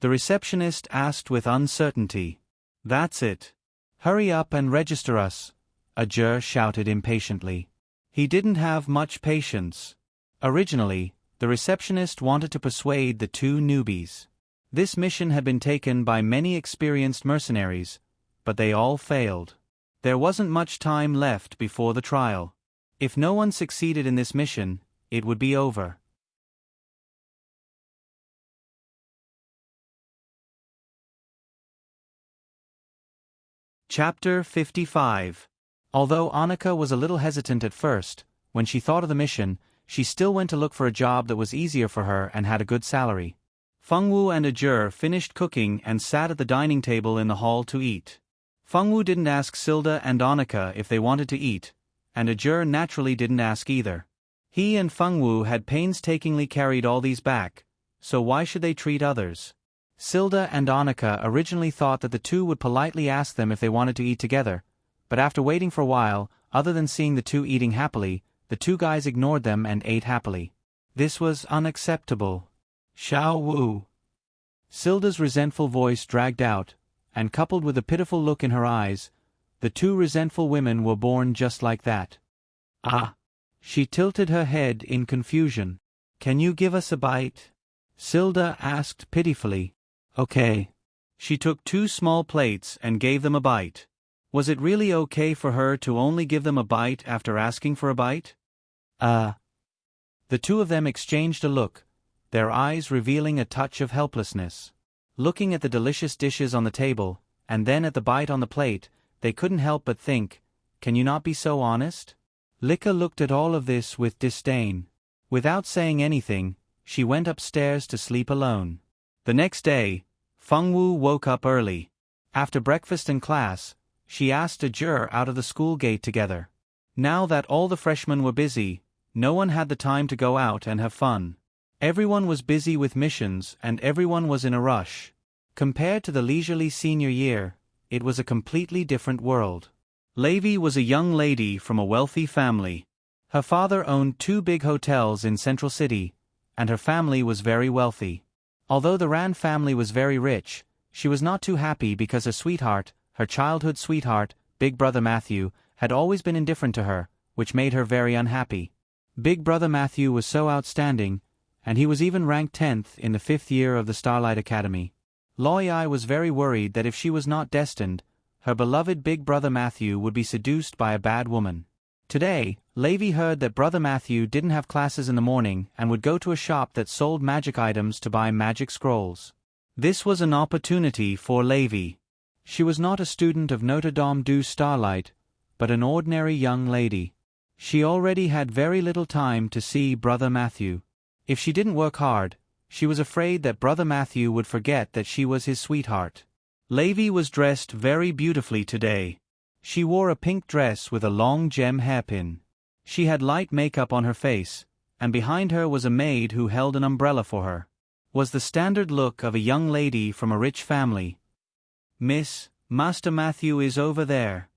[SPEAKER 1] The receptionist asked with uncertainty. That's it. Hurry up and register us, a juror shouted impatiently. He didn't have much patience. Originally, the receptionist wanted to persuade the two newbies. This mission had been taken by many experienced mercenaries, but they all failed. There wasn't much time left before the trial. If no one succeeded in this mission, it would be over. Chapter 55. Although Annika was a little hesitant at first, when she thought of the mission, she still went to look for a job that was easier for her and had a good salary. Fengwu and Ajur finished cooking and sat at the dining table in the hall to eat. Fengwu didn't ask Silda and Annika if they wanted to eat, and Ajur naturally didn't ask either. He and Fengwu had painstakingly carried all these back, so why should they treat others? Silda and Annika originally thought that the two would politely ask them if they wanted to eat together, but after waiting for a while, other than seeing the two eating happily, the two guys ignored them and ate happily. This was unacceptable. Xiao Wu. Silda's resentful voice dragged out, and coupled with a pitiful look in her eyes, the two resentful women were born just like that. Ah! She tilted her head in confusion. Can you give us a bite? Silda asked pitifully. Okay. She took 2 small plates and gave them a bite. Was it really okay for her to only give them a bite after asking for a bite? The two of them exchanged a look, their eyes revealing a touch of helplessness. Looking at the delicious dishes on the table, and then at the bite on the plate, they couldn't help but think, can you not be so honest? Lika looked at all of this with disdain. Without saying anything, she went upstairs to sleep alone. The next day, Fengwu woke up early. After breakfast and class, she asked Ajur out of the school gate together. Now that all the freshmen were busy, no one had the time to go out and have fun. Everyone was busy with missions and everyone was in a rush. Compared to the leisurely senior year, it was a completely different world. Levi was a young lady from a wealthy family. Her father owned 2 big hotels in Central City, and her family was very wealthy. Although the Rand family was very rich, she was not too happy because her sweetheart, her childhood sweetheart, Big Brother Matthew, had always been indifferent to her, which made her very unhappy. Big Brother Matthew was so outstanding, and he was even ranked 10th in the 5th year of the Starlight Academy. Loyai was very worried that if she was not destined, her beloved Big Brother Matthew would be seduced by a bad woman. Today, Levi heard that Brother Matthew didn't have classes in the morning and would go to a shop that sold magic items to buy magic scrolls. This was an opportunity for Levi. She was not a student of Notre Dame du Starlight, but an ordinary young lady. She already had very little time to see Brother Matthew. If she didn't work hard, she was afraid that Brother Matthew would forget that she was his sweetheart. Levi was dressed very beautifully today. She wore a pink dress with a long gem hairpin. She had light makeup on her face, and behind her was a maid who held an umbrella for her. Was the standard look of a young lady from a rich family. Miss, Master Matthew is over there.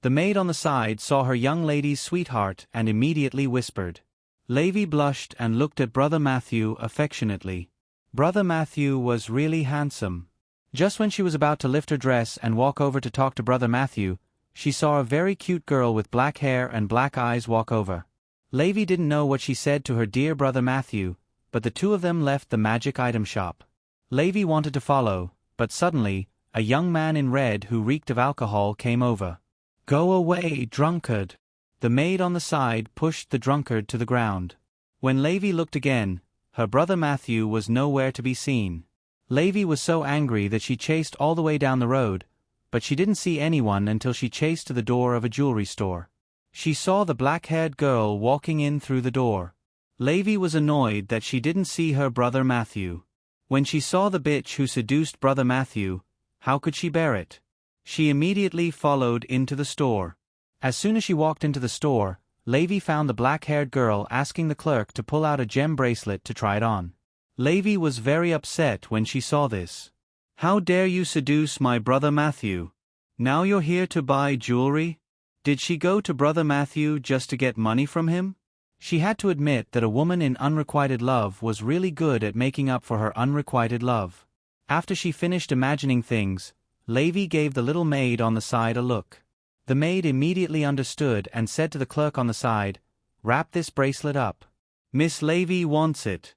[SPEAKER 1] The maid on the side saw her young lady's sweetheart and immediately whispered, Levi blushed and looked at Brother Matthew affectionately. Brother Matthew was really handsome. Just when she was about to lift her dress and walk over to talk to Brother Matthew, she saw a very cute girl with black hair and black eyes walk over. Levi didn't know what she said to her dear Brother Matthew, but the two of them left the magic item shop. Levi wanted to follow, but suddenly, a young man in red who reeked of alcohol came over. "Go away, drunkard!" The maid on the side pushed the drunkard to the ground. When Levi looked again, her Brother Matthew was nowhere to be seen. Levi was so angry that she chased all the way down the road, but she didn't see anyone until she chased to the door of a jewelry store. She saw the black-haired girl walking in through the door. Levi was annoyed that she didn't see her Brother Matthew. When she saw the bitch who seduced Brother Matthew, how could she bear it? She immediately followed into the store. As soon as she walked into the store, Levi found the black-haired girl asking the clerk to pull out a gem bracelet to try it on. Levi was very upset when she saw this. "How dare you seduce my Brother Matthew? Now you're here to buy jewelry?" Did she go to Brother Matthew just to get money from him? She had to admit that a woman in unrequited love was really good at making up for her unrequited love. After she finished imagining things, Levi gave the little maid on the side a look. The maid immediately understood and said to the clerk on the side, "Wrap this bracelet up. Miss Levi wants it."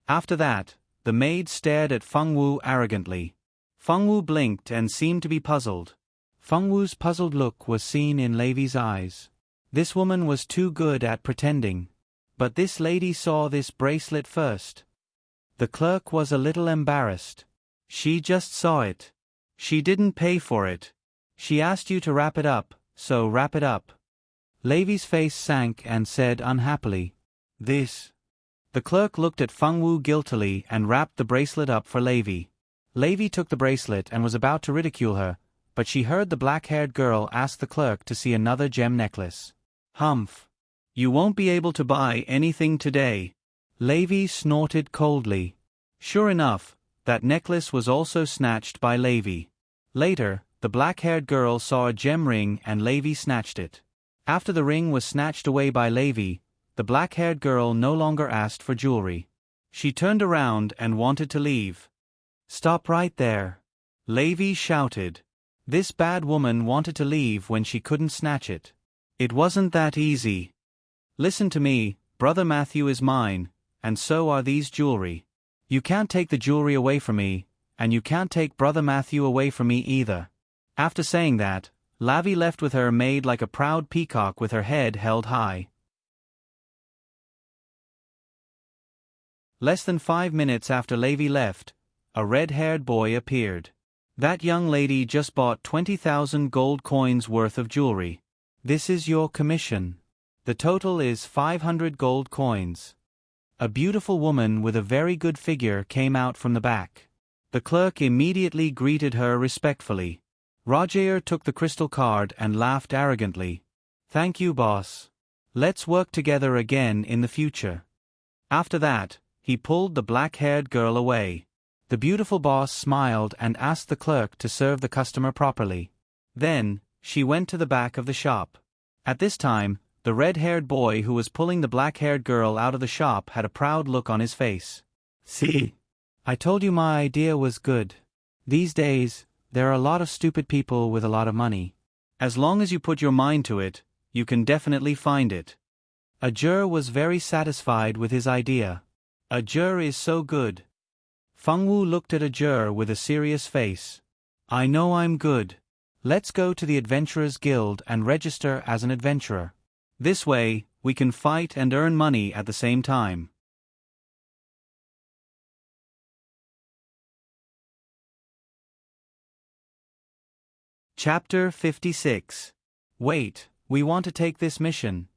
[SPEAKER 1] After that, the maid stared at Feng Wu arrogantly. Feng Wu blinked and seemed to be puzzled. Feng Wu's puzzled look was seen in Levi's eyes. This woman was too good at pretending. But this lady saw this bracelet first. The clerk was a little embarrassed. "She just saw it. She didn't pay for it. She asked you to wrap it up, so wrap it up." Levi's face sank and said unhappily, "This." The clerk looked at Feng Wu guiltily and wrapped the bracelet up for Levi. Levi took the bracelet and was about to ridicule her, but she heard the black-haired girl ask the clerk to see another gem necklace. "Humph! You won't be able to buy anything today." Levi snorted coldly. Sure enough, that necklace was also snatched by Levi. Later, the black-haired girl saw a gem ring and Levi snatched it. After the ring was snatched away by Levi, the black-haired girl no longer asked for jewelry. She turned around and wanted to leave. "Stop right there!" Levi shouted. This bad woman wanted to leave when she couldn't snatch it. It wasn't that easy. "Listen to me, Brother Matthew is mine, and so are these jewelry. You can't take the jewelry away from me, and you can't take Brother Matthew away from me either." After saying that, Levi left with her made like a proud peacock with her head held high. Less than 5 minutes after Levi left, a red-haired boy appeared. "That young lady just bought 20,000 gold coins worth of jewelry. This is your commission. The total is 500 gold coins." A beautiful woman with a very good figure came out from the back. The clerk immediately greeted her respectfully. Roger took the crystal card and laughed arrogantly. "Thank you, boss. Let's work together again in the future." After that, he pulled the black-haired girl away. The beautiful boss smiled and asked the clerk to serve the customer properly. Then, she went to the back of the shop. At this time, the red-haired boy who was pulling the black-haired girl out of the shop had a proud look on his face. "See? I told you my idea was good. These days, there are a lot of stupid people with a lot of money. As long as you put your mind to it, you can definitely find it." Ajur was very satisfied with his idea. Ajur is so good. Feng Wu looked at Ajur with a serious face. "I know I'm good. Let's go to the Adventurers Guild and register as an adventurer. This way, we can fight and earn money at the same time." Chapter 56. Wait, we want to take this mission.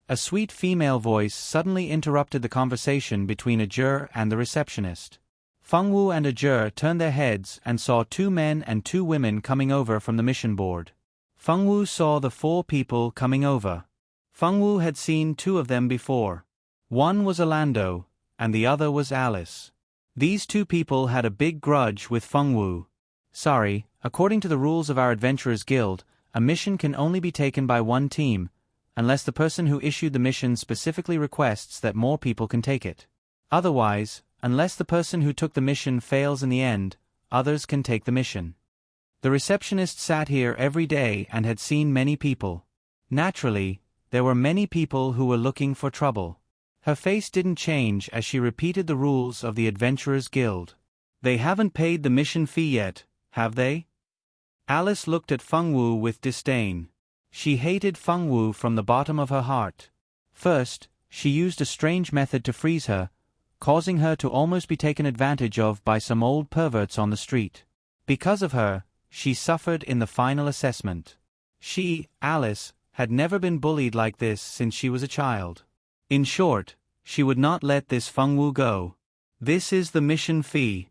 [SPEAKER 1] A sweet female voice suddenly interrupted the conversation between Ajur and the receptionist. Feng Wu and Ajur turned their heads and saw 2 men and 2 women coming over from the mission board. Feng Wu saw the 4 people coming over. Feng Wu had seen 2 of them before. One was Orlando, and the other was Alice. These 2 people had a big grudge with Feng Wu. "Sorry, according to the rules of our Adventurers Guild, a mission can only be taken by one team, unless the person who issued the mission specifically requests that more people can take it. Otherwise, unless the person who took the mission fails in the end, others can take the mission. The receptionist sat here every day and had seen many people. Naturally, there were many people who were looking for trouble. Her face didn't change as she repeated the rules of the Adventurers Guild. They haven't paid the mission fee yet, have they? Alice looked at Feng Wu with disdain. She hated Feng Wu from the bottom of her heart. First, she used a strange method to freeze her, causing her to almost be taken advantage of by some old perverts on the street. Because of her, she suffered in the final assessment. She, Alice, had never been bullied like this since she was a child. In short, she would not let this Feng Wu go. This is the mission fee.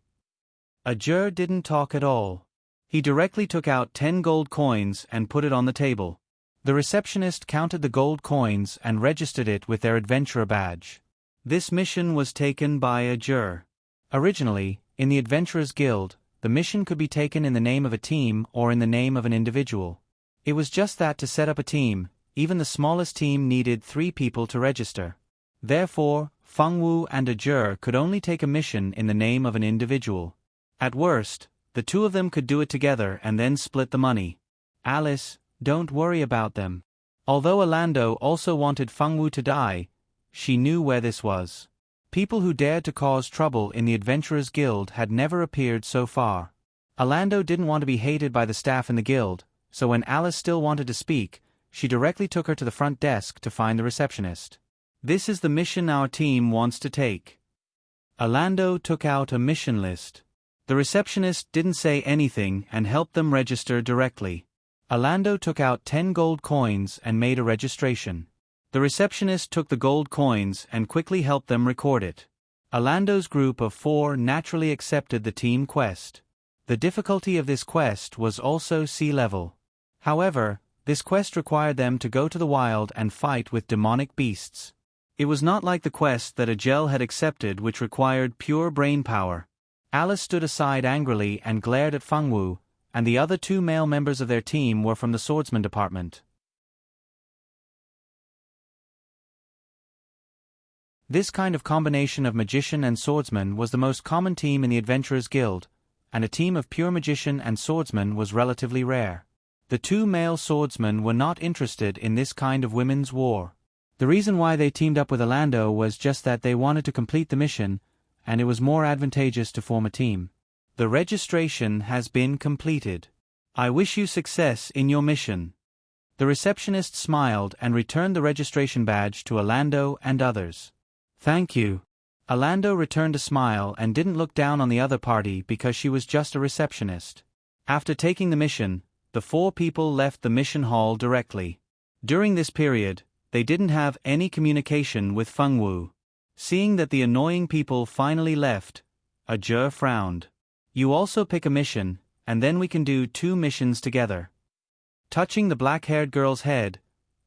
[SPEAKER 1] Ajur didn't talk at all. He directly took out 10 gold coins and put it on the table. The receptionist counted the gold coins and registered it with their adventurer badge. This mission was taken by Ajur. Originally, in the Adventurers Guild, the mission could be taken in the name of a team or in the name of an individual. It was just that to set up a team, even the smallest team needed 3 people to register. Therefore, Feng Wu and Ajur could only take a mission in the name of an individual. At worst, the two of them could do it together and then split the money. Alice, don't worry about them. Although Orlando also wanted Feng Wu to die, she knew where this was. People who dared to cause trouble in the Adventurers Guild had never appeared so far. Orlando didn't want to be hated by the staff in the guild, so when Alice still wanted to speak, she directly took her to the front desk to find the receptionist. This is the mission our team wants to take. Orlando took out a mission list. The receptionist didn't say anything and helped them register directly. Orlando took out 10 gold coins and made a registration. The receptionist took the gold coins and quickly helped them record it. Orlando's group of 4 naturally accepted the team quest. The difficulty of this quest was also sea level. However, this quest required them to go to the wild and fight with demonic beasts. It was not like the quest that Ajel had accepted, which required pure brain power. Alice stood aside angrily and glared at Feng Wu, and the other 2 male members of their team were from the swordsman department. This kind of combination of magician and swordsman was the most common team in the Adventurers Guild, and a team of pure magician and swordsman was relatively rare. The 2 male swordsmen were not interested in this kind of women's war. The reason why they teamed up with Orlando was just that they wanted to complete the mission, and it was more advantageous to form a team. The registration has been completed. I wish you success in your mission. The receptionist smiled and returned the registration badge to Orlando and others. Thank you. Orlando returned a smile and didn't look down on the other party because she was just a receptionist. After taking the mission, the 4 people left the mission hall directly. During this period, they didn't have any communication with Feng Wu. Seeing that the annoying people finally left, Ajur frowned. You also pick a mission, and then we can do 2 missions together. Touching the black-haired girl's head,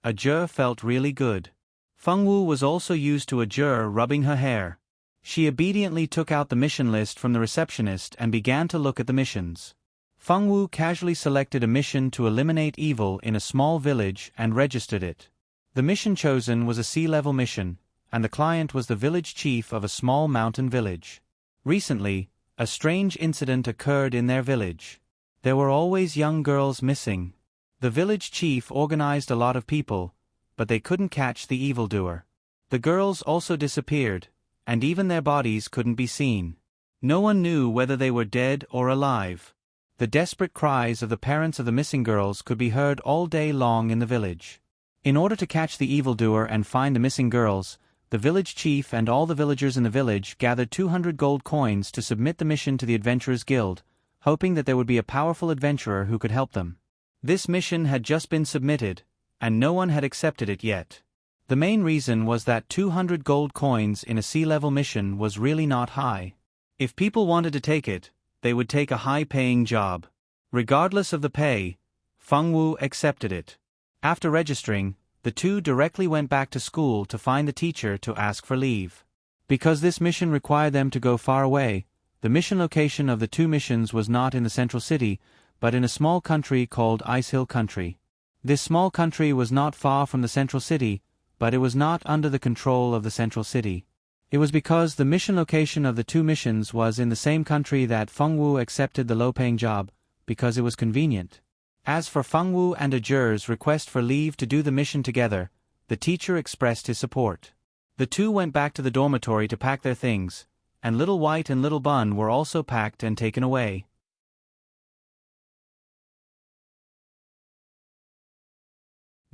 [SPEAKER 1] Ajur felt really good. Feng Wu was also used to Ajur rubbing her hair. She obediently took out the mission list from the receptionist and began to look at the missions. Feng Wu casually selected a mission to eliminate evil in a small village and registered it. The mission chosen was a sea-level mission, and the client was the village chief of a small mountain village. Recently, a strange incident occurred in their village. There were always young girls missing. The village chief organized a lot of people, but they couldn't catch the evildoer. The girls also disappeared, and even their bodies couldn't be seen. No one knew whether they were dead or alive. The desperate cries of the parents of the missing girls could be heard all day long in the village. In order to catch the evildoer and find the missing girls, the village chief and all the villagers in the village gathered 200 gold coins to submit the mission to the Adventurers Guild, hoping that there would be a powerful adventurer who could help them. This mission had just been submitted, and no one had accepted it yet. The main reason was that 200 gold coins in a sea-level mission was really not high. If people wanted to take it, they would take a high-paying job. Regardless of the pay, Feng Wu accepted it. After registering, the 2 directly went back to school to find the teacher to ask for leave. Because this mission required them to go far away, the mission location of the 2 missions was not in the central city, but in a small country called Ice Hill Country. This small country was not far from the central city, but it was not under the control of the central city. It was because the mission location of the two missions was in the same country that Feng Wu accepted the low-paying job, because it was convenient. As for Feng Wu and Ajur's request for leave to do the mission together, the teacher expressed his support. The two went back to the dormitory to pack their things, and Little White and Little Bun were also packed and taken away.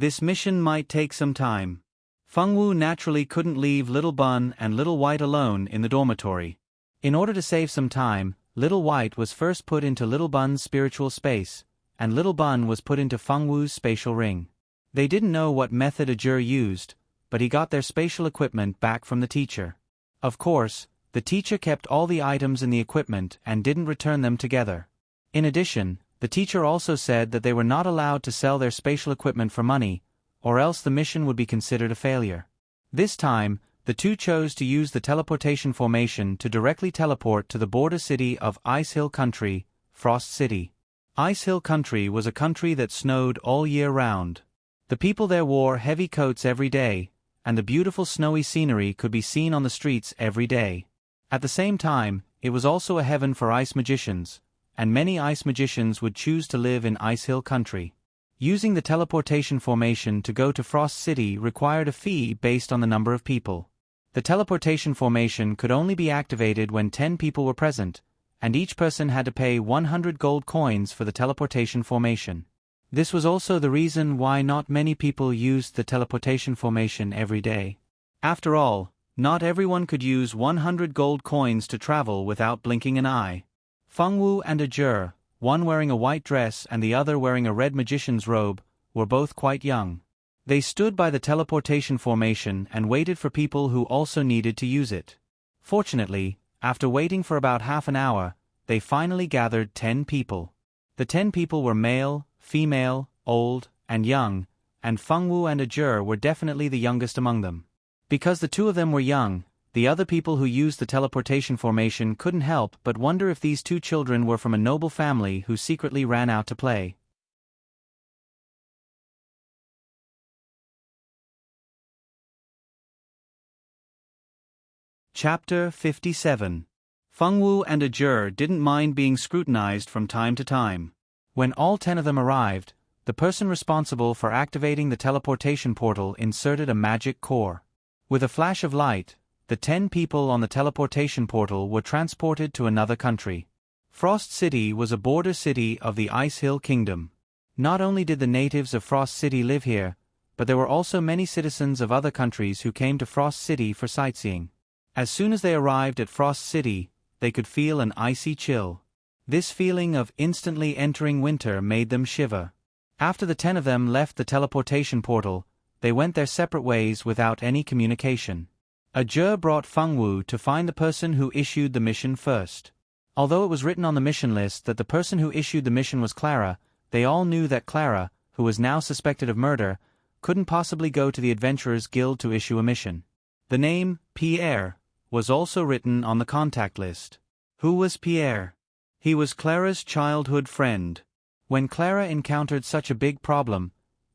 [SPEAKER 1] This mission might take some time. Feng Wu naturally couldn't leave Little Bun and Little White alone in the dormitory. In order to save some time, Little White was first put into Little Bun's spiritual space, and Little Bun was put into Feng Wu's spatial ring. They didn't know what method Ajur used, but he got their spatial equipment back from the teacher. Of course, the teacher kept all the items in the equipment and didn't return them together. In addition, the teacher also said that they were not allowed to sell their spatial equipment for money, or else the mission would be considered a failure. This time, the two chose to use the teleportation formation to directly teleport to the border city of Ice Hill Country, Frost City. Ice Hill Country was a country that snowed all year round. The people there wore heavy coats every day, and the beautiful snowy scenery could be seen on the streets every day. At the same time, it was also a heaven for ice magicians, and many ice magicians would choose to live in Ice Hill Country. Using the teleportation formation to go to Frost City required a fee based on the number of people. The teleportation formation could only be activated when 10 people were present, and each person had to pay 100 gold coins for the teleportation formation. This was also the reason why not many people used the teleportation formation every day. After all, not everyone could use 100 gold coins to travel without blinking an eye. Feng Wu and Ajur, one wearing a white dress and the other wearing a red magician's robe, were both quite young. They stood by the teleportation formation and waited for people who also needed to use it. Fortunately, after waiting for about half an hour, they finally gathered 10 people. The 10 people were male, female, old, and young, and Feng Wu and Ajur were definitely the youngest among them. Because the two of them were young, the other people who used the teleportation formation couldn't help but wonder if these two children were from a noble family who secretly ran out to play. Chapter 57. Feng Wu and Ajur didn't mind being scrutinized from time to time. When all 10 of them arrived, the person responsible for activating the teleportation portal inserted a magic core. With a flash of light, the 10 people on the teleportation portal were transported to another country. Frost City was a border city of the Ice Hill Kingdom. Not only did the natives of Frost City live here, but there were also many citizens of other countries who came to Frost City for sightseeing. As soon as they arrived at Frost City, they could feel an icy chill. This feeling of instantly entering winter made them shiver. After the 10 of them left the teleportation portal, they went their separate ways without any communication. Ajur brought Feng Wu to find the person who issued the mission first. Although it was written on the mission list that the person who issued the mission was Clara, they all knew that Clara, who was now suspected of murder, couldn't possibly go to the Adventurers Guild to issue a mission. The name, Pierre, was also written on the contact list. Who was Pierre? He was Clara's childhood friend. When Clara encountered such a big problem,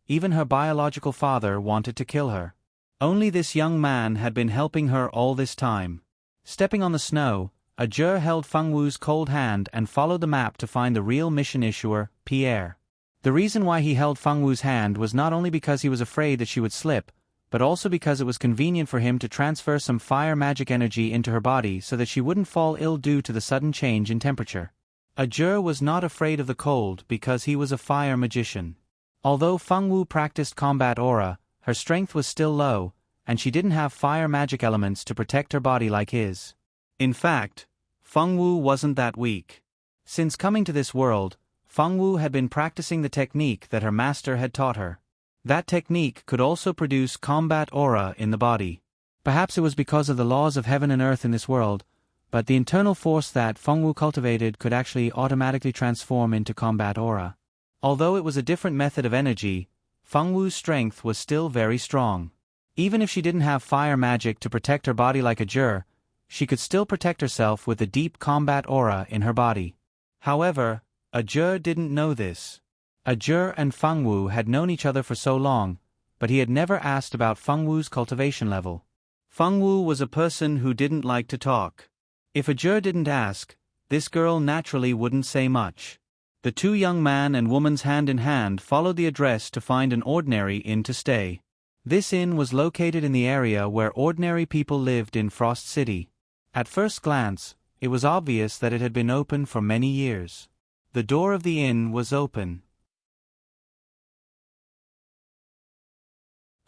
[SPEAKER 1] even her biological father wanted to kill her. Only this young man had been helping her all this time. Stepping on the snow, Ajur held Feng Wu's cold hand and followed the map to find the real mission issuer, Pierre. The reason why he held Feng Wu's hand was not only because he was afraid that she would slip, but also because it was convenient for him to transfer some fire magic energy into her body so that she wouldn't fall ill due to the sudden change in temperature. Ajur was not afraid of the cold because he was a fire magician. Although Feng Wu practiced combat aura, her strength was still low, and she didn't have fire magic elements to protect her body like his. In fact, Feng Wu wasn't that weak. Since coming to this world, Feng Wu had been practicing the technique that her master had taught her. That technique could also produce combat aura in the body. Perhaps it was because of the laws of heaven and earth in this world, but the internal force that Feng Wu cultivated could actually automatically transform into combat aura. Although it was a different method of energy, Feng Wu's strength was still very strong. Even if she didn't have fire magic to protect her body like Ajur, she could still protect herself with the deep combat aura in her body. However, Ajur didn't know this. Ajur and Fengwu had known each other for so long, but he had never asked about Fengwu's cultivation level. Fengwu was a person who didn't like to talk. If Ajur didn't ask, this girl naturally wouldn't say much. The two young man and woman's hand in hand followed the address to find an ordinary inn to stay. This inn was located in the area where ordinary people lived in Frost City. At first glance, it was obvious that it had been open for many years. The door of the inn was open.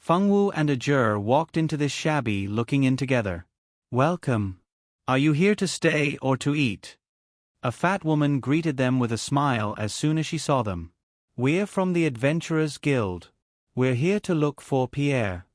[SPEAKER 1] Fengwu and Ajur walked into this shabby-looking inn together. "Welcome. Are you here to stay or to eat?" A fat woman greeted them with a smile as soon as she saw them. "We're from the Adventurers Guild. We're here to look for Pierre."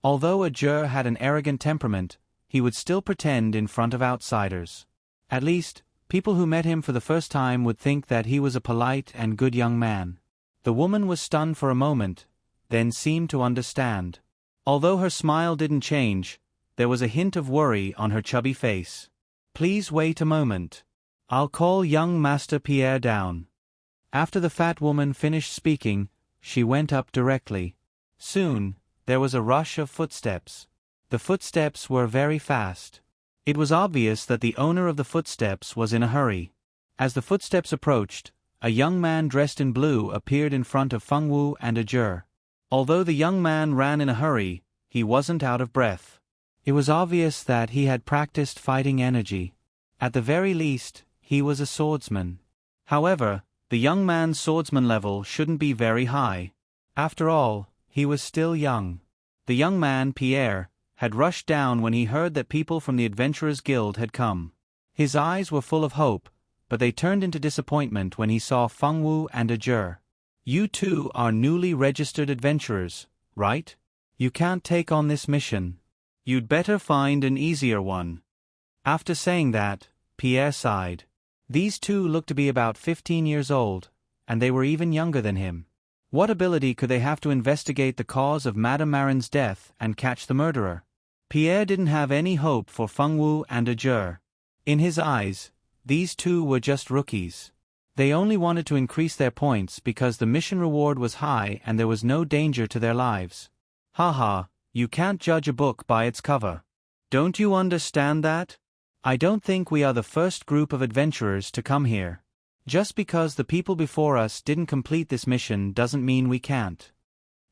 [SPEAKER 1] Although Ajur had an arrogant temperament, he would still pretend in front of outsiders. At least, people who met him for the first time would think that he was a polite and good young man. The woman was stunned for a moment, then seemed to understand. Although her smile didn't change, there was a hint of worry on her chubby face. "Please wait a moment. I'll call young Master Pierre down." After the fat woman finished speaking, she went up directly. Soon, there was a rush of footsteps. The footsteps were very fast. It was obvious that the owner of the footsteps was in a hurry. As the footsteps approached, a young man dressed in blue appeared in front of Fengwu and Ajur. Although the young man ran in a hurry, he wasn't out of breath. It was obvious that he had practiced fighting energy. At the very least, he was a swordsman. However, the young man's swordsman level shouldn't be very high. After all, he was still young. The young man, Pierre, had rushed down when he heard that people from the Adventurers Guild had come. His eyes were full of hope, but they turned into disappointment when he saw Fengwu and Ajur. "You two are newly registered adventurers, right? You can't take on this mission. You'd better find an easier one." After saying that, Pierre sighed. These two looked to be about 15 years old, and they were even younger than him. What ability could they have to investigate the cause of Madame Marin's death and catch the murderer? Pierre didn't have any hope for Fengwu and Ajur. In his eyes, these two were just rookies. They only wanted to increase their points because the mission reward was high and there was no danger to their lives. Haha, you can't judge a book by its cover. Don't you understand that? I don't think we are the first group of adventurers to come here. Just because the people before us didn't complete this mission doesn't mean we can't.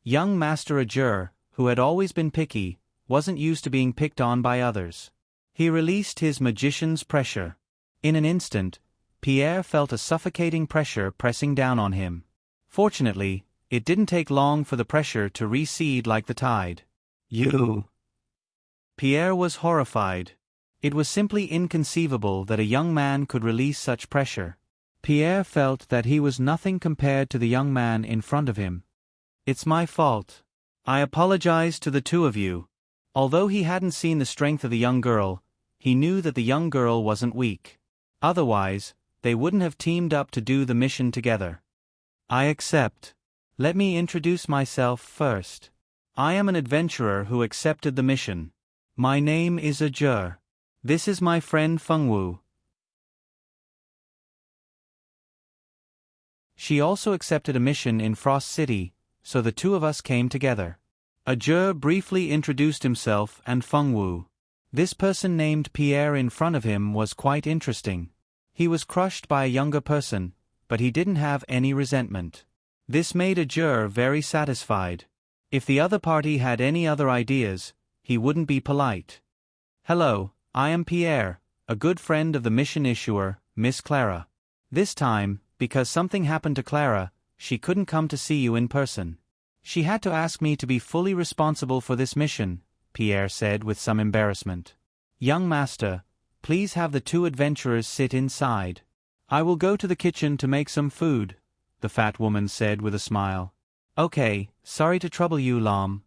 [SPEAKER 1] Young Master Ajur, who had always been picky, wasn't used to being picked on by others. He released his magician's pressure. In an instant, Pierre felt a suffocating pressure pressing down on him. Fortunately, it didn't take long for the pressure to recede like the tide. "You!" Pierre was horrified. It was simply inconceivable that a young man could release such pressure. Pierre felt that he was nothing compared to the young man in front of him. "It's my fault. I apologize to the two of you." Although he hadn't seen the strength of the young girl, he knew that the young girl wasn't weak. Otherwise, they wouldn't have teamed up to do the mission together. "I accept. Let me introduce myself first. I am an adventurer who accepted the mission. My name is Ajur. This is my friend Fengwu. She also accepted a mission in Frost City, so the two of us came together." Ajur briefly introduced himself and Fengwu. This person named Pierre in front of him was quite interesting. He was crushed by a younger person, but he didn't have any resentment. This made Ajur very satisfied. If the other party had any other ideas, he wouldn't be polite. "Hello, I am Pierre, a good friend of the mission issuer, Miss Clara. This time, because something happened to Clara, she couldn't come to see you in person. She had to ask me to be fully responsible for this mission," Pierre said with some embarrassment. "Young master, please have the two adventurers sit inside. I will go to the kitchen to make some food," the fat woman said with a smile. "Okay, sorry to trouble you, Lam."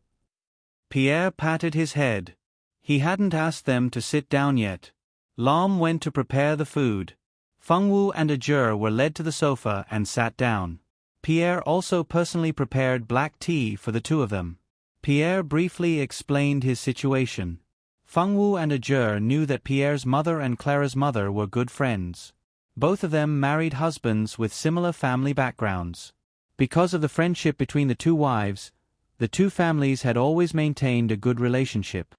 [SPEAKER 1] Pierre patted his head. He hadn't asked them to sit down yet. Lam went to prepare the food. Fengwu and Ajur were led to the sofa and sat down. Pierre also personally prepared black tea for the two of them. Pierre briefly explained his situation. Fengwu and Ajur knew that Pierre's mother and Clara's mother were good friends. Both of them married husbands with similar family backgrounds. Because of the friendship between the two wives, the two families had always maintained a good relationship.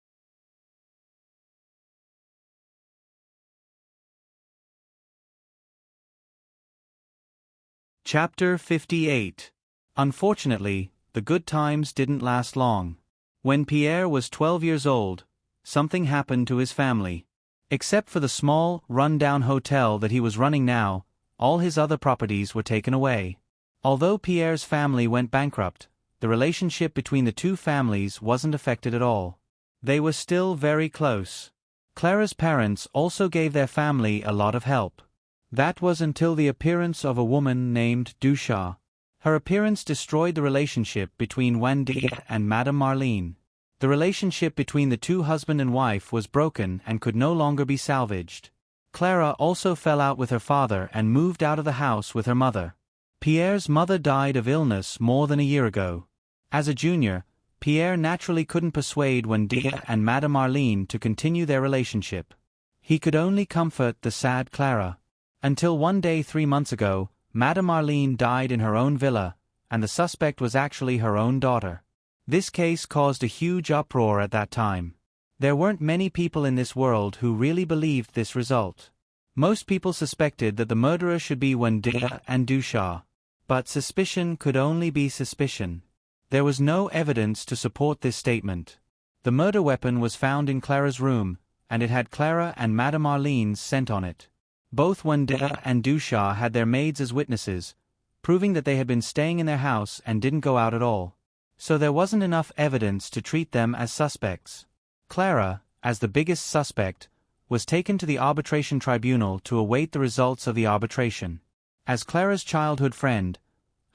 [SPEAKER 1] Chapter 58. Unfortunately, the good times didn't last long. When Pierre was 12 years old, something happened to his family. Except for the small, run-down hotel that he was running now, all his other properties were taken away. Although Pierre's family went bankrupt, the relationship between the two families wasn't affected at all. They were still very close. Clara's parents also gave their family a lot of help. That was until the appearance of a woman named Duchat. Her appearance destroyed the relationship between Wendy and Madame Marlene. The relationship between the two husband and wife was broken and could no longer be salvaged. Clara also fell out with her father and moved out of the house with her mother. Pierre's mother died of illness more than a year ago. As a junior, Pierre naturally couldn't persuade Wendy and Madame Marlene to continue their relationship. He could only comfort the sad Clara. Until one day 3 months ago, Madame Marlene died in her own villa, and the suspect was actually her own daughter. This case caused a huge uproar at that time. There weren't many people in this world who really believed this result. Most people suspected that the murderer should be Wendy and Duchat. But suspicion could only be suspicion. There was no evidence to support this statement. The murder weapon was found in Clara's room, and it had Clara and Madame Marlene's scent on it. Both Wendy and Duchat had their maids as witnesses, proving that they had been staying in their house and didn't go out at all. So there wasn't enough evidence to treat them as suspects. Clara, as the biggest suspect, was taken to the arbitration tribunal to await the results of the arbitration. As Clara's childhood friend,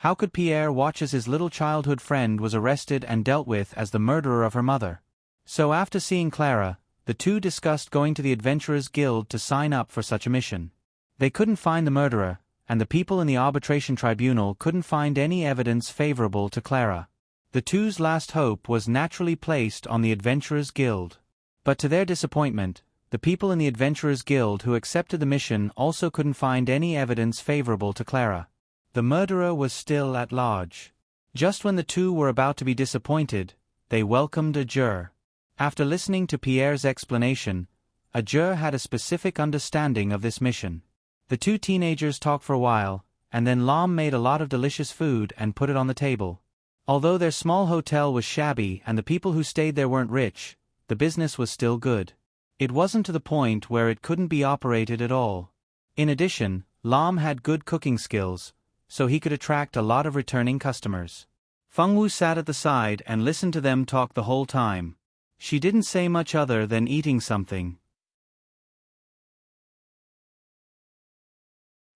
[SPEAKER 1] how could Pierre watch as his little childhood friend was arrested and dealt with as the murderer of her mother? So after seeing Clara, the two discussed going to the Adventurers Guild to sign up for such a mission. They couldn't find the murderer, and the people in the arbitration tribunal couldn't find any evidence favorable to Clara. The two's last hope was naturally placed on the Adventurers Guild. But to their disappointment, the people in the Adventurers Guild who accepted the mission also couldn't find any evidence favorable to Clara. The murderer was still at large. Just when the two were about to be disappointed, they welcomed a juror. After listening to Pierre's explanation, a juror had a specific understanding of this mission. The two teenagers talked for a while, and then Lam made a lot of delicious food and put it on the table. Although their small hotel was shabby and the people who stayed there weren't rich, the business was still good. It wasn't to the point where it couldn't be operated at all. In addition, Lam had good cooking skills, so he could attract a lot of returning customers. Fengwu sat at the side and listened to them talk the whole time. She didn't say much other than eating something.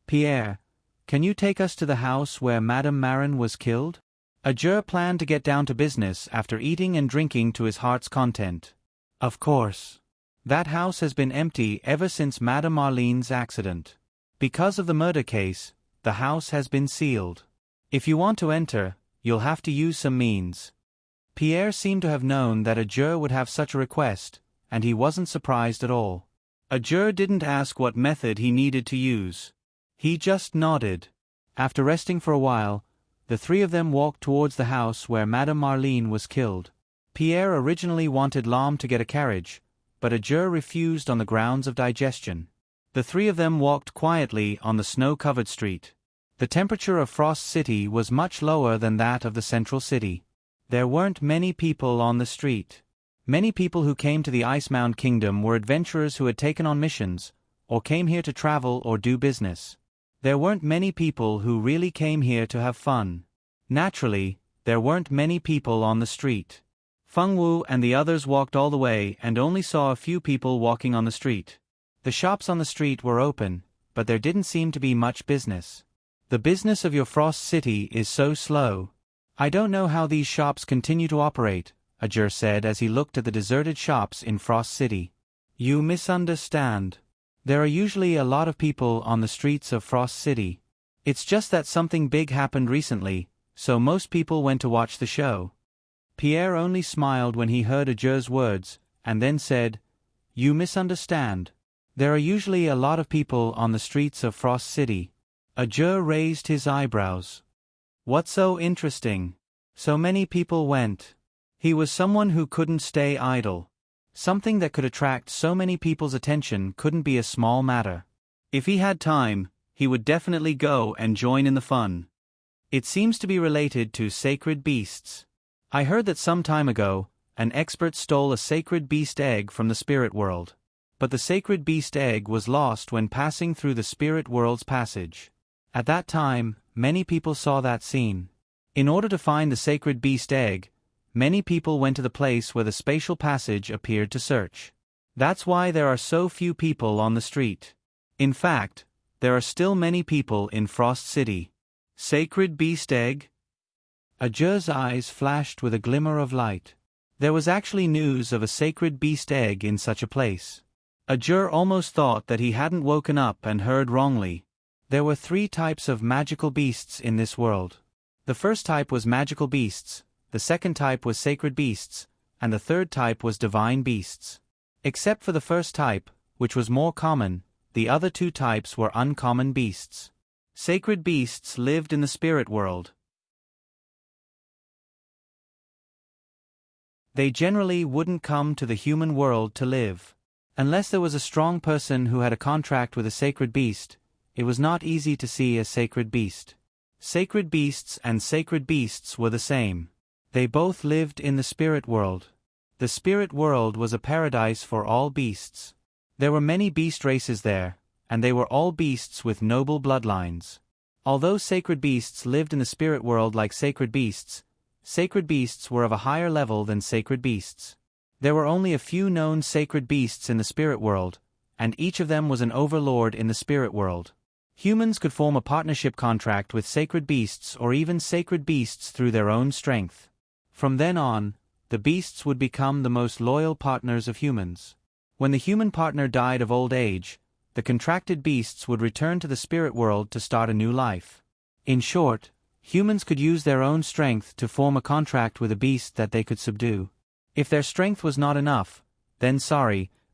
[SPEAKER 1] Pierre, can you take us to the house where Madame Marin was killed? A juror planned to get down to business after eating and drinking to his heart's content. Of course. That house has been empty ever since Madame Marlene's accident. Because of the murder case, the house has been sealed. If you want to enter, you'll have to use some means. Pierre seemed to have known that a juror would have such a request, and he wasn't surprised at all. A juror didn't ask what method he needed to use. He just nodded. After resting for a while, the three of them walked towards the house where Madame Marlene was killed. Pierre originally wanted Lam to get a carriage, but a juror refused on the grounds of digestion. The three of them walked quietly on the snow-covered street. The temperature of Frost City was much lower than that of the central city. There weren't many people on the street. Many people who came to the Ice-Mound Kingdom were adventurers who had taken on missions, or came here to travel or do business. There weren't many people who really came here to have fun. Naturally, there weren't many people on the street. Fengwu and the others walked all the way and only saw a few people walking on the street. The shops on the street were open, but there didn't seem to be much business. The business of your Frost City is so slow. I don't know how these shops continue to operate, a juror said as he looked at the deserted shops in Frost City. You misunderstand. There are usually a lot of people on the streets of Frost City. It's just that something big happened recently, so most people went to watch the show. Pierre only smiled when he heard a juror's words, and then said, You misunderstand. There are usually a lot of people on the streets of Frost City. A juror raised his eyebrows. What's so interesting? So many people went. He was someone who couldn't stay idle. Something that could attract so many people's attention couldn't be a small matter. If he had time, he would definitely go and join in the fun. It seems to be related to sacred beasts. I heard that some time ago, an expert stole a sacred beast egg from the spirit world. But the sacred beast egg was lost when passing through the spirit world's passage. At that time, many people saw that scene. In order to find the sacred beast egg, many people went to the place where the spatial passage appeared to search. That's why there are so few people on the street. In fact, there are still many people in Frost City. Sacred beast egg? Ajur's eyes flashed with a glimmer of light. There was actually news of a sacred beast egg in such a place. Ajur almost thought that he hadn't woken up and heard wrongly. There were 3 types of magical beasts in this world. The first type was magical beasts, the second type was sacred beasts, and the third type was divine beasts. Except for the first type, which was more common, the other 2 types were uncommon beasts. Sacred beasts lived in the spirit world. They generally wouldn't come to the human world to live. Unless there was a strong person who had a contract with a sacred beast, it was not easy to see a sacred beast. Sacred beasts and sacred beasts were the same. They both lived in the spirit world. The spirit world was a paradise for all beasts. There were many beast races there, and they were all beasts with noble bloodlines. Although sacred beasts lived in the spirit world like sacred beasts were of a higher level than sacred beasts. There were only a few known sacred beasts in the spirit world, and each of them was an overlord in the spirit world. Humans could form a partnership contract with sacred beasts or even sacred beasts through their own strength. From then on, the beasts would become the most loyal partners of humans. When the human partner died of old age, the contracted beasts would return to the spirit world to start a new life. In short, humans could use their own strength to form a contract with a beast that they could subdue. If their strength was not enough, then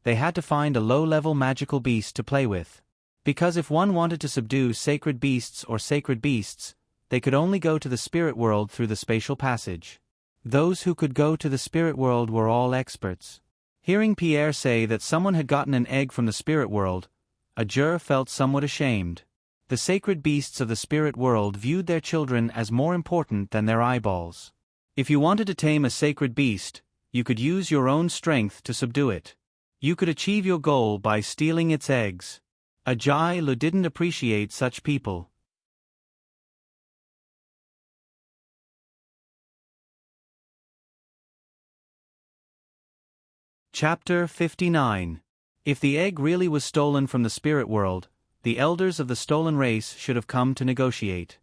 [SPEAKER 1] they had to find a low-level magical beast to play with. Because if one wanted to subdue sacred beasts or sacred beasts, they could only go to the spirit world through the spatial passage. Those who could go to the spirit world were all experts. Hearing Pierre say that someone had gotten an egg from the spirit world, Ajur felt somewhat ashamed. The sacred beasts of the spirit world viewed their children as more important than their eyeballs. If you wanted to tame a sacred beast, you could use your own strength to subdue it. You could achieve your goal by stealing its eggs. Ajur didn't appreciate such people. Chapter 59. If the egg really was stolen from the spirit world, the elders of the stolen race should have come to negotiate.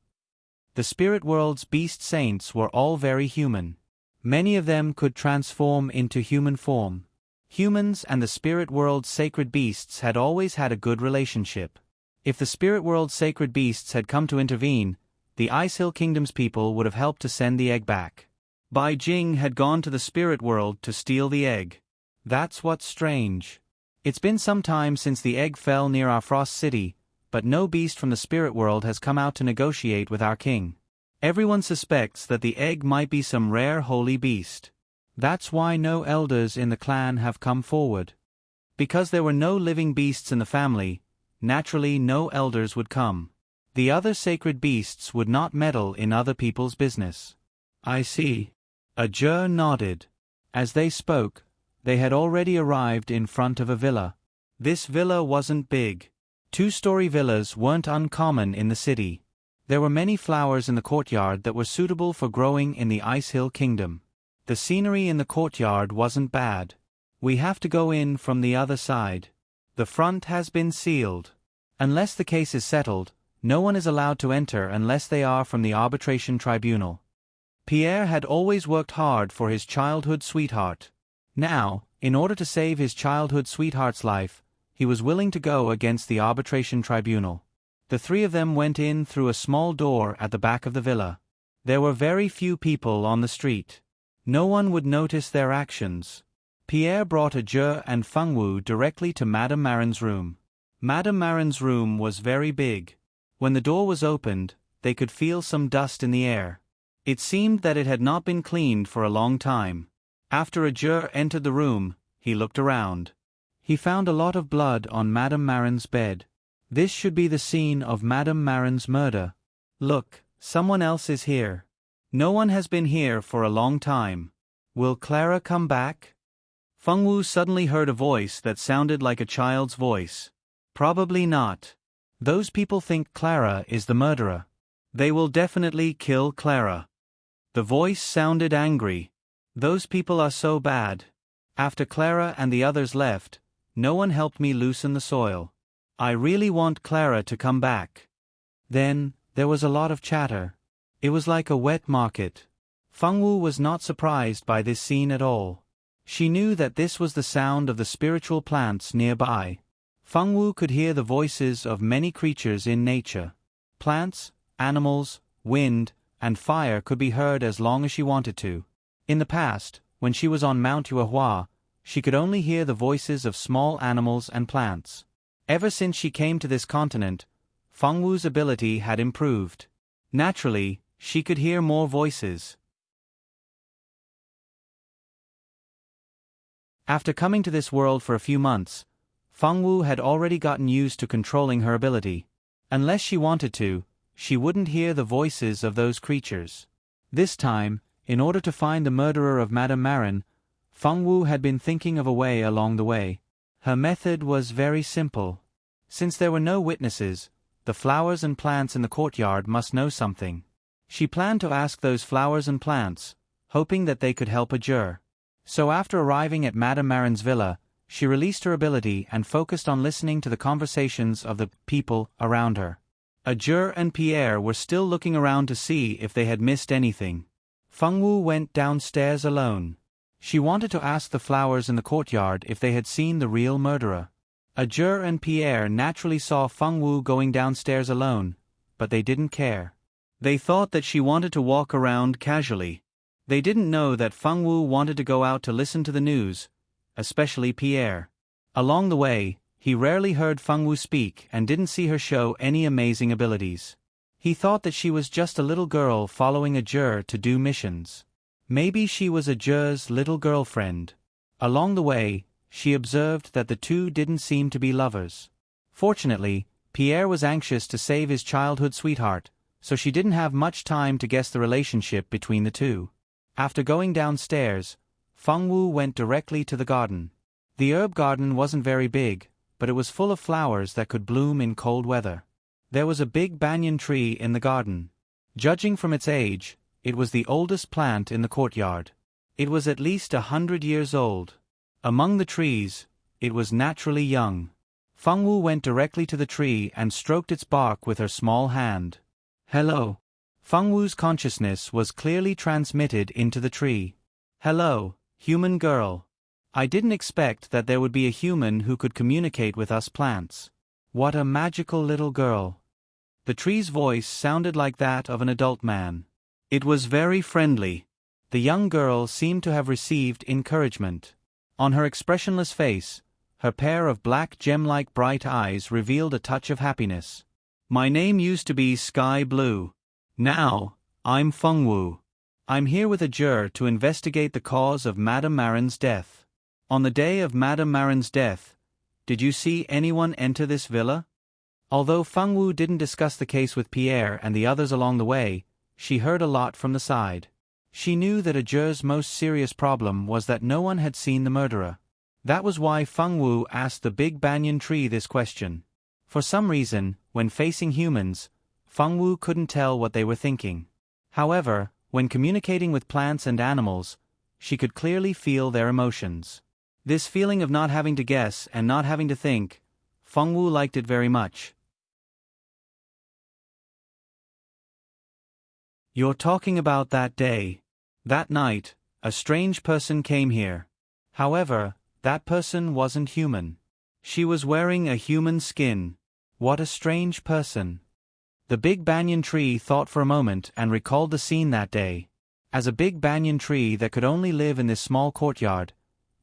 [SPEAKER 1] The spirit world's beast saints were all very human. Many of them could transform into human form. Humans and the spirit world's sacred beasts had always had a good relationship. If the spirit world's sacred beasts had come to intervene, the Ice Hill Kingdom's people would have helped to send the egg back. Bai Jing had gone to the spirit world to steal the egg. That's what's strange. It's been some time since the egg fell near our Frost City, but no beast from the spirit world has come out to negotiate with our king. Everyone suspects that the egg might be some rare holy beast. That's why no elders in the clan have come forward. Because there were no living beasts in the family, naturally no elders would come. The other sacred beasts would not meddle in other people's business. I see. Ajur nodded. As they spoke, they had already arrived in front of a villa. This villa wasn't big. 2-story villas weren't uncommon in the city. There were many flowers in the courtyard that were suitable for growing in the Ice Hill Kingdom. The scenery in the courtyard wasn't bad. We have to go in from the other side. The front has been sealed. Unless the case is settled, no one is allowed to enter unless they are from the arbitration tribunal. Pierre had always worked hard for his childhood sweetheart. Now, in order to save his childhood sweetheart's life, he was willing to go against the arbitration tribunal. The 3 of them went in through a small door at the back of the villa. There were very few people on the street. No one would notice their actions. Pierre brought Ajur and Fengwu directly to Madame Marin's room. Madame Marin's room was very big. When the door was opened, they could feel some dust in the air. It seemed that it had not been cleaned for a long time. After Ajur entered the room, he looked around. He found a lot of blood on Madame Marin's bed. This should be the scene of Madame Marin's murder. Look, someone else is here. No one has been here for a long time. Will Clara come back? Feng Wu suddenly heard a voice that sounded like a child's voice. Probably not. Those people think Clara is the murderer. They will definitely kill Clara. The voice sounded angry. Those people are so bad. After Clara and the others left, no one helped me loosen the soil. I really want Clara to come back. Then, there was a lot of chatter. It was like a wet market. Feng Wu was not surprised by this scene at all. She knew that this was the sound of the spiritual plants nearby. Feng Wu could hear the voices of many creatures in nature. Plants, animals, wind, and fire could be heard as long as she wanted to. In the past, when she was on Mount Yuehua, she could only hear the voices of small animals and plants. Ever since she came to this continent, Feng Wu's ability had improved. Naturally, she could hear more voices. After coming to this world for a few months, Feng Wu had already gotten used to controlling her ability. Unless she wanted to, she wouldn't hear the voices of those creatures. This time, in order to find the murderer of Madame Marin, Feng Wu had been thinking of a way along the way. Her method was very simple. Since there were no witnesses, the flowers and plants in the courtyard must know something. She planned to ask those flowers and plants, hoping that they could help Ajur. So after arriving at Madame Marin's villa, she released her ability and focused on listening to the conversations of the people around her. Ajur and Pierre were still looking around to see if they had missed anything. Feng Wu went downstairs alone. She wanted to ask the flowers in the courtyard if they had seen the real murderer. Ajur and Pierre naturally saw Feng Wu going downstairs alone, but they didn't care. They thought that she wanted to walk around casually. They didn't know that Feng Wu wanted to go out to listen to the news, especially Pierre. Along the way, he rarely heard Feng Wu speak and didn't see her show any amazing abilities. He thought that she was just a little girl following Ajur to do missions. Maybe she was Ajur's little girlfriend. Along the way, she observed that the two didn't seem to be lovers. Fortunately, Pierre was anxious to save his childhood sweetheart, so she didn't have much time to guess the relationship between the two. After going downstairs, Feng Wu went directly to the garden. The herb garden wasn't very big, but it was full of flowers that could bloom in cold weather. There was a big banyan tree in the garden. Judging from its age, it was the oldest plant in the courtyard. It was at least 100 years old. Among the trees, it was naturally young. Feng Wu went directly to the tree and stroked its bark with her small hand. Hello. Feng Wu's consciousness was clearly transmitted into the tree. Hello, human girl. I didn't expect that there would be a human who could communicate with us plants. What a magical little girl. The tree's voice sounded like that of an adult man. It was very friendly. The young girl seemed to have received encouragement. On her expressionless face, her pair of black gem-like bright eyes revealed a touch of happiness. My name used to be Sky Blue. Now, I'm Feng Wu. I'm here with Ajur to investigate the cause of Madame Marin's death. On the day of Madame Marin's death, did you see anyone enter this villa? Although Feng Wu didn't discuss the case with Pierre and the others along the way, she heard a lot from the side. She knew that Ajur's most serious problem was that no one had seen the murderer. That was why Feng Wu asked the big banyan tree this question. For some reason, when facing humans, Feng Wu couldn't tell what they were thinking. However, when communicating with plants and animals, she could clearly feel their emotions. This feeling of not having to guess and not having to think, Feng Wu liked it very much. You're talking about that day. That night, a strange person came here. However, that person wasn't human. She was wearing a human skin. What a strange person. The big banyan tree thought for a moment and recalled the scene that day. As a big banyan tree that could only live in this small courtyard,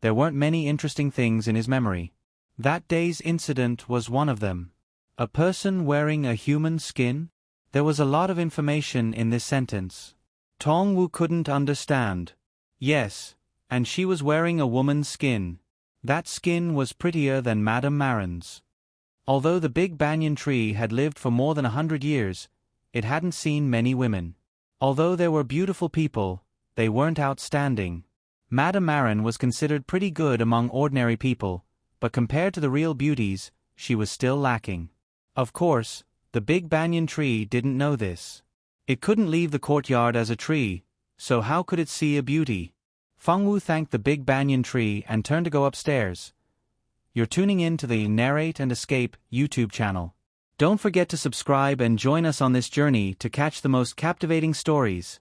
[SPEAKER 1] there weren't many interesting things in his memory. That day's incident was one of them. A person wearing a human skin? There was a lot of information in this sentence. Tongwu couldn't understand. Yes, and she was wearing a woman's skin. That skin was prettier than Madame Marin's. Although the big banyan tree had lived for more than 100 years, it hadn't seen many women. Although there were beautiful people, they weren't outstanding. Madame Marin was considered pretty good among ordinary people, but compared to the real beauties, she was still lacking. Of course, the big banyan tree didn't know this. It couldn't leave the courtyard as a tree, so how could it see a beauty? Fengwu thanked the big banyan tree and turned to go upstairs. You're tuning in to the Narrate and Escape YouTube channel. Don't forget to subscribe and join us on this journey to catch the most captivating stories.